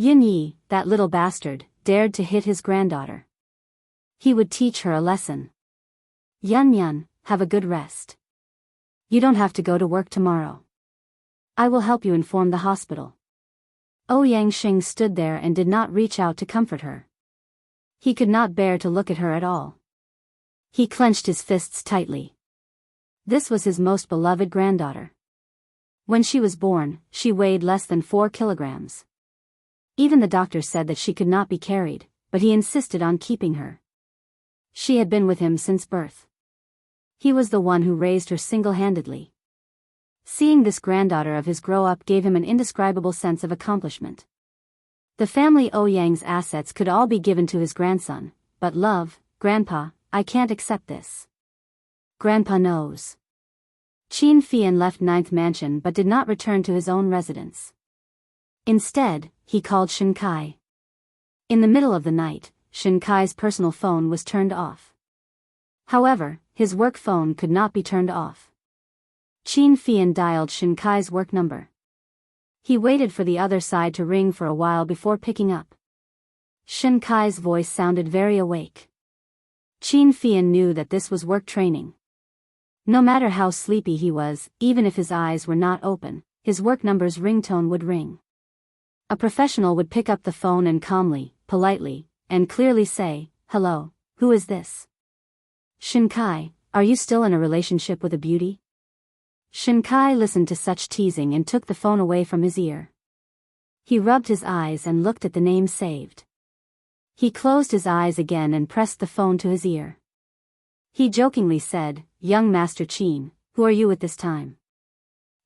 Yunyi, that little bastard, dared to hit his granddaughter. He would teach her a lesson. Yun, have a good rest. You don't have to go to work tomorrow. I will help you inform the hospital. Ouyang stood there and did not reach out to comfort her. He could not bear to look at her at all. He clenched his fists tightly. This was his most beloved granddaughter. When she was born, she weighed less than 4 kilograms. Even the doctor said that she could not be carried, but he insisted on keeping her. She had been with him since birth. He was the one who raised her single-handedly. Seeing this granddaughter of his grow up gave him an indescribable sense of accomplishment. The family Ouyang's assets could all be given to his grandson, but love, Grandpa, I can't accept this. Grandpa knows. Qin Fian left Ninth Mansion but did not return to his own residence. Instead, he called Shen Kai. In the middle of the night, Shen Kai's personal phone was turned off. However, his work phone could not be turned off. Qin Fian dialed Shen Kai's work number. He waited for the other side to ring for a while before picking up. Shen Kai's voice sounded very awake. Qin Fian knew that this was work training. No matter how sleepy he was, even if his eyes were not open, his work number's ringtone would ring. A professional would pick up the phone and calmly, politely, and clearly say, "Hello, who is this?" Shen Kai, are you still in a relationship with a beauty? Shen Kai listened to such teasing and took the phone away from his ear. He rubbed his eyes and looked at the name saved. He closed his eyes again and pressed the phone to his ear. He jokingly said, "Young Master Qin, who are you at this time?"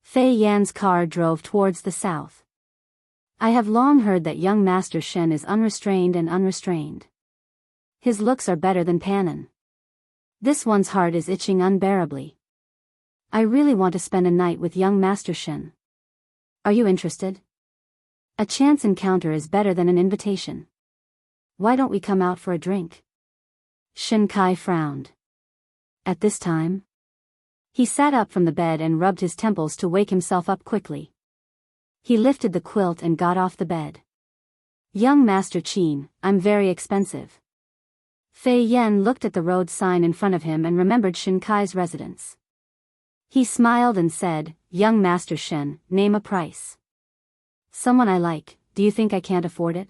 Fei Yan's car drove towards the south. I have long heard that young Master Shen is unrestrained and unrestrained. His looks are better than Panin. This one's heart is itching unbearably. I really want to spend a night with young Master Shen. Are you interested? A chance encounter is better than an invitation. Why don't we come out for a drink? Shen Kai frowned. At this time? He sat up from the bed and rubbed his temples to wake himself up quickly. He lifted the quilt and got off the bed. Young Master Qin, I'm very expensive. Fei Yan looked at the road sign in front of him and remembered Shen Kai's residence. He smiled and said, Young Master Shen, name a price. Someone I like, do you think I can't afford it?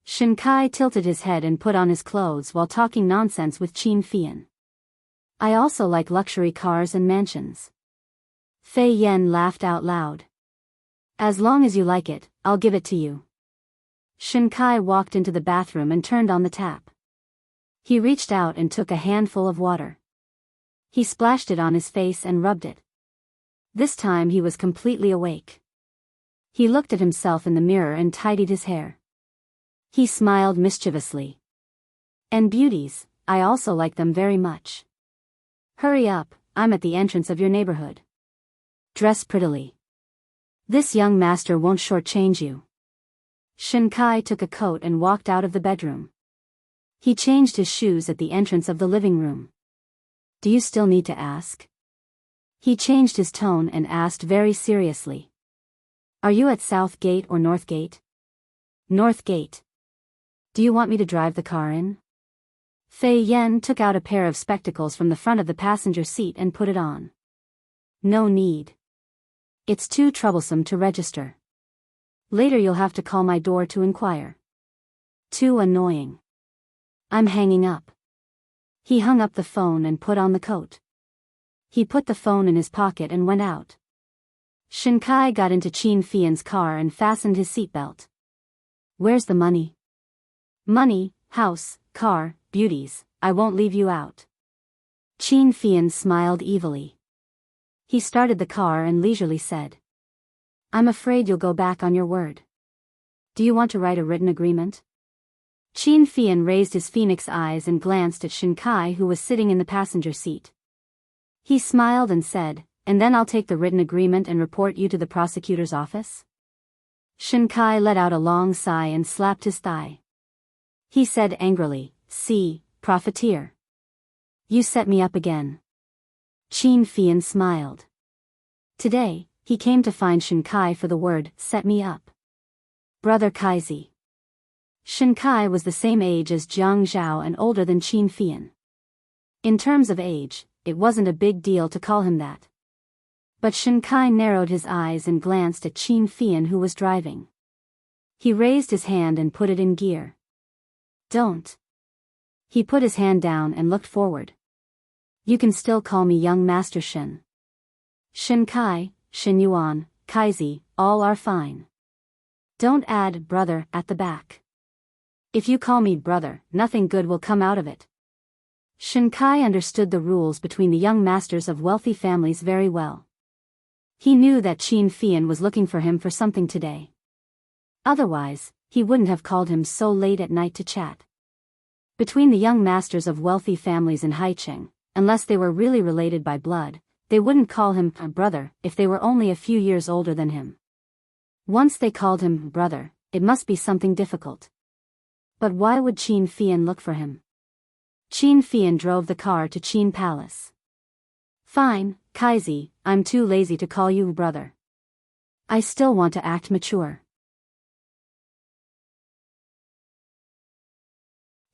Shen Kai tilted his head and put on his clothes while talking nonsense with Qin Fian. I also like luxury cars and mansions. Fei Yan laughed out loud. As long as you like it, I'll give it to you. Shen Kai walked into the bathroom and turned on the tap. He reached out and took a handful of water. He splashed it on his face and rubbed it. This time he was completely awake. He looked at himself in the mirror and tidied his hair. He smiled mischievously. And beauties, I also like them very much. Hurry up, I'm at the entrance of your neighborhood. Dress prettily. This young master won't shortchange you. Shinkai took a coat and walked out of the bedroom. He changed his shoes at the entrance of the living room. Do you still need to ask? He changed his tone and asked very seriously. Are you at South Gate or North Gate? North Gate. Do you want me to drive the car in? Fei Yan took out a pair of spectacles from the front of the passenger seat and put it on. No need. It's too troublesome to register. Later you'll have to call my door to inquire. Too annoying. I'm hanging up. He hung up the phone and put on the coat. He put the phone in his pocket and went out. Shinkai got into Qin Fian's car and fastened his seatbelt. Where's the money? Money, house, car, beauties, I won't leave you out. Qin Fian smiled evilly. He started the car and leisurely said. I'm afraid you'll go back on your word. Do you want to write a written agreement? Qin Fian raised his phoenix eyes and glanced at Shinkai, who was sitting in the passenger seat. He smiled and said, and then I'll take the written agreement and report you to the prosecutor's office? Shinkai let out a long sigh and slapped his thigh. He said angrily, see, profiteer. You set me up again. Qin Fian smiled. Today, he came to find Shinkai for the word, set me up. Brother Kaizi. Shinkai was the same age as Jiang Zhao and older than Qin Fian. In terms of age, it wasn't a big deal to call him that. But Shinkai narrowed his eyes and glanced at Qin Fian, who was driving. He raised his hand and put it in gear. Don't. He put his hand down and looked forward. You can still call me young Master Shin. Shinkai, Shin Yuan, Kaizi, all are fine. Don't add brother at the back. If you call me brother, nothing good will come out of it. Shinkai understood the rules between the young masters of wealthy families very well. He knew that Qin Fian was looking for him for something today. Otherwise, he wouldn't have called him so late at night to chat. Between the young masters of wealthy families in Haicheng, unless they were really related by blood, they wouldn't call him a brother if they were only a few years older than him. Once they called him brother, it must be something difficult. But why would Qin Fian look for him? Qin Fian drove the car to Qin Palace. Fine, Kaizi, I'm too lazy to call you brother. I still want to act mature.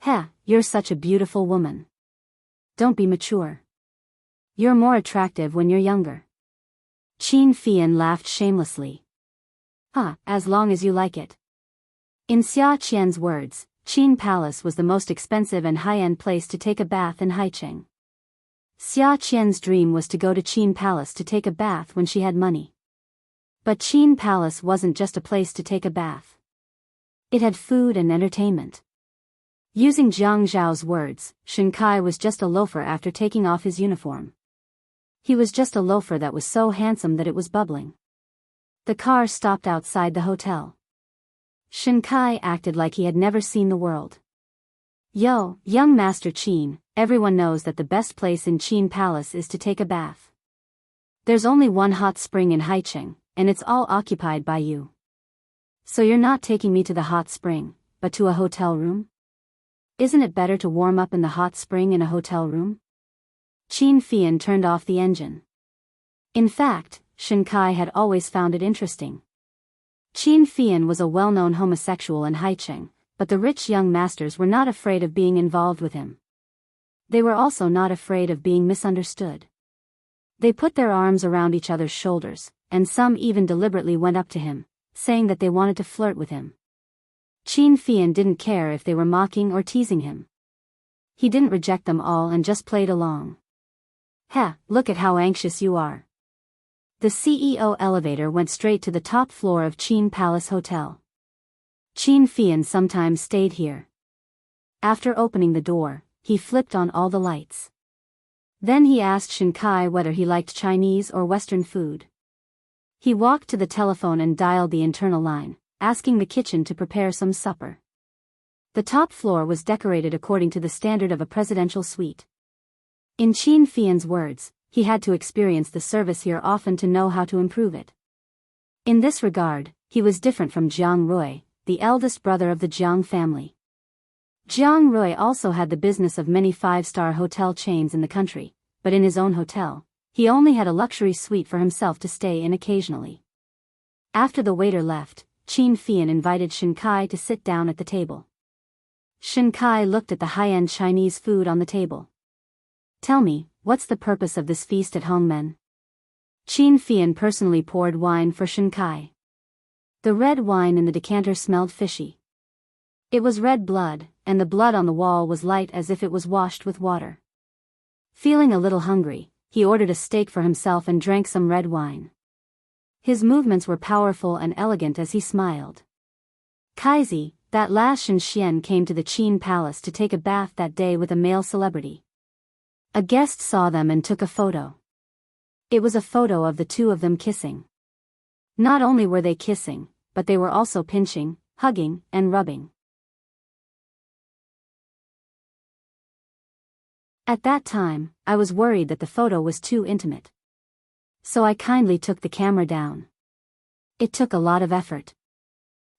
Heh, you're such a beautiful woman. Don't be mature. You're more attractive when you're younger. Qin Fian laughed shamelessly. As long as you like it. In Xia Qian's words, Qin Palace was the most expensive and high-end place to take a bath in Haicheng. Xia Qian's dream was to go to Qin Palace to take a bath when she had money. But Qin Palace wasn't just a place to take a bath. It had food and entertainment. Using Jiang Zhao's words, Shinkai was just a loafer after taking off his uniform. He was just a loafer that was so handsome that it was bubbling. The car stopped outside the hotel. Shinkai acted like he had never seen the world. Yo, young Master Qin, everyone knows that the best place in Qin Palace is to take a bath. There's only one hot spring in Haicheng, and it's all occupied by you. So you're not taking me to the hot spring, but to a hotel room? Isn't it better to warm up in the hot spring in a hotel room? Qin Fian turned off the engine. In fact, Shinkai had always found it interesting. Qin Fian was a well-known homosexual in Haicheng, but the rich young masters were not afraid of being involved with him. They were also not afraid of being misunderstood. They put their arms around each other's shoulders, and some even deliberately went up to him, saying that they wanted to flirt with him. Qin Fian didn't care if they were mocking or teasing him. He didn't reject them all and just played along. Look at how anxious you are. The CEO elevator went straight to the top floor of Qin Palace Hotel. Qin Fian sometimes stayed here. After opening the door, he flipped on all the lights. Then he asked Shinkai whether he liked Chinese or Western food. He walked to the telephone and dialed the internal line, asking the kitchen to prepare some supper. The top floor was decorated according to the standard of a presidential suite. In Qin Fian's words, he had to experience the service here often to know how to improve it. In this regard, he was different from Jiang Rui, the eldest brother of the Jiang family. Jiang Rui also had the business of many five-star hotel chains in the country, but in his own hotel, he only had a luxury suite for himself to stay in occasionally. After the waiter left, Qin Fian invited Shen Kai to sit down at the table. Shen Kai looked at the high-end Chinese food on the table. "Tell me, what's the purpose of this feast at Hongmen?" Qin Fian personally poured wine for Shen Kai. The red wine in the decanter smelled fishy. It was red blood, and the blood on the wall was light as if it was washed with water. Feeling a little hungry, he ordered a steak for himself and drank some red wine. His movements were powerful and elegant as he smiled. Kaizi, that last Shen Xian came to the Qin Palace to take a bath that day with a male celebrity. A guest saw them and took a photo. It was a photo of the two of them kissing. Not only were they kissing, but they were also pinching, hugging, and rubbing. At that time, I was worried that the photo was too intimate. So I kindly took the camera down. It took a lot of effort.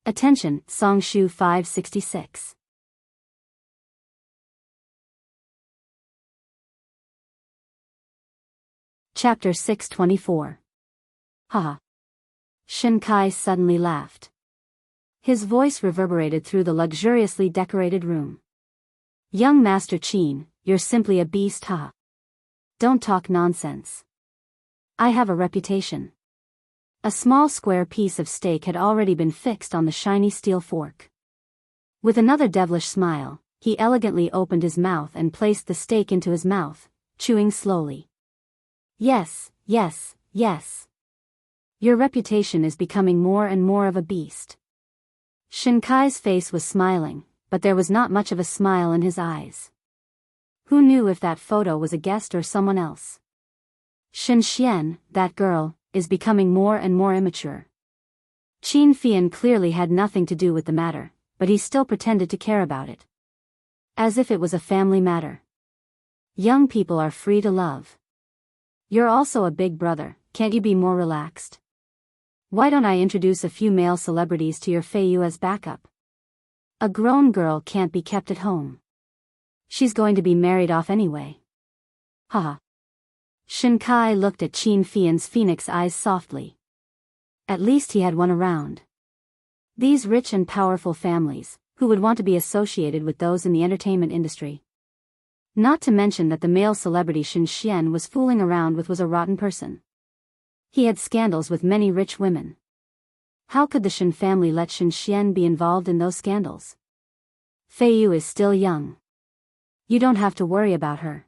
Attention, Songshu 566. Chapter 624. Haha. Shen Kai suddenly laughed. His voice reverberated through the luxuriously decorated room. "Young Master Qin, you're simply a beast, ha. Don't talk nonsense. I have a reputation." A small square piece of steak had already been fixed on the shiny steel fork. With another devilish smile, he elegantly opened his mouth and placed the steak into his mouth, chewing slowly. "Yes, yes, yes. Your reputation is becoming more and more of a beast." Shen Kai's face was smiling, but there was not much of a smile in his eyes. Who knew if that photo was a guest or someone else? Shen Xian, that girl, is becoming more and more immature. Qin Fian clearly had nothing to do with the matter, but he still pretended to care about it. As if it was a family matter. Young people are free to love. You're also a big brother, can't you be more relaxed? Why don't I introduce a few male celebrities to your Feiyu as backup? A grown girl can't be kept at home. She's going to be married off anyway. Haha. Shen Kai looked at Qin Fian's phoenix eyes softly. At least he had one around. These rich and powerful families, who would want to be associated with those in the entertainment industry? Not to mention that the male celebrity Shen Xian was fooling around with was a rotten person. He had scandals with many rich women. How could the Shen family let Shen Xian be involved in those scandals? Feiyu is still young. You don't have to worry about her.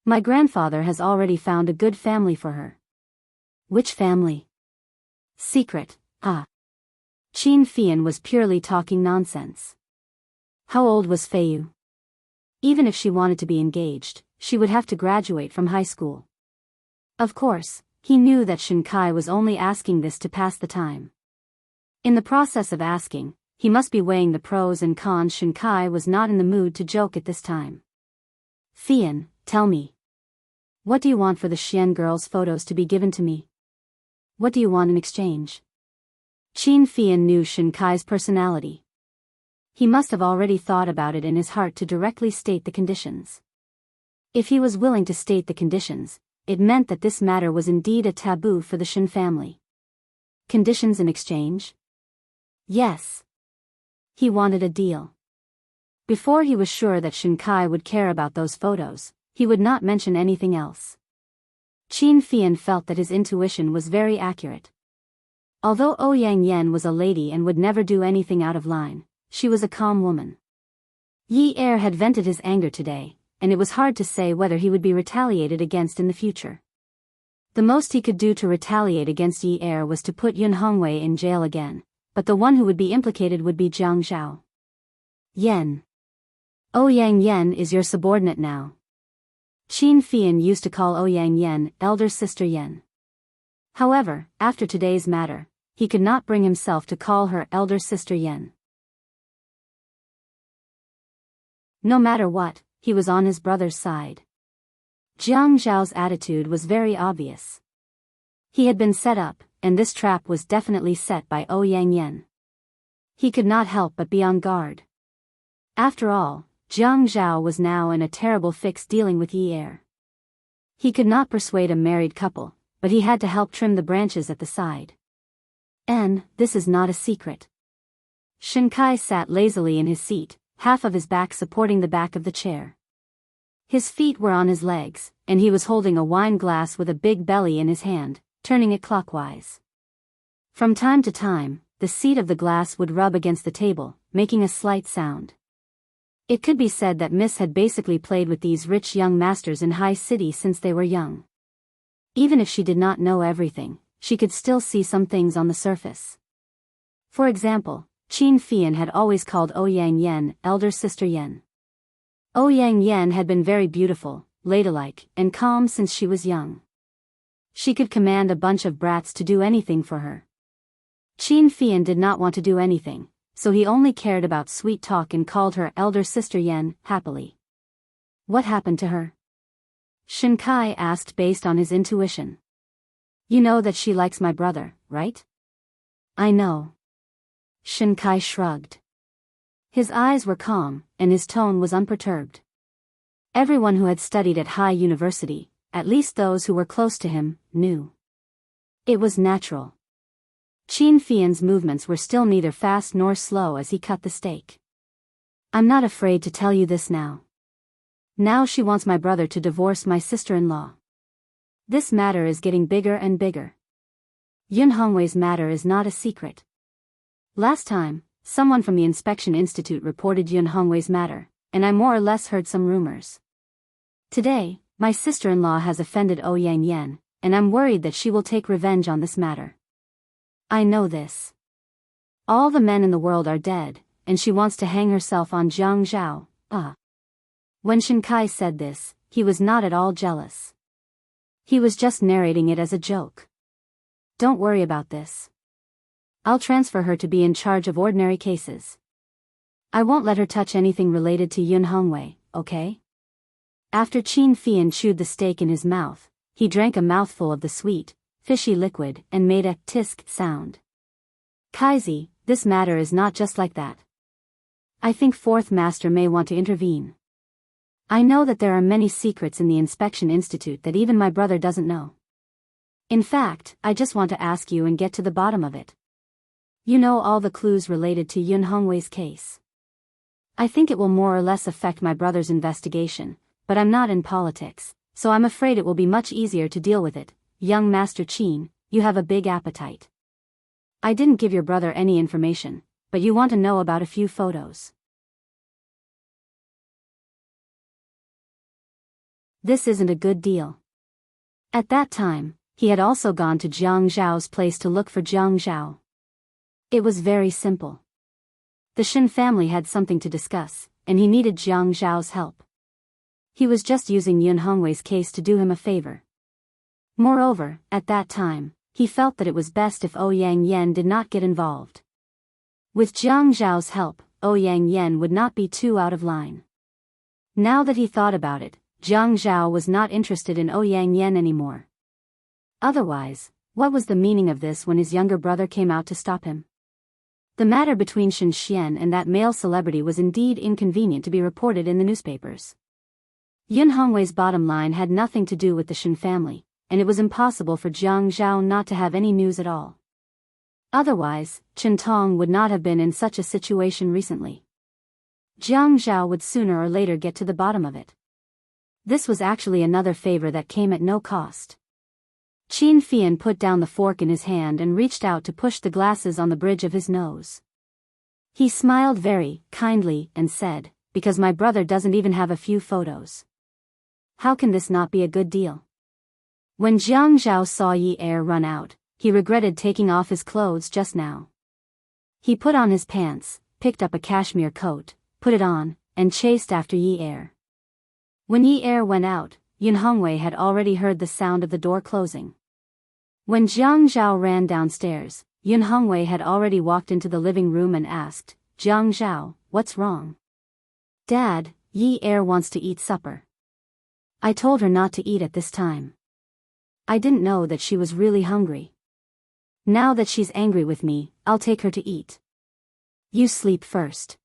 My grandfather has already found a good family for her. Which family? Secret, ah. Qin Fian was purely talking nonsense. How old was Feiyu? Even if she wanted to be engaged, she would have to graduate from high school. Of course, he knew that Shen Kai was only asking this to pass the time. In the process of asking, he must be weighing the pros and cons. Shen Kai was not in the mood to joke at this time. "Fian, tell me. What do you want for the Xian girl's photos to be given to me? What do you want in exchange?" Qin Fian knew Shen Kai's personality. He must have already thought about it in his heart to directly state the conditions. If he was willing to state the conditions, it meant that this matter was indeed a taboo for the Shen family. Conditions in exchange? Yes. He wanted a deal. Before he was sure that Shen Kai would care about those photos, he would not mention anything else. Qin Fian felt that his intuition was very accurate. Although Ouyang Yen was a lady and would never do anything out of line, she was a calm woman. Yi Er had vented his anger today, and it was hard to say whether he would be retaliated against in the future. The most he could do to retaliate against Yi Er was to put Yun Hongwei in jail again, but the one who would be implicated would be Jiang Zhao. Yen. Ouyang Yen is your subordinate now. Qin Fian used to call Ouyang Yen elder sister Yen. However, after today's matter, he could not bring himself to call her elder sister Yen. No matter what, he was on his brother's side. Jiang Zhao's attitude was very obvious. He had been set up, and this trap was definitely set by Yang Yan. He could not help but be on guard. After all, Jiang Zhao was now in a terrible fix dealing with Yi Er. He could not persuade a married couple, but he had to help trim the branches at the side. And this is not a secret. Shen Kai sat lazily in his seat, half of his back supporting the back of the chair. His feet were on his legs, and he was holding a wine glass with a big belly in his hand, turning it clockwise. From time to time, the seat of the glass would rub against the table, making a slight sound. It could be said that Miss had basically played with these rich young masters in High City since they were young. Even if she did not know everything, she could still see some things on the surface. For example, Qin Fian had always called Yang Yan elder sister Yan. Yang Yan had been very beautiful, ladylike, and calm since she was young. She could command a bunch of brats to do anything for her. Qin Fian did not want to do anything, so he only cared about sweet talk and called her elder sister Yan happily. What happened to her? Shen Kai asked based on his intuition. You know that she likes my brother, right? I know. Shen Kai shrugged. His eyes were calm, and his tone was unperturbed. Everyone who had studied at High University, at least those who were close to him, knew. It was natural. Qin Fian's movements were still neither fast nor slow as he cut the steak. I'm not afraid to tell you this now. Now she wants my brother to divorce my sister-in-law. This matter is getting bigger and bigger. Yun Hongwei's matter is not a secret. Last time, someone from the Inspection Institute reported Yun Hongwei's matter, and I more or less heard some rumors. Today, my sister-in-law has offended Yang Yan, and I'm worried that she will take revenge on this matter. I know this. All the men in the world are dead, and she wants to hang herself on Jiang Zhao. When Shen Kai said this, he was not at all jealous. He was just narrating it as a joke. Don't worry about this. I'll transfer her to be in charge of ordinary cases. I won't let her touch anything related to Yun Hongwei, okay? After Qin Fian chewed the steak in his mouth, he drank a mouthful of the sweet, fishy liquid and made a tisk sound. Kaizi, this matter is not just like that. I think Fourth Master may want to intervene. I know that there are many secrets in the Inspection Institute that even my brother doesn't know. In fact, I just want to ask you and get to the bottom of it. You know all the clues related to Yun Hongwei's case. I think it will more or less affect my brother's investigation, but I'm not in politics, so I'm afraid it will be much easier to deal with it. Young Master Qin, you have a big appetite. I didn't give your brother any information, but you want to know about a few photos. This isn't a good deal. At that time, he had also gone to Jiang Zhao's place to look for Jiang Zhao. It was very simple. The Shen family had something to discuss, and he needed Jiang Zhao's help. He was just using Yun Hongwei's case to do him a favor. Moreover, at that time, he felt that it was best if Yang Yan did not get involved. With Jiang Zhao's help, Yang Yan would not be too out of line. Now that he thought about it, Jiang Zhao was not interested in Yang Yan anymore. Otherwise, what was the meaning of this when his younger brother came out to stop him? The matter between Shen Xian and that male celebrity was indeed inconvenient to be reported in the newspapers. Yun Hongwei's bottom line had nothing to do with the Shen family, and it was impossible for Jiang Zhao not to have any news at all. Otherwise, Chen Tong would not have been in such a situation recently. Jiang Zhao would sooner or later get to the bottom of it. This was actually another favor that came at no cost. Qin Fian put down the fork in his hand and reached out to push the glasses on the bridge of his nose. He smiled very kindly and said, "Because my brother doesn't even have a few photos. How can this not be a good deal?" When Jiang Zhao saw Yi Er run out, he regretted taking off his clothes just now. He put on his pants, picked up a cashmere coat, put it on, and chased after Yi Er. When Yi Er went out, Yun Hongwei had already heard the sound of the door closing. When Jiang Zhao ran downstairs, Yun Hongwei had already walked into the living room and asked, "Jiang Zhao, what's wrong?" "Dad, Yi Er wants to eat supper." I told her not to eat at this time. I didn't know that she was really hungry. Now that she's angry with me, I'll take her to eat. You sleep first.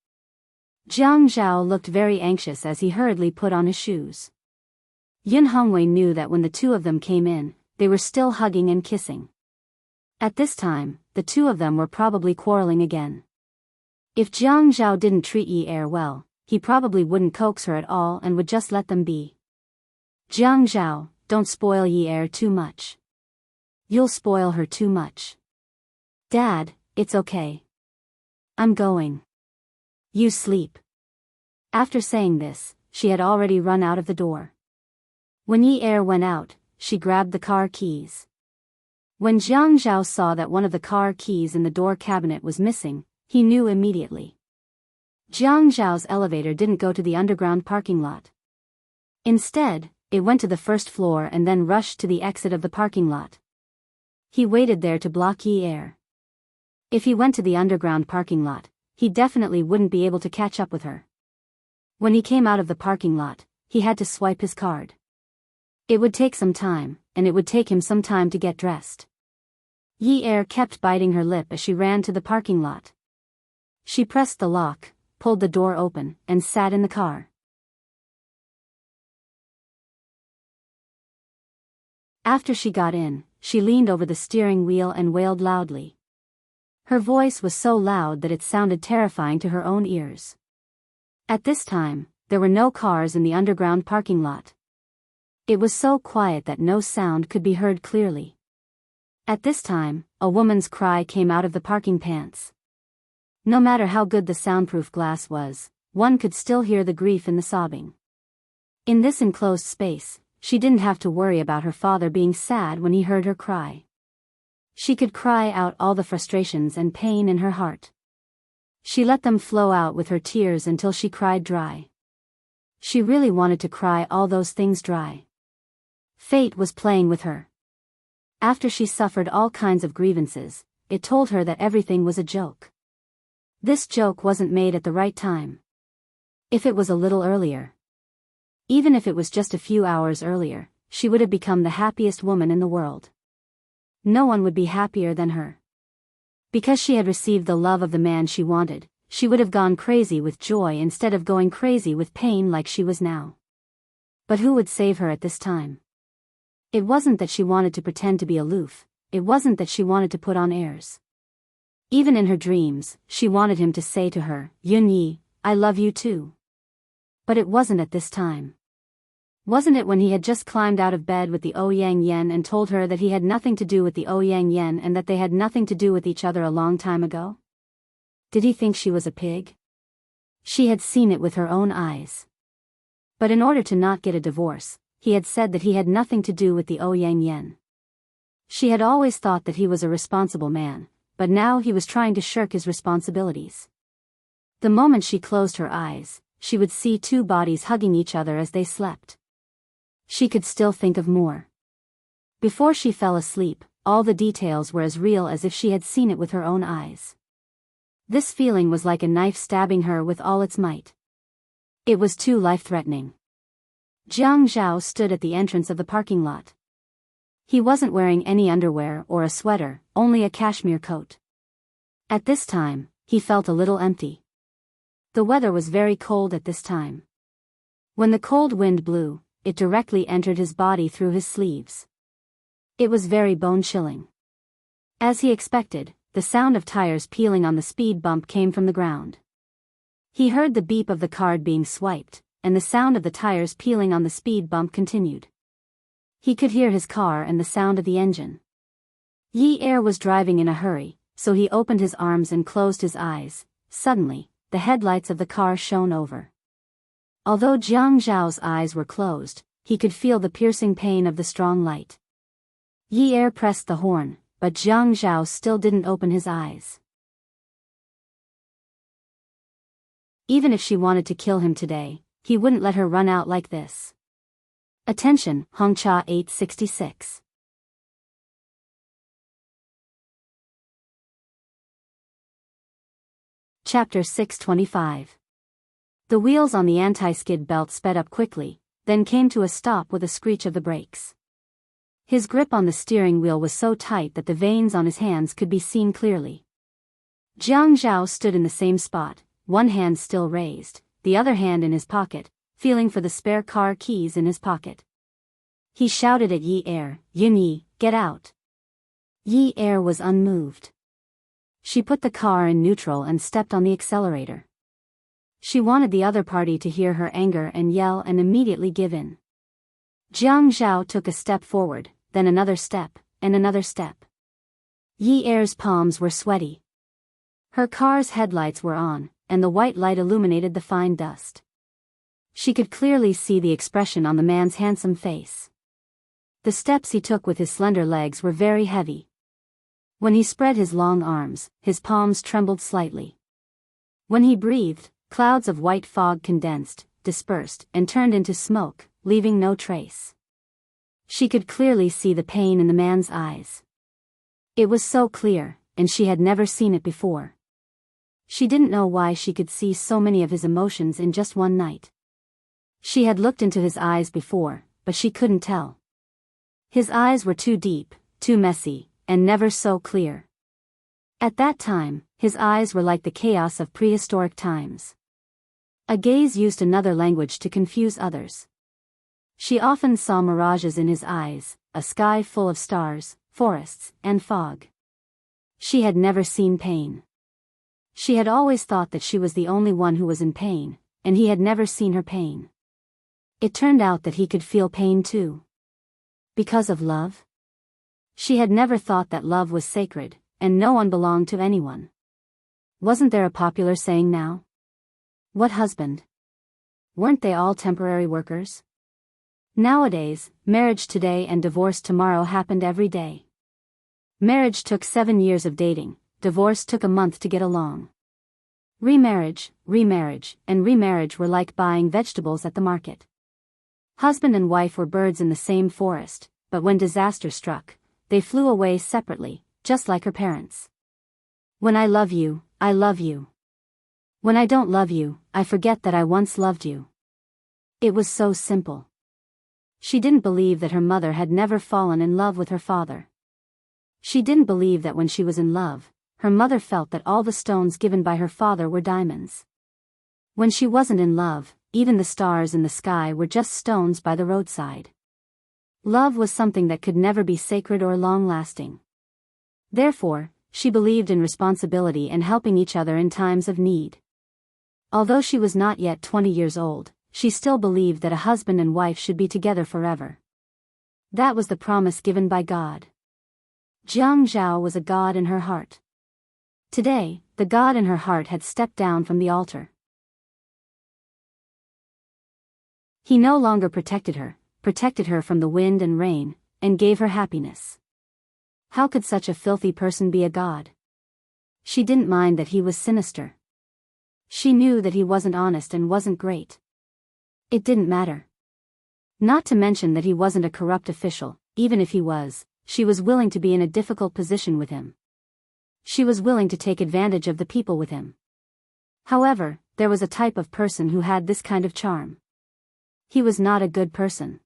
Jiang Zhao looked very anxious as he hurriedly put on his shoes. Yun Hongwei knew that when the two of them came in, they were still hugging and kissing. At this time, the two of them were probably quarreling again. If Jiang Zhao didn't treat Yi Er well, he probably wouldn't coax her at all and would just let them be. Jiang Zhao, don't spoil Yi Er too much. You'll spoil her too much. Dad, it's okay. I'm going. You sleep. After saying this, she had already run out of the door. When Yi Er went out, she grabbed the car keys. When Jiang Zhao saw that one of the car keys in the door cabinet was missing, he knew immediately. Jiang Zhao's elevator didn't go to the underground parking lot. Instead, it went to the first floor and then rushed to the exit of the parking lot. He waited there to block Yi Er. If he went to the underground parking lot, he definitely wouldn't be able to catch up with her. When he came out of the parking lot, he had to swipe his card. It would take some time, and it would take him some time to get dressed. Yi Er kept biting her lip as she ran to the parking lot. She pressed the lock, pulled the door open, and sat in the car. After she got in, she leaned over the steering wheel and wailed loudly. Her voice was so loud that it sounded terrifying to her own ears. At this time, there were no cars in the underground parking lot. It was so quiet that no sound could be heard clearly. At this time, a woman's cry came out of the parking pants. No matter how good the soundproof glass was, one could still hear the grief in the sobbing. In this enclosed space, she didn't have to worry about her father being sad when he heard her cry. She could cry out all the frustrations and pain in her heart. She let them flow out with her tears until she cried dry. She really wanted to cry all those things dry. Fate was playing with her. After she suffered all kinds of grievances, it told her that everything was a joke. This joke wasn't made at the right time. If it was a little earlier, even if it was just a few hours earlier, she would have become the happiest woman in the world. No one would be happier than her. Because she had received the love of the man she wanted, she would have gone crazy with joy instead of going crazy with pain like she was now. But who would save her at this time? It wasn't that she wanted to pretend to be aloof, it wasn't that she wanted to put on airs. Even in her dreams, she wanted him to say to her, Yun Yi, I love you too. But it wasn't at this time. Wasn't it when he had just climbed out of bed with the Ouyang Yen and told her that he had nothing to do with the Ouyang Yen and that they had nothing to do with each other a long time ago? Did he think she was a pig? She had seen it with her own eyes. But in order to not get a divorce, he had said that he had nothing to do with the Ouyang Yen. She had always thought that he was a responsible man, but now he was trying to shirk his responsibilities. The moment she closed her eyes, she would see two bodies hugging each other as they slept. She could still think of more. Before she fell asleep, all the details were as real as if she had seen it with her own eyes. This feeling was like a knife stabbing her with all its might. It was too life-threatening. Jiang Zhao stood at the entrance of the parking lot. He wasn't wearing any underwear or a sweater, only a cashmere coat. At this time, he felt a little empty. The weather was very cold at this time. When the cold wind blew, it directly entered his body through his sleeves. It was very bone-chilling. As he expected, the sound of tires peeling on the speed bump came from the ground. He heard the beep of the card being swiped, and the sound of the tires peeling on the speed bump continued. He could hear his car and the sound of the engine. Yi Er was driving in a hurry, so he opened his arms and closed his eyes. Suddenly, the headlights of the car shone over. Although Jiang Zhao's eyes were closed, he could feel the piercing pain of the strong light. Yi Er pressed the horn, but Jiang Zhao still didn't open his eyes. Even if she wanted to kill him today, he wouldn't let her run out like this. Attention, Hongcha 866. Chapter 625. The wheels on the anti-skid belt sped up quickly, then came to a stop with a screech of the brakes. His grip on the steering wheel was so tight that the veins on his hands could be seen clearly. Jiang Zhao stood in the same spot, one hand still raised, the other hand in his pocket, feeling for the spare car keys in his pocket. He shouted at Yi Er, "Yin Yi, get out." Yi Er was unmoved. She put the car in neutral and stepped on the accelerator. She wanted the other party to hear her anger and yell and immediately give in. Jiang Zhao took a step forward, then another step, and another step. Yi Er's palms were sweaty. Her car's headlights were on, and the white light illuminated the fine dust. She could clearly see the expression on the man's handsome face. The steps he took with his slender legs were very heavy. When he spread his long arms, his palms trembled slightly. When he breathed, clouds of white fog condensed, dispersed, and turned into smoke, leaving no trace. She could clearly see the pain in the man's eyes. It was so clear, and she had never seen it before. She didn't know why she could see so many of his emotions in just one night. She had looked into his eyes before, but she couldn't tell. His eyes were too deep, too messy, and never so clear. At that time, his eyes were like the chaos of prehistoric times. A gaze used another language to confuse others. She often saw mirages in his eyes, a sky full of stars, forests, and fog. She had never seen pain. She had always thought that she was the only one who was in pain, and he had never seen her pain. It turned out that he could feel pain too. Because of love? She had never thought that love was sacred, and no one belonged to anyone. Wasn't there a popular saying now? What husband? Weren't they all temporary workers? Nowadays, marriage today and divorce tomorrow happened every day. Marriage took 7 years of dating, divorce took a month to get along. Remarriage, and remarriage were like buying vegetables at the market. Husband and wife were birds in the same forest, but when disaster struck, they flew away separately, just like her parents. When I love you, I love you. When I don't love you, I forget that I once loved you. It was so simple. She didn't believe that her mother had never fallen in love with her father. She didn't believe that when she was in love, her mother felt that all the stones given by her father were diamonds. When she wasn't in love, even the stars in the sky were just stones by the roadside. Love was something that could never be sacred or long-lasting. Therefore, she believed in responsibility and helping each other in times of need. Although she was not yet 20 years old, she still believed that a husband and wife should be together forever. That was the promise given by God. Jiang Zhao was a god in her heart. Today, the god in her heart had stepped down from the altar. He no longer protected her from the wind and rain, and gave her happiness. How could such a filthy person be a god? She didn't mind that he was sinister. She knew that he wasn't honest and wasn't great. It didn't matter. Not to mention that he wasn't a corrupt official. Even if he was, she was willing to be in a difficult position with him. She was willing to take advantage of the people with him. However, there was a type of person who had this kind of charm. He was not a good person.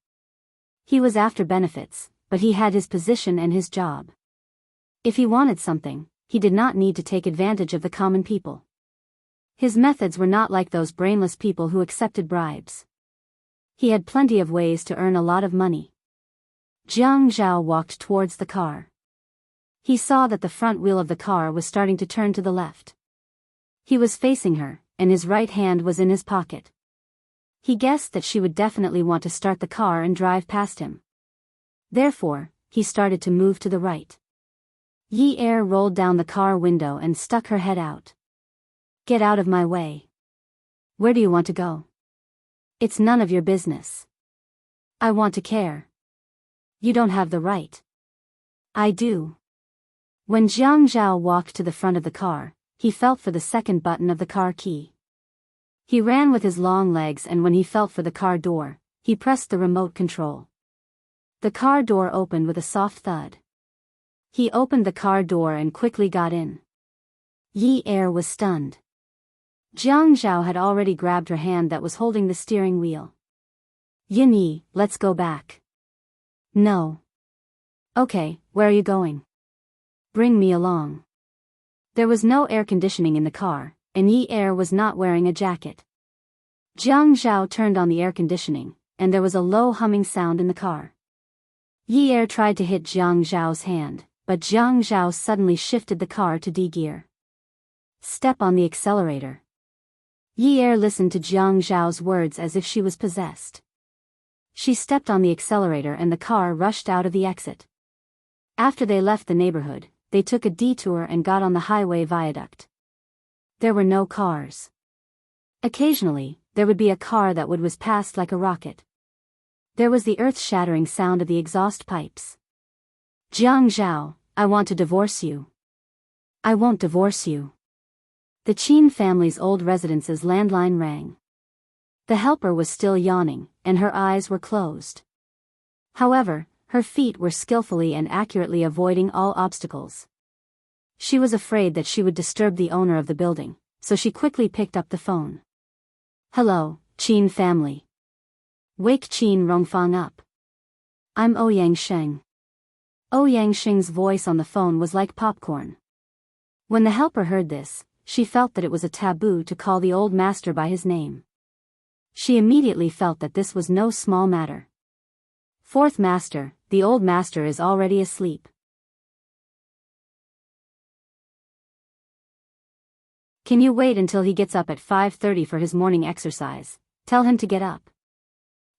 He was after benefits, but he had his position and his job. If he wanted something, he did not need to take advantage of the common people. His methods were not like those brainless people who accepted bribes. He had plenty of ways to earn a lot of money. Jiang Zhao walked towards the car. He saw that the front wheel of the car was starting to turn to the left. He was facing her, and his right hand was in his pocket. He guessed that she would definitely want to start the car and drive past him. Therefore, he started to move to the right. Yi Er rolled down the car window and stuck her head out. "Get out of my way. Where do you want to go? It's none of your business. I want to care. You don't have the right." "I do." When Jiang Zhao walked to the front of the car, he felt for the second button of the car key. He ran with his long legs, and when he felt for the car door, he pressed the remote control. The car door opened with a soft thud. He opened the car door and quickly got in. Yi Er was stunned. Jiang Zhao had already grabbed her hand that was holding the steering wheel. Yinyi, let's go back. No. Okay, where are you going? Bring me along. There was no air conditioning in the car, and Yi Er was not wearing a jacket. Jiang Zhao turned on the air conditioning, and there was a low humming sound in the car. Yi Er tried to hit Jiang Zhao's hand, but Jiang Zhao suddenly shifted the car to D gear. Step on the accelerator. Yi Er listened to Jiang Zhao's words as if she was possessed. She stepped on the accelerator and the car rushed out of the exit. After they left the neighborhood, they took a detour and got on the highway viaduct. There were no cars. Occasionally, there would be a car that would whiz past like a rocket. There was the earth-shattering sound of the exhaust pipes. Jiang Zhao, I want to divorce you. I won't divorce you. The Qin family's old residence's landline rang. The helper was still yawning, and her eyes were closed. However, her feet were skillfully and accurately avoiding all obstacles. She was afraid that she would disturb the owner of the building, so she quickly picked up the phone. Hello, Qin family. Wake Qin Rongfang up. I'm Ouyang Sheng. Ouyang Sheng's voice on the phone was like popcorn. When the helper heard this, she felt that it was a taboo to call the old master by his name. She immediately felt that this was no small matter. Fourth master, the old master is already asleep. Can you wait until he gets up at 5:30 for his morning exercise? Tell him to get up.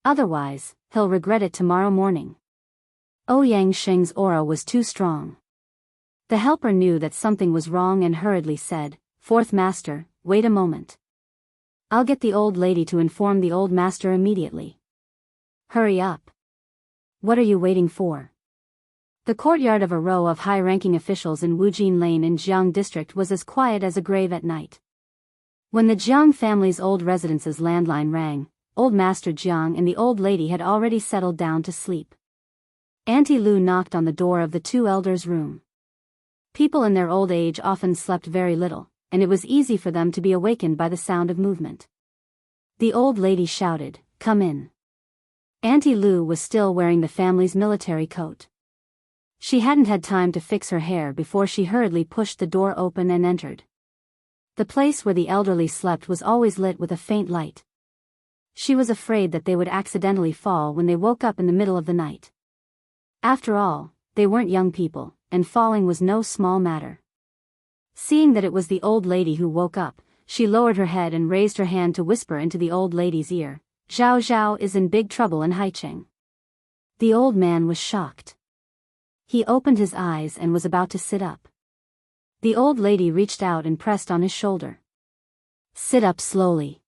Otherwise, he'll regret it tomorrow morning. Ouyang Sheng's aura was too strong. The helper knew that something was wrong and hurriedly said, Fourth master, wait a moment. I'll get the old lady to inform the old master immediately. Hurry up. What are you waiting for? The courtyard of a row of high-ranking officials in Wujin Lane in Jiang District was as quiet as a grave at night. When the Jiang family's old residence's landline rang, old Master Jiang and the old lady had already settled down to sleep. Auntie Lu knocked on the door of the two elders' room. People in their old age often slept very little, and it was easy for them to be awakened by the sound of movement. The old lady shouted, Come in. Auntie Lu was still wearing the family's military coat. She hadn't had time to fix her hair before she hurriedly pushed the door open and entered. The place where the elderly slept was always lit with a faint light. She was afraid that they would accidentally fall when they woke up in the middle of the night. After all, they weren't young people, and falling was no small matter. Seeing that it was the old lady who woke up, she lowered her head and raised her hand to whisper into the old lady's ear, Zhao Zhao is in big trouble in Haicheng. The old man was shocked. He opened his eyes and was about to sit up. The old lady reached out and pressed on his shoulder. Sit up slowly.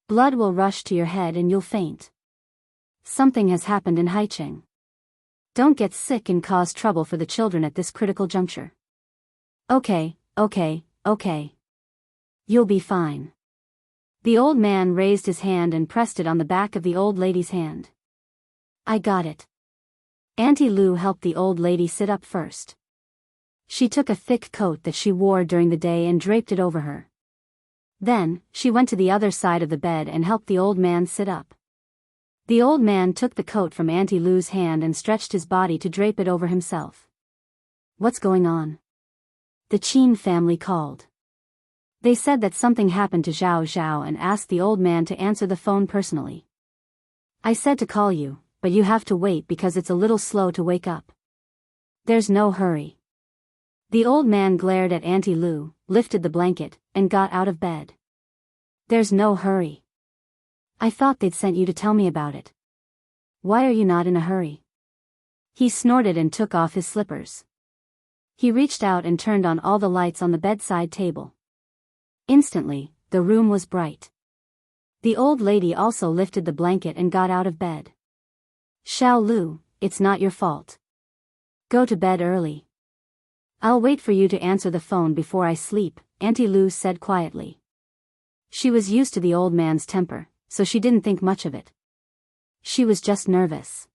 Blood will rush to your head and you'll faint. Something has happened in Haicheng. Don't get sick and cause trouble for the children at this critical juncture. Okay. You'll be fine. The old man raised his hand and pressed it on the back of the old lady's hand. I got it. Auntie Lu helped the old lady sit up first. She took a thick coat that she wore during the day and draped it over her. Then, she went to the other side of the bed and helped the old man sit up. The old man took the coat from Auntie Lu's hand and stretched his body to drape it over himself. What's going on? The Qin family called. They said that something happened to Zhao Zhao and asked the old man to answer the phone personally. I said to call you, but you have to wait because it's a little slow to wake up. There's no hurry. The old man glared at Auntie Lu, lifted the blanket, and got out of bed. There's no hurry. I thought they'd sent you to tell me about it. Why are you not in a hurry? He snorted and took off his slippers. He reached out and turned on all the lights on the bedside table. Instantly, the room was bright. The old lady also lifted the blanket and got out of bed. Xiao Lu, it's not your fault. Go to bed early. I'll wait for you to answer the phone before I sleep, Auntie Lu said quietly. She was used to the old man's temper, so she didn't think much of it. She was just nervous.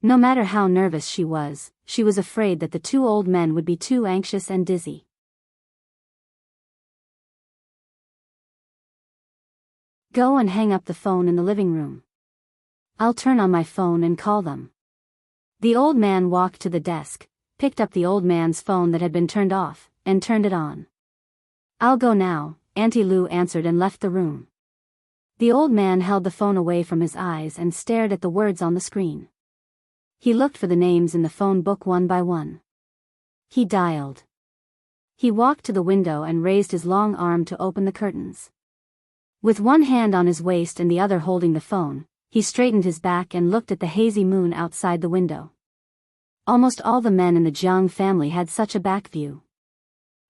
No matter how nervous she was afraid that the two old men would be too anxious and dizzy. Go and hang up the phone in the living room. I'll turn on my phone and call them. The old man walked to the desk, picked up the old man's phone that had been turned off, and turned it on. I'll go now, Auntie Lou answered and left the room. The old man held the phone away from his eyes and stared at the words on the screen. He looked for the names in the phone book one by one. He dialed. He walked to the window and raised his long arm to open the curtains. With one hand on his waist and the other holding the phone, he straightened his back and looked at the hazy moon outside the window. Almost all the men in the Jiang family had such a back view.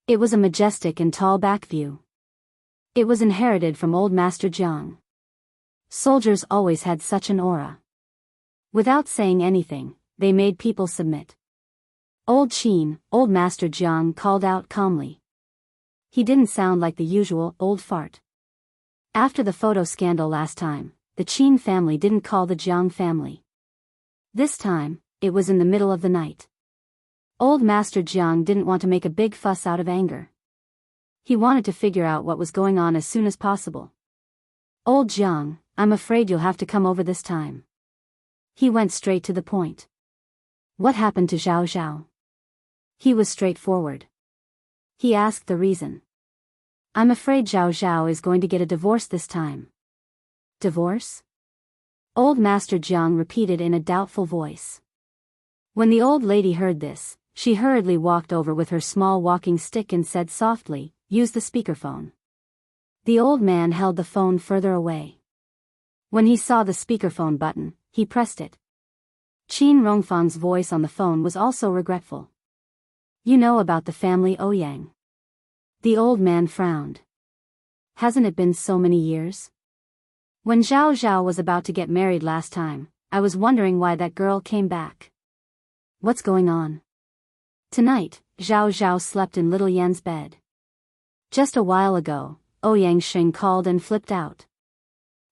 It was a majestic and tall back view. It was inherited from old Master Jiang. Soldiers always had such an aura. Without saying anything, they made people submit. Old Qin, old Master Jiang called out calmly. He didn't sound like the usual old fart. After the photo scandal last time, the Qin family didn't call the Jiang family. This time, it was in the middle of the night. Old Master Jiang didn't want to make a big fuss out of anger. He wanted to figure out what was going on as soon as possible. Old Jiang, I'm afraid you'll have to come over this time. He went straight to the point. What happened to Zhao Zhao? He was straightforward. He asked the reason. I'm afraid Zhao Zhao is going to get a divorce this time. Divorce? Old Master Jiang repeated in a doubtful voice. When the old lady heard this, she hurriedly walked over with her small walking stick and said softly, "Use the speakerphone." The old man held the phone further away. When he saw the speakerphone button, he pressed it. Qin Rongfang's voice on the phone was also regretful. You know about the family Ouyang? The old man frowned. Hasn't it been so many years? When Zhao Zhao was about to get married last time, I was wondering why that girl came back. What's going on? Tonight, Zhao Zhao slept in little Yan's bed. Just a while ago, Ouyang Xing called and flipped out.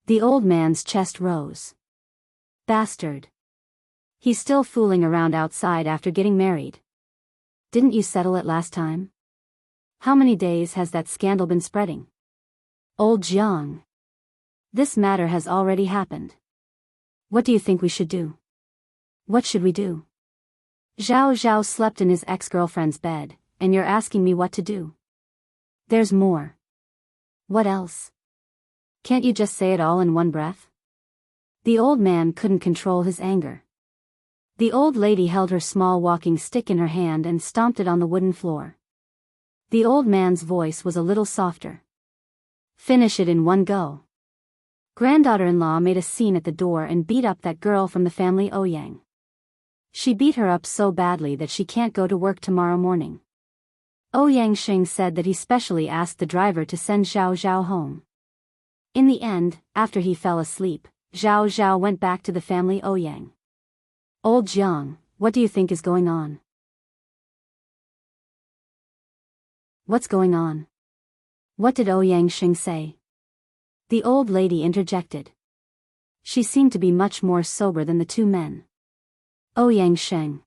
The old man's chest rose. Bastard. He's still fooling around outside after getting married. Didn't you settle it last time? How many days has that scandal been spreading? Old Jiang. This matter has already happened. What do you think we should do? What should we do? Zhao Zhao slept in his ex-girlfriend's bed, and you're asking me what to do. There's more. What else? Can't you just say it all in one breath? The old man couldn't control his anger. The old lady held her small walking stick in her hand and stomped it on the wooden floor. The old man's voice was a little softer. Finish it in one go. Granddaughter-in-law made a scene at the door and beat up that girl from the family Ouyang. She beat her up so badly that she can't go to work tomorrow morning. Ouyang Xing said that he specially asked the driver to send Zhao Zhao home. In the end, after he fell asleep, Zhao Zhao went back to the family Ouyang. Old Jiang, what do you think is going on? What's going on? What did Ouyang Xing say? The old lady interjected. She seemed to be much more sober than the two men. Ouyang Xing.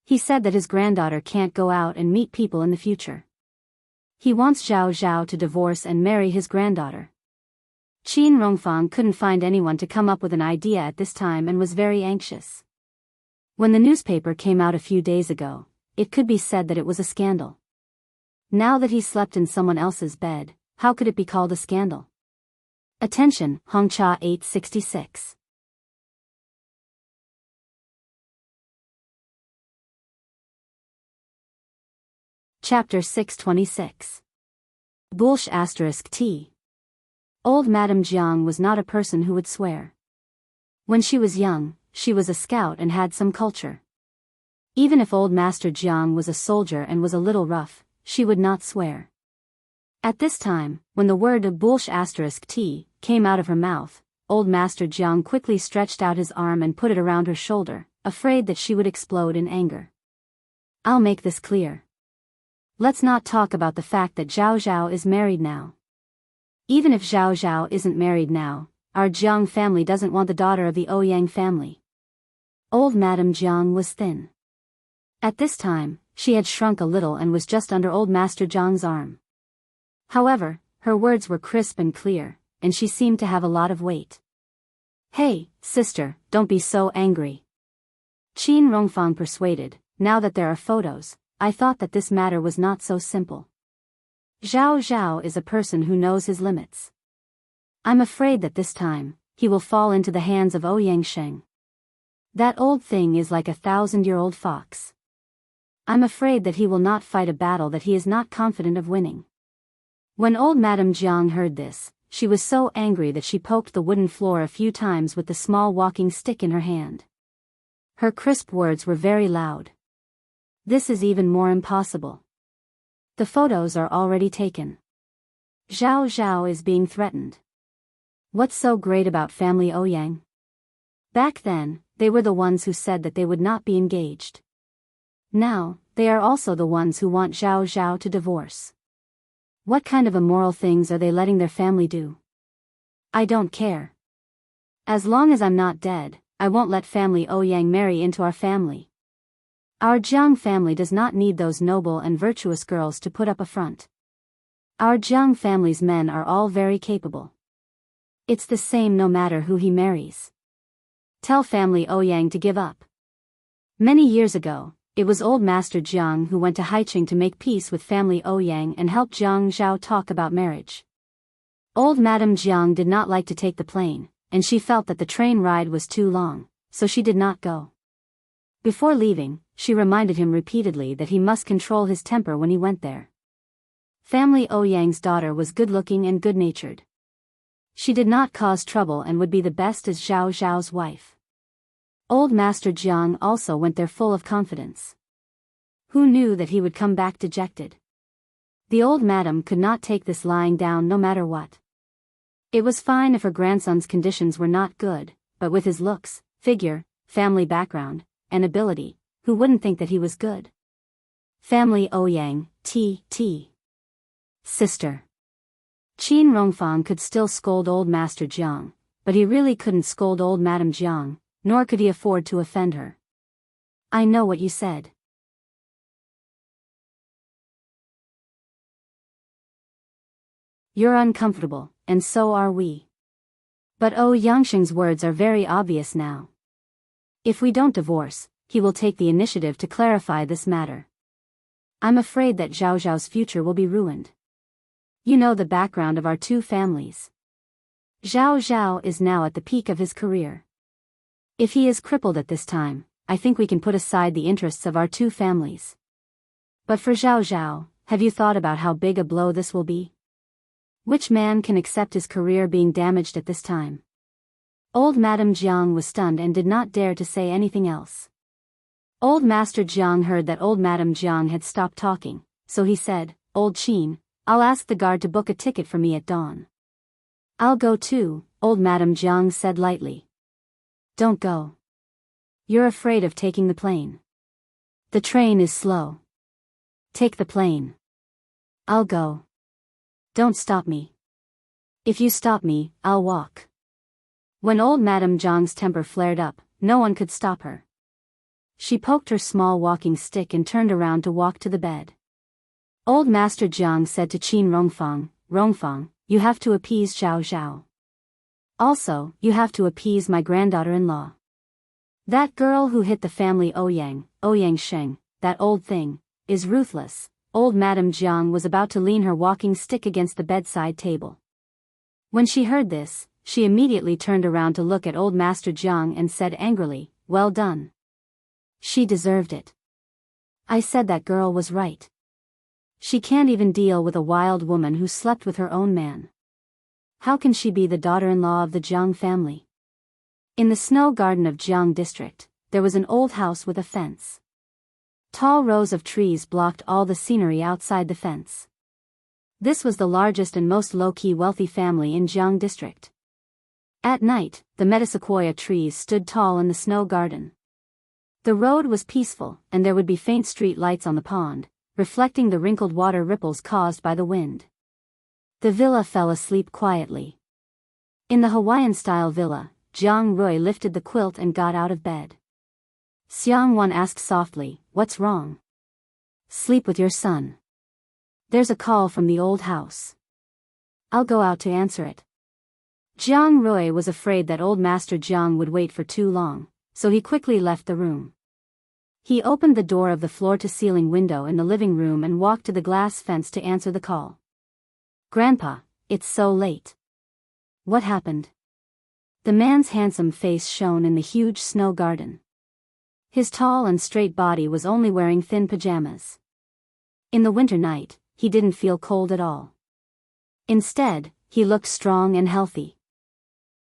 He said that his granddaughter can't go out and meet people in the future. He wants Zhao Zhao to divorce and marry his granddaughter. Qin Rongfang couldn't find anyone to come up with an idea at this time and was very anxious. When the newspaper came out a few days ago, it could be said that it was a scandal. Now that he slept in someone else's bed, how could it be called a scandal? Attention, Hongcha 866. Chapter 626. Bullsh *T. Old Madame Jiang was not a person who would swear. When she was young, she was a scout and had some culture. Even if old Master Jiang was a soldier and was a little rough, she would not swear. At this time, when the word Bullsh *T came out of her mouth, old Master Jiang quickly stretched out his arm and put it around her shoulder, afraid that she would explode in anger. I'll make this clear. Let's not talk about the fact that Zhao Zhao is married now. Even if Zhao Zhao isn't married now, our Jiang family doesn't want the daughter of the Ouyang family. Old Madame Jiang was thin. At this time, she had shrunk a little and was just under old Master Jiang's arm. However, her words were crisp and clear, and she seemed to have a lot of weight. Hey, sister, don't be so angry. Qin Rongfang persuaded. Now that there are photos, I thought that this matter was not so simple. Zhao Zhao is a person who knows his limits. I'm afraid that this time, he will fall into the hands of Ouyang Sheng. That old thing is like a 1,000-year-old fox. I'm afraid that he will not fight a battle that he is not confident of winning. When old Madame Jiang heard this, she was so angry that she poked the wooden floor a few times with the small walking stick in her hand. Her crisp words were very loud. This is even more impossible. The photos are already taken. Zhao Zhao is being threatened. What's so great about family Ouyang? Back then, they were the ones who said that they would not be engaged. Now, they are also the ones who want Zhao Zhao to divorce. What kind of immoral things are they letting their family do? I don't care. As long as I'm not dead, I won't let family Ouyang marry into our family. Our Jiang family does not need those noble and virtuous girls to put up a front. Our Jiang family's men are all very capable. It's the same no matter who he marries. Tell family Ouyang to give up. Many years ago, it was old Master Jiang who went to Haiqing to make peace with family Ouyang and help Jiang Zhao talk about marriage. Old Madame Jiang did not like to take the plane, and she felt that the train ride was too long, so she did not go. Before leaving, she reminded him repeatedly that he must control his temper when he went there. Family Ouyang's daughter was good-looking and good-natured. She did not cause trouble and would be the best as Zhao Zhao's wife. Old Master Jiang also went there full of confidence. Who knew that he would come back dejected? The old madam could not take this lying down no matter what. It was fine if her grandson's conditions were not good, but with his looks, figure, family background, and ability, who wouldn't think that he was good? Family Ouyang, T. Sister. Qin Rongfang could still scold old Master Jiang, but he really couldn't scold old Madame Jiang, nor could he afford to offend her. I know what you said. You're uncomfortable, and so are we. But Yangsheng's words are very obvious now. If we don't divorce, he will take the initiative to clarify this matter. I'm afraid that Zhao Zhao's future will be ruined. You know the background of our two families. Zhao Zhao is now at the peak of his career. If he is crippled at this time, I think we can put aside the interests of our two families. But for Zhao Zhao, have you thought about how big a blow this will be? Which man can accept his career being damaged at this time? Old Madame Jiang was stunned and did not dare to say anything else. Old Master Jiang heard that old Madame Jiang had stopped talking, so he said, Old Qin, I'll ask the guard to book a ticket for me at dawn. I'll go too, old Madame Jiang said lightly. Don't go. You're afraid of taking the plane. The train is slow. Take the plane. I'll go. Don't stop me. If you stop me, I'll walk. When old Madame Jiang's temper flared up, no one could stop her. She poked her small walking stick and turned around to walk to the bed. Old Master Jiang said to Qin Rongfang, Rongfang, you have to appease Zhao Zhao. Also, you have to appease my granddaughter-in-law. That girl who hit the family Ouyang Sheng, that old thing, is ruthless. Old Madame Jiang was about to lean her walking stick against the bedside table. When she heard this, she immediately turned around to look at old Master Jiang and said angrily, Well done. She deserved it. I said that girl was right. She can't even deal with a wild woman who slept with her own man. How can she be the daughter-in-law of the Jiang family? In the snow garden of Jiang district, there was an old house with a fence. Tall rows of trees blocked all the scenery outside the fence. This was the largest and most low-key wealthy family in Jiang district. At night, the metasequoia trees stood tall in the snow garden. The road was peaceful, and there would be faint street lights on the pond, reflecting the wrinkled water ripples caused by the wind. The villa fell asleep quietly. In the Hawaiian-style villa, Jiang Rui lifted the quilt and got out of bed. Xiang Wan asked softly, What's wrong? Sleep with your son. There's a call from the old house. I'll go out to answer it. Jiang Rui was afraid that old Master Jiang would wait for too long, so he quickly left the room. He opened the door of the floor-to-ceiling window in the living room and walked to the glass fence to answer the call. "Grandpa, it's so late. What happened?" The man's handsome face shone in the huge snow garden. His tall and straight body was only wearing thin pajamas. In the winter night, he didn't feel cold at all. Instead, he looked strong and healthy.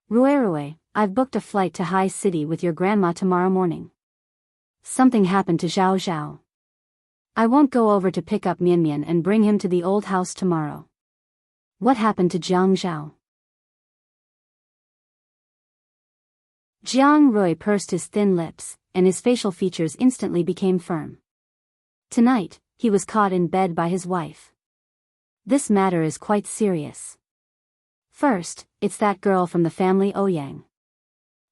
"Rui, I've booked a flight to High City with your grandma tomorrow morning. Something happened to Zhao Zhao. I won't go over to pick up Mian Mian and bring him to the old house tomorrow." "What happened to Jiang Zhao?" Jiang Rui pursed his thin lips, and his facial features instantly became firm. Tonight, he was caught in bed by his wife. This matter is quite serious. First, it's that girl from the family Ouyang.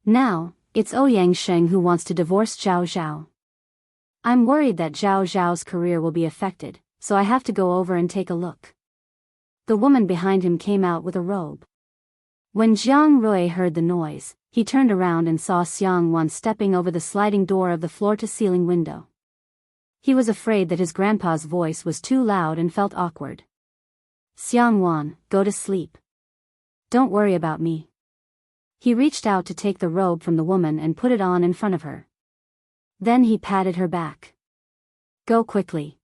Now, it's Ouyang Sheng who wants to divorce Zhao Zhao. I'm worried that Zhao Zhao's career will be affected, so I have to go over and take a look. The woman behind him came out with a robe. When Jiang Rui heard the noise, he turned around and saw Xiang Wan stepping over the sliding door of the floor-to-ceiling window. He was afraid that his grandpa's voice was too loud and felt awkward. "Xiang Wan, go to sleep. Don't worry about me." He reached out to take the robe from the woman and put it on in front of her. Then he patted her back. "Go quickly.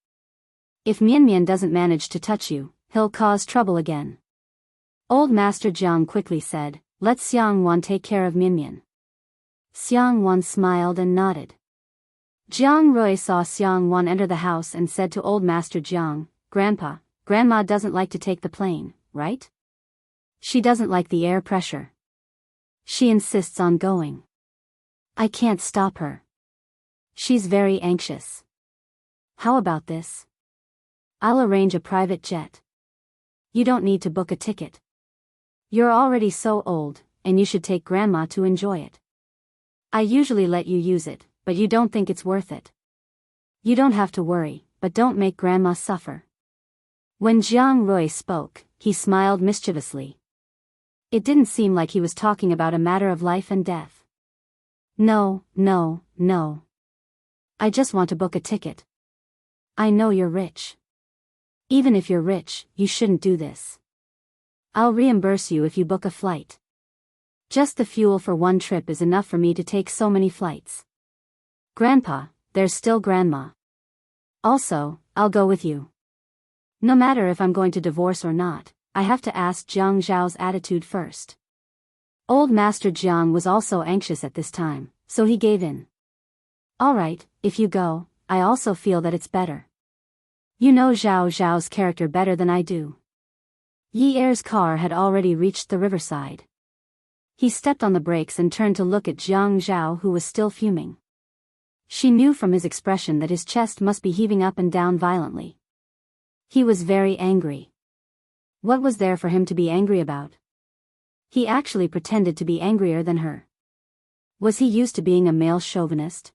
If Mian Mian doesn't manage to touch you, he'll cause trouble again." Old Master Jiang quickly said, "Let Xiang Wan take care of Mian Mian." Xiang Wan smiled and nodded. Jiang Rui saw Xiang Wan enter the house and said to Old Master Jiang, "Grandpa, Grandma doesn't like to take the plane, right? She doesn't like the air pressure. She insists on going. I can't stop her. She's very anxious. How about this? I'll arrange a private jet. You don't need to book a ticket. You're already so old, and you should take Grandma to enjoy it. I usually let you use it, but you don't think it's worth it. You don't have to worry, but don't make Grandma suffer." When Jiang Rui spoke, he smiled mischievously. It didn't seem like he was talking about a matter of life and death. No. I just want to book a ticket. I know you're rich. Even if you're rich, you shouldn't do this. I'll reimburse you if you book a flight. Just the fuel for one trip is enough for me to take so many flights. Grandpa, there's still Grandma. Also, I'll go with you. No matter if I'm going to divorce or not, I have to ask Jiang Zhao's attitude first." Old Master Jiang was also anxious at this time, so he gave in. "All right, if you go, I also feel that it's better. You know Zhao Zhao's character better than I do." Yi Er's car had already reached the riverside. He stepped on the brakes and turned to look at Jiang Zhao, who was still fuming. She knew from his expression that his chest must be heaving up and down violently. He was very angry. What was there for him to be angry about? He actually pretended to be angrier than her. Was he used to being a male chauvinist?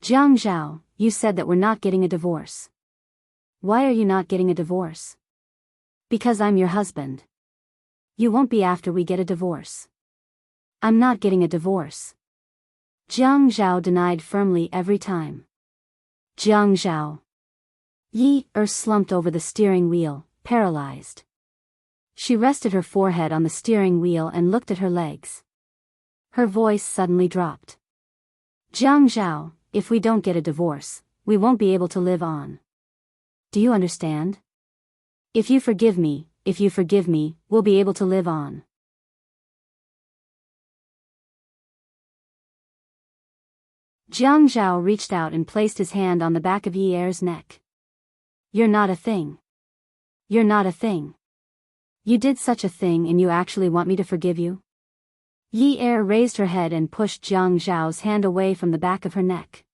"Jiang Zhao, you said that we're not getting a divorce. Why are you not getting a divorce?" "Because I'm your husband. You won't be after we get a divorce." "I'm not getting a divorce." Jiang Zhao denied firmly every time. "Jiang Zhao." Yi Er slumped over the steering wheel, paralyzed. She rested her forehead on the steering wheel and looked at her legs. Her voice suddenly dropped. "Jiang Zhao, if we don't get a divorce, we won't be able to live on. Do you understand? If you forgive me, we'll be able to live on." Jiang Zhao reached out and placed his hand on the back of Yi Er's neck. "You're not a thing. You're not a thing. You did such a thing and you actually want me to forgive you?" Yi Er raised her head and pushed Jiang Zhao's hand away from the back of her neck.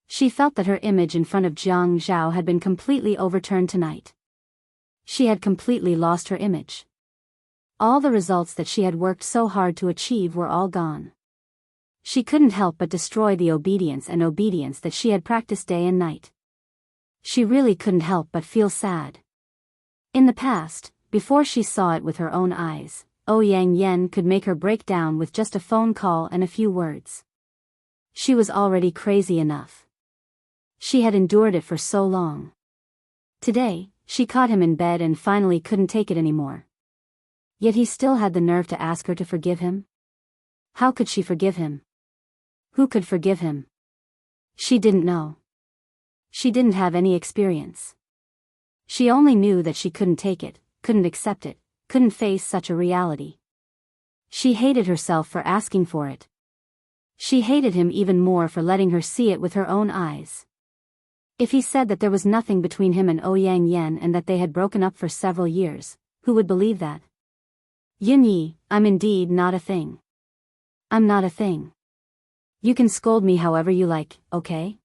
She felt that her image in front of Jiang Zhao had been completely overturned tonight. She had completely lost her image. All the results that she had worked so hard to achieve were all gone. She couldn't help but destroy the obedience that she had practiced day and night. She really couldn't help but feel sad. In the past, before she saw it with her own eyes, Yang Yen could make her break down with just a phone call and a few words. She was already crazy enough. She had endured it for so long. Today, she caught him in bed and finally couldn't take it anymore. Yet he still had the nerve to ask her to forgive him? How could she forgive him? Who could forgive him? She didn't know. She didn't have any experience. She only knew that she couldn't take it, couldn't accept it, couldn't face such a reality. She hated herself for asking for it. She hated him even more for letting her see it with her own eyes. If he said that there was nothing between him and Yang Yen and that they had broken up for several years, who would believe that? Yin Yi, I'm indeed not a thing. I'm not a thing. You can scold me however you like, okay?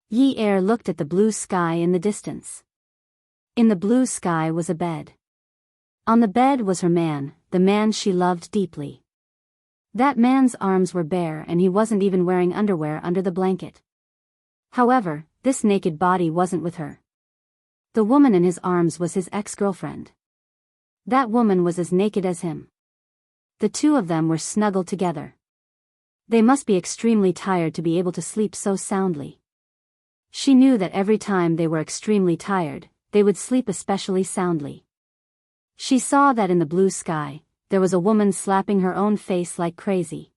Yi Er looked at the blue sky in the distance. In the blue sky was a bed. On the bed was her man, the man she loved deeply. That man's arms were bare and he wasn't even wearing underwear under the blanket. However, this naked body wasn't with her. The woman in his arms was his ex-girlfriend. That woman was as naked as him. The two of them were snuggled together. They must be extremely tired to be able to sleep so soundly. She knew that every time they were extremely tired, they would sleep especially soundly. She saw that in the blue sky, there was a woman slapping her own face like crazy.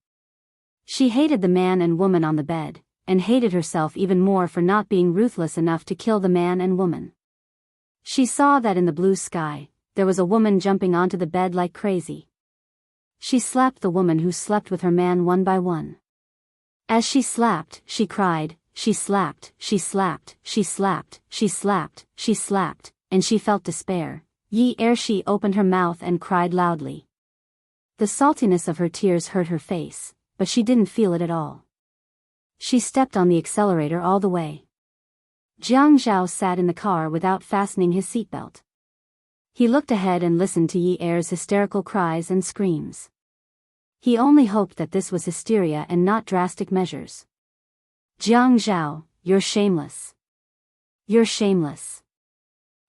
She hated the man and woman on the bed, and hated herself even more for not being ruthless enough to kill the man and woman. She saw that in the blue sky, there was a woman jumping onto the bed like crazy. She slapped the woman who slept with her man one by one. As she slapped, she cried, she slapped, she slapped, she slapped, she slapped, she slapped, and she felt despair. Yi Er she opened her mouth and cried loudly. The saltiness of her tears hurt her face, but she didn't feel it at all. She stepped on the accelerator all the way. Jiang Zhao sat in the car without fastening his seatbelt. He looked ahead and listened to Yi Er's hysterical cries and screams. He only hoped that this was hysteria and not drastic measures. Jiang Zhao, you're shameless. You're shameless.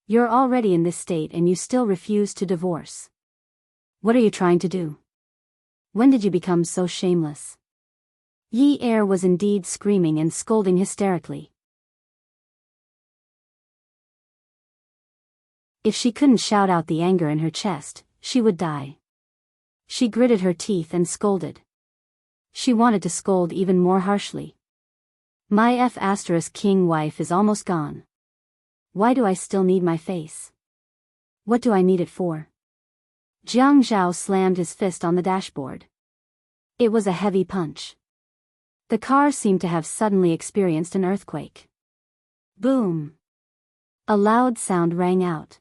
You're already in this state and you still refuse to divorce. What are you trying to do? When did you become so shameless? Yi Er was indeed screaming and scolding hysterically. If she couldn't shout out the anger in her chest, she would die. She gritted her teeth and scolded. She wanted to scold even more harshly. My King wife is almost gone. Why do I still need my face? What do I need it for? Jiang Zhao slammed his fist on the dashboard. It was a heavy punch. The car seemed to have suddenly experienced an earthquake. Boom! A loud sound rang out.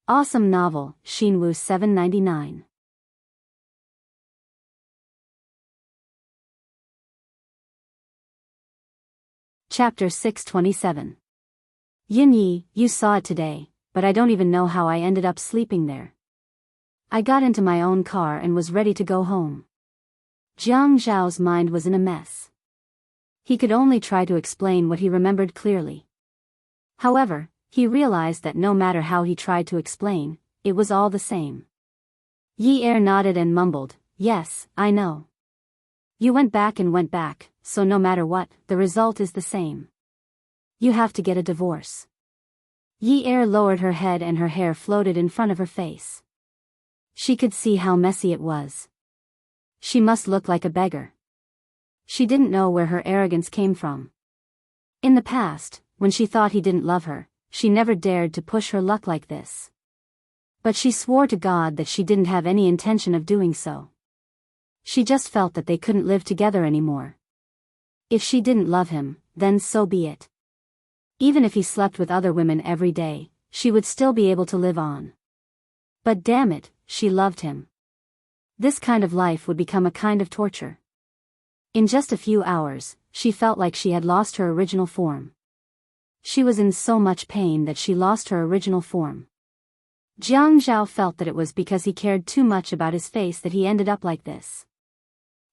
Awesome novel, Xinwu 799. Chapter 627. Yin Yi, you saw it today, but I don't even know how I ended up sleeping there. I got into my own car and was ready to go home. Jiang Zhao's mind was in a mess. He could only try to explain what he remembered clearly. However, he realized that no matter how he tried to explain, it was all the same. Yi Er nodded and mumbled, yes, I know. You went back and went back, so no matter what, the result is the same. You have to get a divorce. Yi Er lowered her head and her hair floated in front of her face. She could see how messy it was. She must look like a beggar. She didn't know where her arrogance came from. In the past, when she thought he didn't love her, she never dared to push her luck like this. But she swore to God that she didn't have any intention of doing so. She just felt that they couldn't live together anymore. If she didn't love him, then so be it. Even if he slept with other women every day, she would still be able to live on. But damn it, she loved him. This kind of life would become a kind of torture. In just a few hours, she felt like she had lost her original form. She was in so much pain that she lost her original form. Jiang Zhao felt that it was because he cared too much about his face that he ended up like this.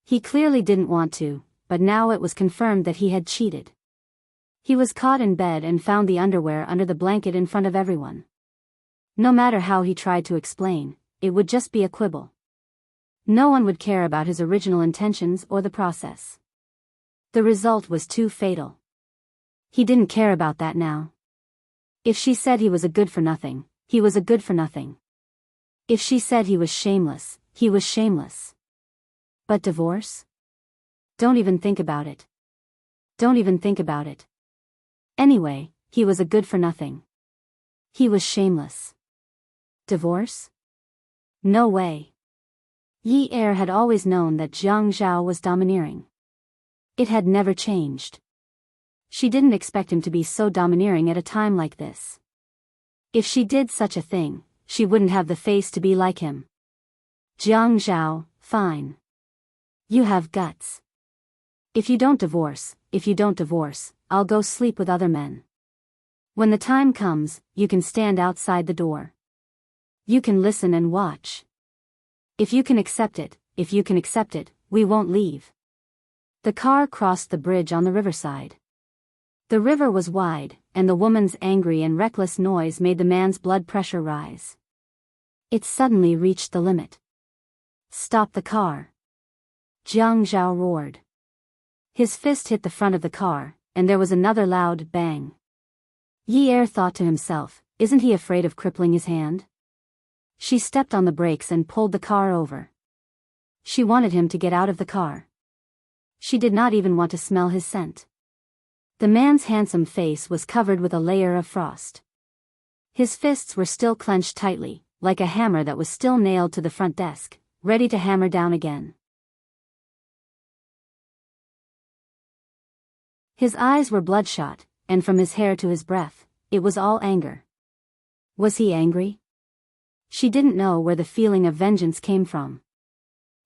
He clearly didn't want to, but now it was confirmed that he had cheated. He was caught in bed and found the underwear under the blanket in front of everyone. No matter how he tried to explain, it would just be a quibble. No one would care about his original intentions or the process. The result was too fatal. He didn't care about that now. If she said he was a good-for-nothing, he was a good-for-nothing. If she said he was shameless, he was shameless. But divorce? Don't even think about it. Don't even think about it. Anyway, he was a good-for-nothing. He was shameless. Divorce? No way. Yi Er had always known that Jiang Zhao was domineering. It had never changed. She didn't expect him to be so domineering at a time like this. If she did such a thing, she wouldn't have the face to be like him. Jiang Zhao, fine. You have guts. If you don't divorce, I'll go sleep with other men. When the time comes, you can stand outside the door. You can listen and watch. If you can accept it, we won't leave. The car crossed the bridge on the riverside. The river was wide, and the woman's angry and reckless noise made the man's blood pressure rise. It suddenly reached the limit. Stop the car. Jiang Zhao roared. His fist hit the front of the car, and there was another loud bang. Yi Er thought to himself, isn't he afraid of crippling his hand? She stepped on the brakes and pulled the car over. She wanted him to get out of the car. She did not even want to smell his scent. The man's handsome face was covered with a layer of frost. His fists were still clenched tightly, like a hammer that was still nailed to the front desk, ready to hammer down again. His eyes were bloodshot, and from his hair to his breath, it was all anger. Was he angry? She didn't know where the feeling of vengeance came from.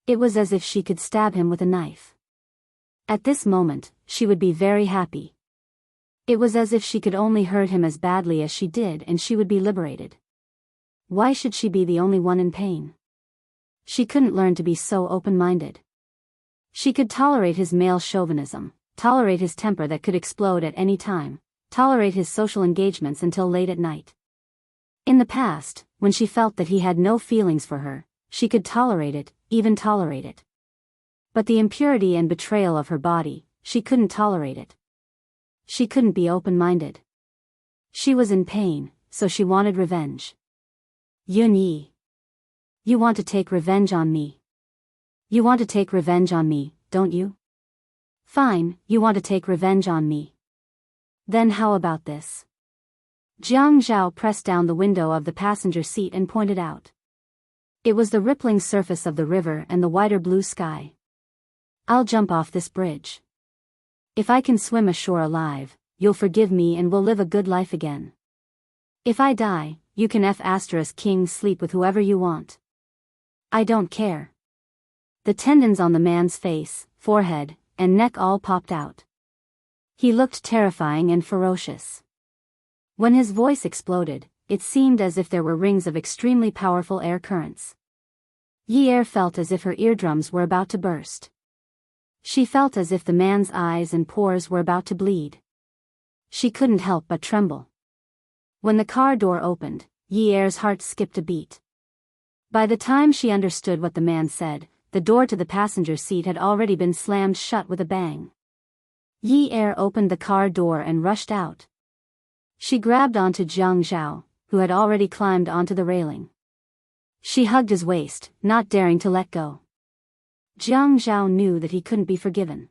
It was as if she could stab him with a knife. At this moment, she would be very happy. It was as if she could only hurt him as badly as she did and she would be liberated. Why should she be the only one in pain? She couldn't learn to be so open-minded. She could tolerate his male chauvinism, tolerate his temper that could explode at any time, tolerate his social engagements until late at night. In the past, when she felt that he had no feelings for her, she could tolerate it, even tolerate it. But the impurity and betrayal of her body, she couldn't tolerate it. She couldn't be open-minded. She was in pain, so she wanted revenge. Yun Yi. You want to take revenge on me. You want to take revenge on me, don't you? Fine, you want to take revenge on me. Then how about this? Jiang Zhao pressed down the window of the passenger seat and pointed out. It was the rippling surface of the river and the wider blue sky. I'll jump off this bridge. If I can swim ashore alive, you'll forgive me and we'll live a good life again. If I die, you can *king sleep with whoever you want. I don't care. The tendons on the man's face, forehead, and neck all popped out. He looked terrifying and ferocious. When his voice exploded, it seemed as if there were rings of extremely powerful air currents. Yi Er felt as if her eardrums were about to burst. She felt as if the man's eyes and pores were about to bleed. She couldn't help but tremble. When the car door opened, Yi Er's heart skipped a beat. By the time she understood what the man said, the door to the passenger seat had already been slammed shut with a bang. Yi Er opened the car door and rushed out. She grabbed onto Jiang Zhao, who had already climbed onto the railing. She hugged his waist, not daring to let go. Jiang Zhao knew that he couldn't be forgiven.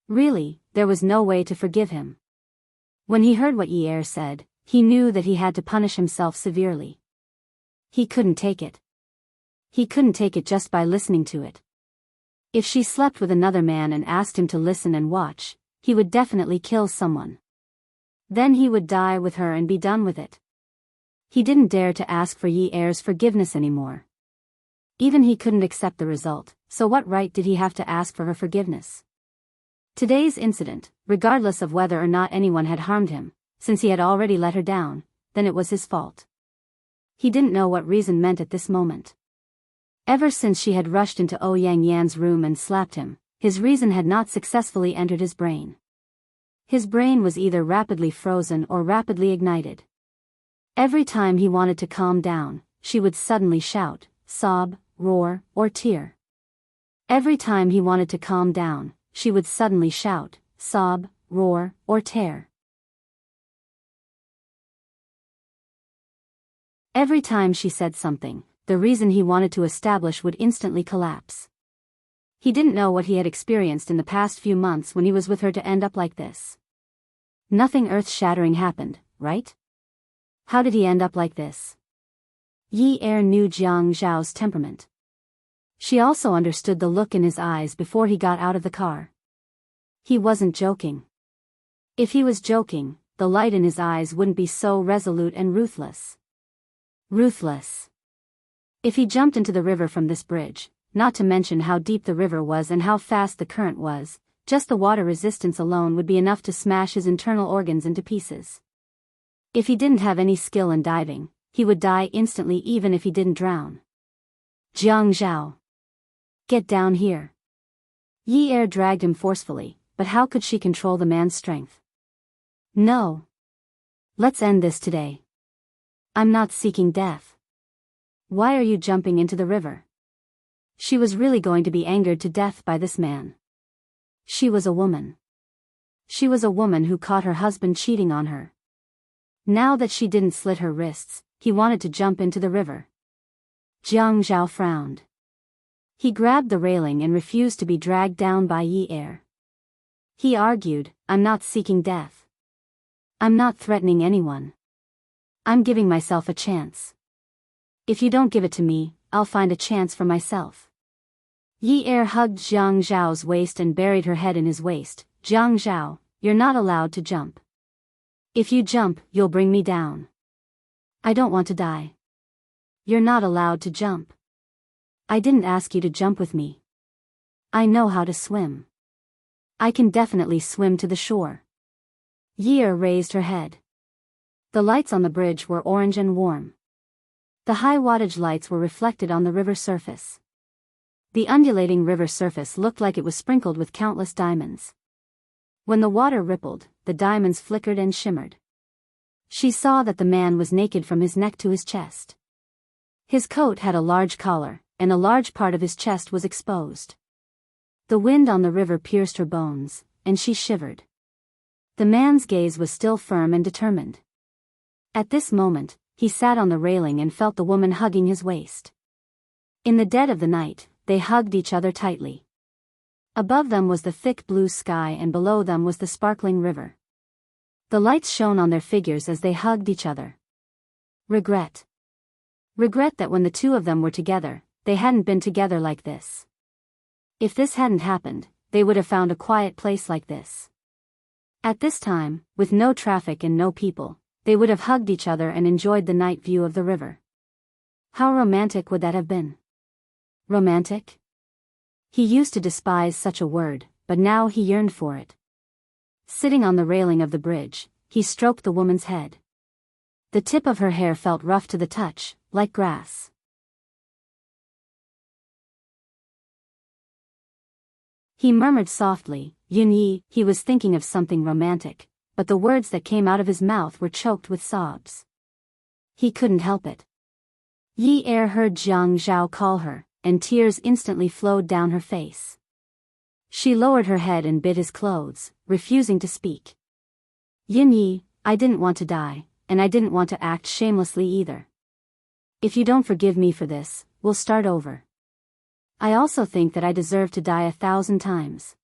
Really, there was no way to forgive him. When he heard what Yi Er said, he knew that he had to punish himself severely. He couldn't take it. He couldn't take it just by listening to it. If she slept with another man and asked him to listen and watch, he would definitely kill someone. Then he would die with her and be done with it. He didn't dare to ask for Yi Er's forgiveness anymore. Even he couldn't accept the result, so what right did he have to ask for her forgiveness? Today's incident, regardless of whether or not anyone had harmed him, since he had already let her down, then it was his fault. He didn't know what reason meant at this moment. Ever since she had rushed into Yang Yan's room and slapped him, his reason had not successfully entered his brain. His brain was either rapidly frozen or rapidly ignited. Every time he wanted to calm down, she would suddenly shout, sob, roar, or tear. Every time he wanted to calm down, she would suddenly shout, sob, roar, or tear. Every time she said something, the reason he wanted to establish would instantly collapse. He didn't know what he had experienced in the past few months when he was with her to end up like this. Nothing earth-shattering happened, right? How did he end up like this? Yi Er knew Jiang Zhao's temperament. She also understood the look in his eyes before he got out of the car. He wasn't joking. If he was joking, the light in his eyes wouldn't be so resolute and ruthless. Ruthless. If he jumped into the river from this bridge, not to mention how deep the river was and how fast the current was, just the water resistance alone would be enough to smash his internal organs into pieces. If he didn't have any skill in diving, he would die instantly even if he didn't drown. Jiang Zhao. Get down here. Yi Er dragged him forcefully, but how could she control the man's strength? No. Let's end this today. I'm not seeking death. Why are you jumping into the river? She was really going to be angered to death by this man. She was a woman. She was a woman who caught her husband cheating on her. Now that she didn't slit her wrists, he wanted to jump into the river. Jiang Zhao frowned. He grabbed the railing and refused to be dragged down by Yi Er. He argued, I'm not seeking death. I'm not threatening anyone. I'm giving myself a chance. If you don't give it to me, I'll find a chance for myself. Yi Er hugged Jiang Zhao's waist and buried her head in his waist. Jiang Zhao, you're not allowed to jump. If you jump, you'll bring me down. I don't want to die. You're not allowed to jump. I didn't ask you to jump with me. I know how to swim. I can definitely swim to the shore. Yi Er raised her head. The lights on the bridge were orange and warm. The high-wattage lights were reflected on the river surface. The undulating river surface looked like it was sprinkled with countless diamonds. When the water rippled, the diamonds flickered and shimmered. She saw that the man was naked from his neck to his chest. His coat had a large collar, and a large part of his chest was exposed. The wind on the river pierced her bones, and she shivered. The man's gaze was still firm and determined. At this moment, he sat on the railing and felt the woman hugging his waist. In the dead of the night, they hugged each other tightly. Above them was the thick blue sky and below them was the sparkling river. The lights shone on their figures as they hugged each other. Regret. Regret that when the two of them were together, they hadn't been together like this. If this hadn't happened, they would have found a quiet place like this. At this time, with no traffic and no people, they would have hugged each other and enjoyed the night view of the river. How romantic would that have been? Romantic? He used to despise such a word, but now he yearned for it. Sitting on the railing of the bridge, he stroked the woman's head. The tip of her hair felt rough to the touch, like grass. He murmured softly, Yun Yi. He was thinking of something romantic, but the words that came out of his mouth were choked with sobs. He couldn't help it. Yi Er heard Jiang Zhao call her, and tears instantly flowed down her face. She lowered her head and bit his clothes, refusing to speak. Yin Yi, I didn't want to die, and I didn't want to act shamelessly either. If you don't forgive me for this, we'll start over. I also think that I deserve to die 1,000 times.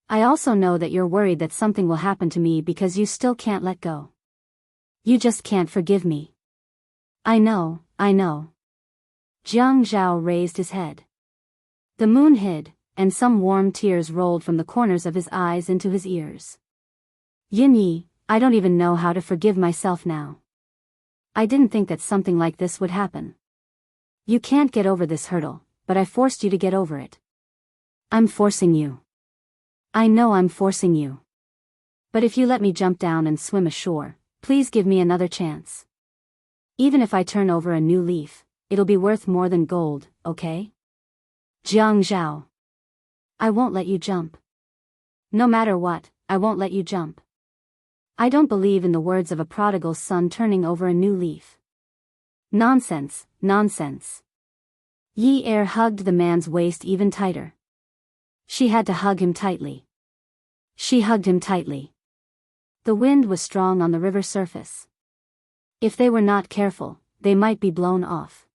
I also know that you're worried that something will happen to me because you still can't let go. You just can't forgive me. I know. Jiang Zhao raised his head. The moon hid, and some warm tears rolled from the corners of his eyes into his ears. Yin Yi, I don't even know how to forgive myself now. I didn't think that something like this would happen. You can't get over this hurdle, but I forced you to get over it. I'm forcing you. I know I'm forcing you. But if you let me jump down and swim ashore, please give me another chance. Even if I turn over a new leaf, it'll be worth more than gold, okay? Jiang Zhao. I won't let you jump. No matter what, I won't let you jump. I don't believe in the words of a prodigal son turning over a new leaf. Nonsense. Yi Er hugged the man's waist even tighter. She had to hug him tightly. She hugged him tightly. The wind was strong on the river surface. If they were not careful, they might be blown off.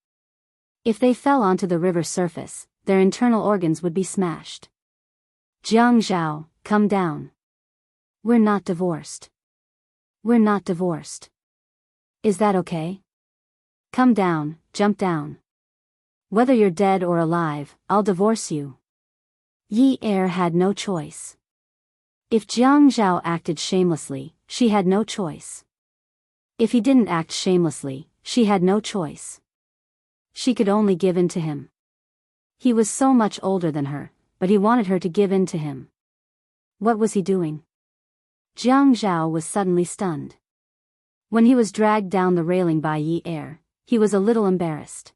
If they fell onto the river surface, their internal organs would be smashed. Jiang Zhao, come down. We're not divorced. We're not divorced. Is that okay? Come down, jump down. Whether you're dead or alive, I'll divorce you. Yi Er had no choice. If Jiang Zhao acted shamelessly, she had no choice. If he didn't act shamelessly, she had no choice. She could only give in to him. He was so much older than her, but he wanted her to give in to him. What was he doing? Jiang Zhao was suddenly stunned. When he was dragged down the railing by Yi Er, he was a little embarrassed.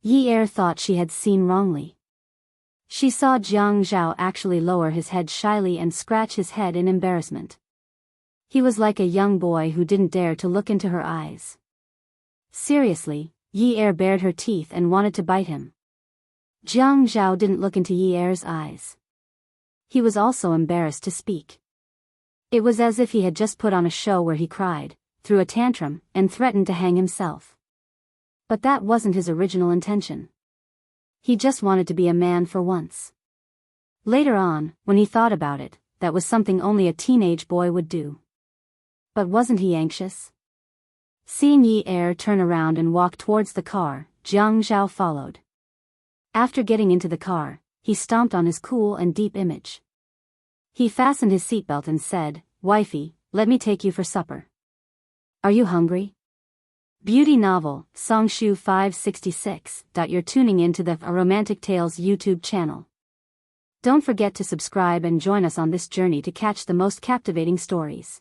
Yi Er thought she had seen wrongly. She saw Jiang Zhao actually lower his head shyly and scratch his head in embarrassment. He was like a young boy who didn't dare to look into her eyes. Seriously, Yi Er bared her teeth and wanted to bite him. Jiang Zhao didn't look into Yi Er's eyes. He was also embarrassed to speak. It was as if he had just put on a show where he cried, threw a tantrum, and threatened to hang himself. But that wasn't his original intention. He just wanted to be a man for once. Later on, when he thought about it, that was something only a teenage boy would do. But wasn't he anxious? Seeing Yi Er turn around and walk towards the car, Jiang Zhao followed. After getting into the car, he stomped on his cool and deep image. He fastened his seatbelt and said, "Wifey, let me take you for supper. Are you hungry?" Beauty novel, Songshu 566. You're tuning into the A Romantic Tales YouTube channel. Don't forget to subscribe and join us on this journey to catch the most captivating stories.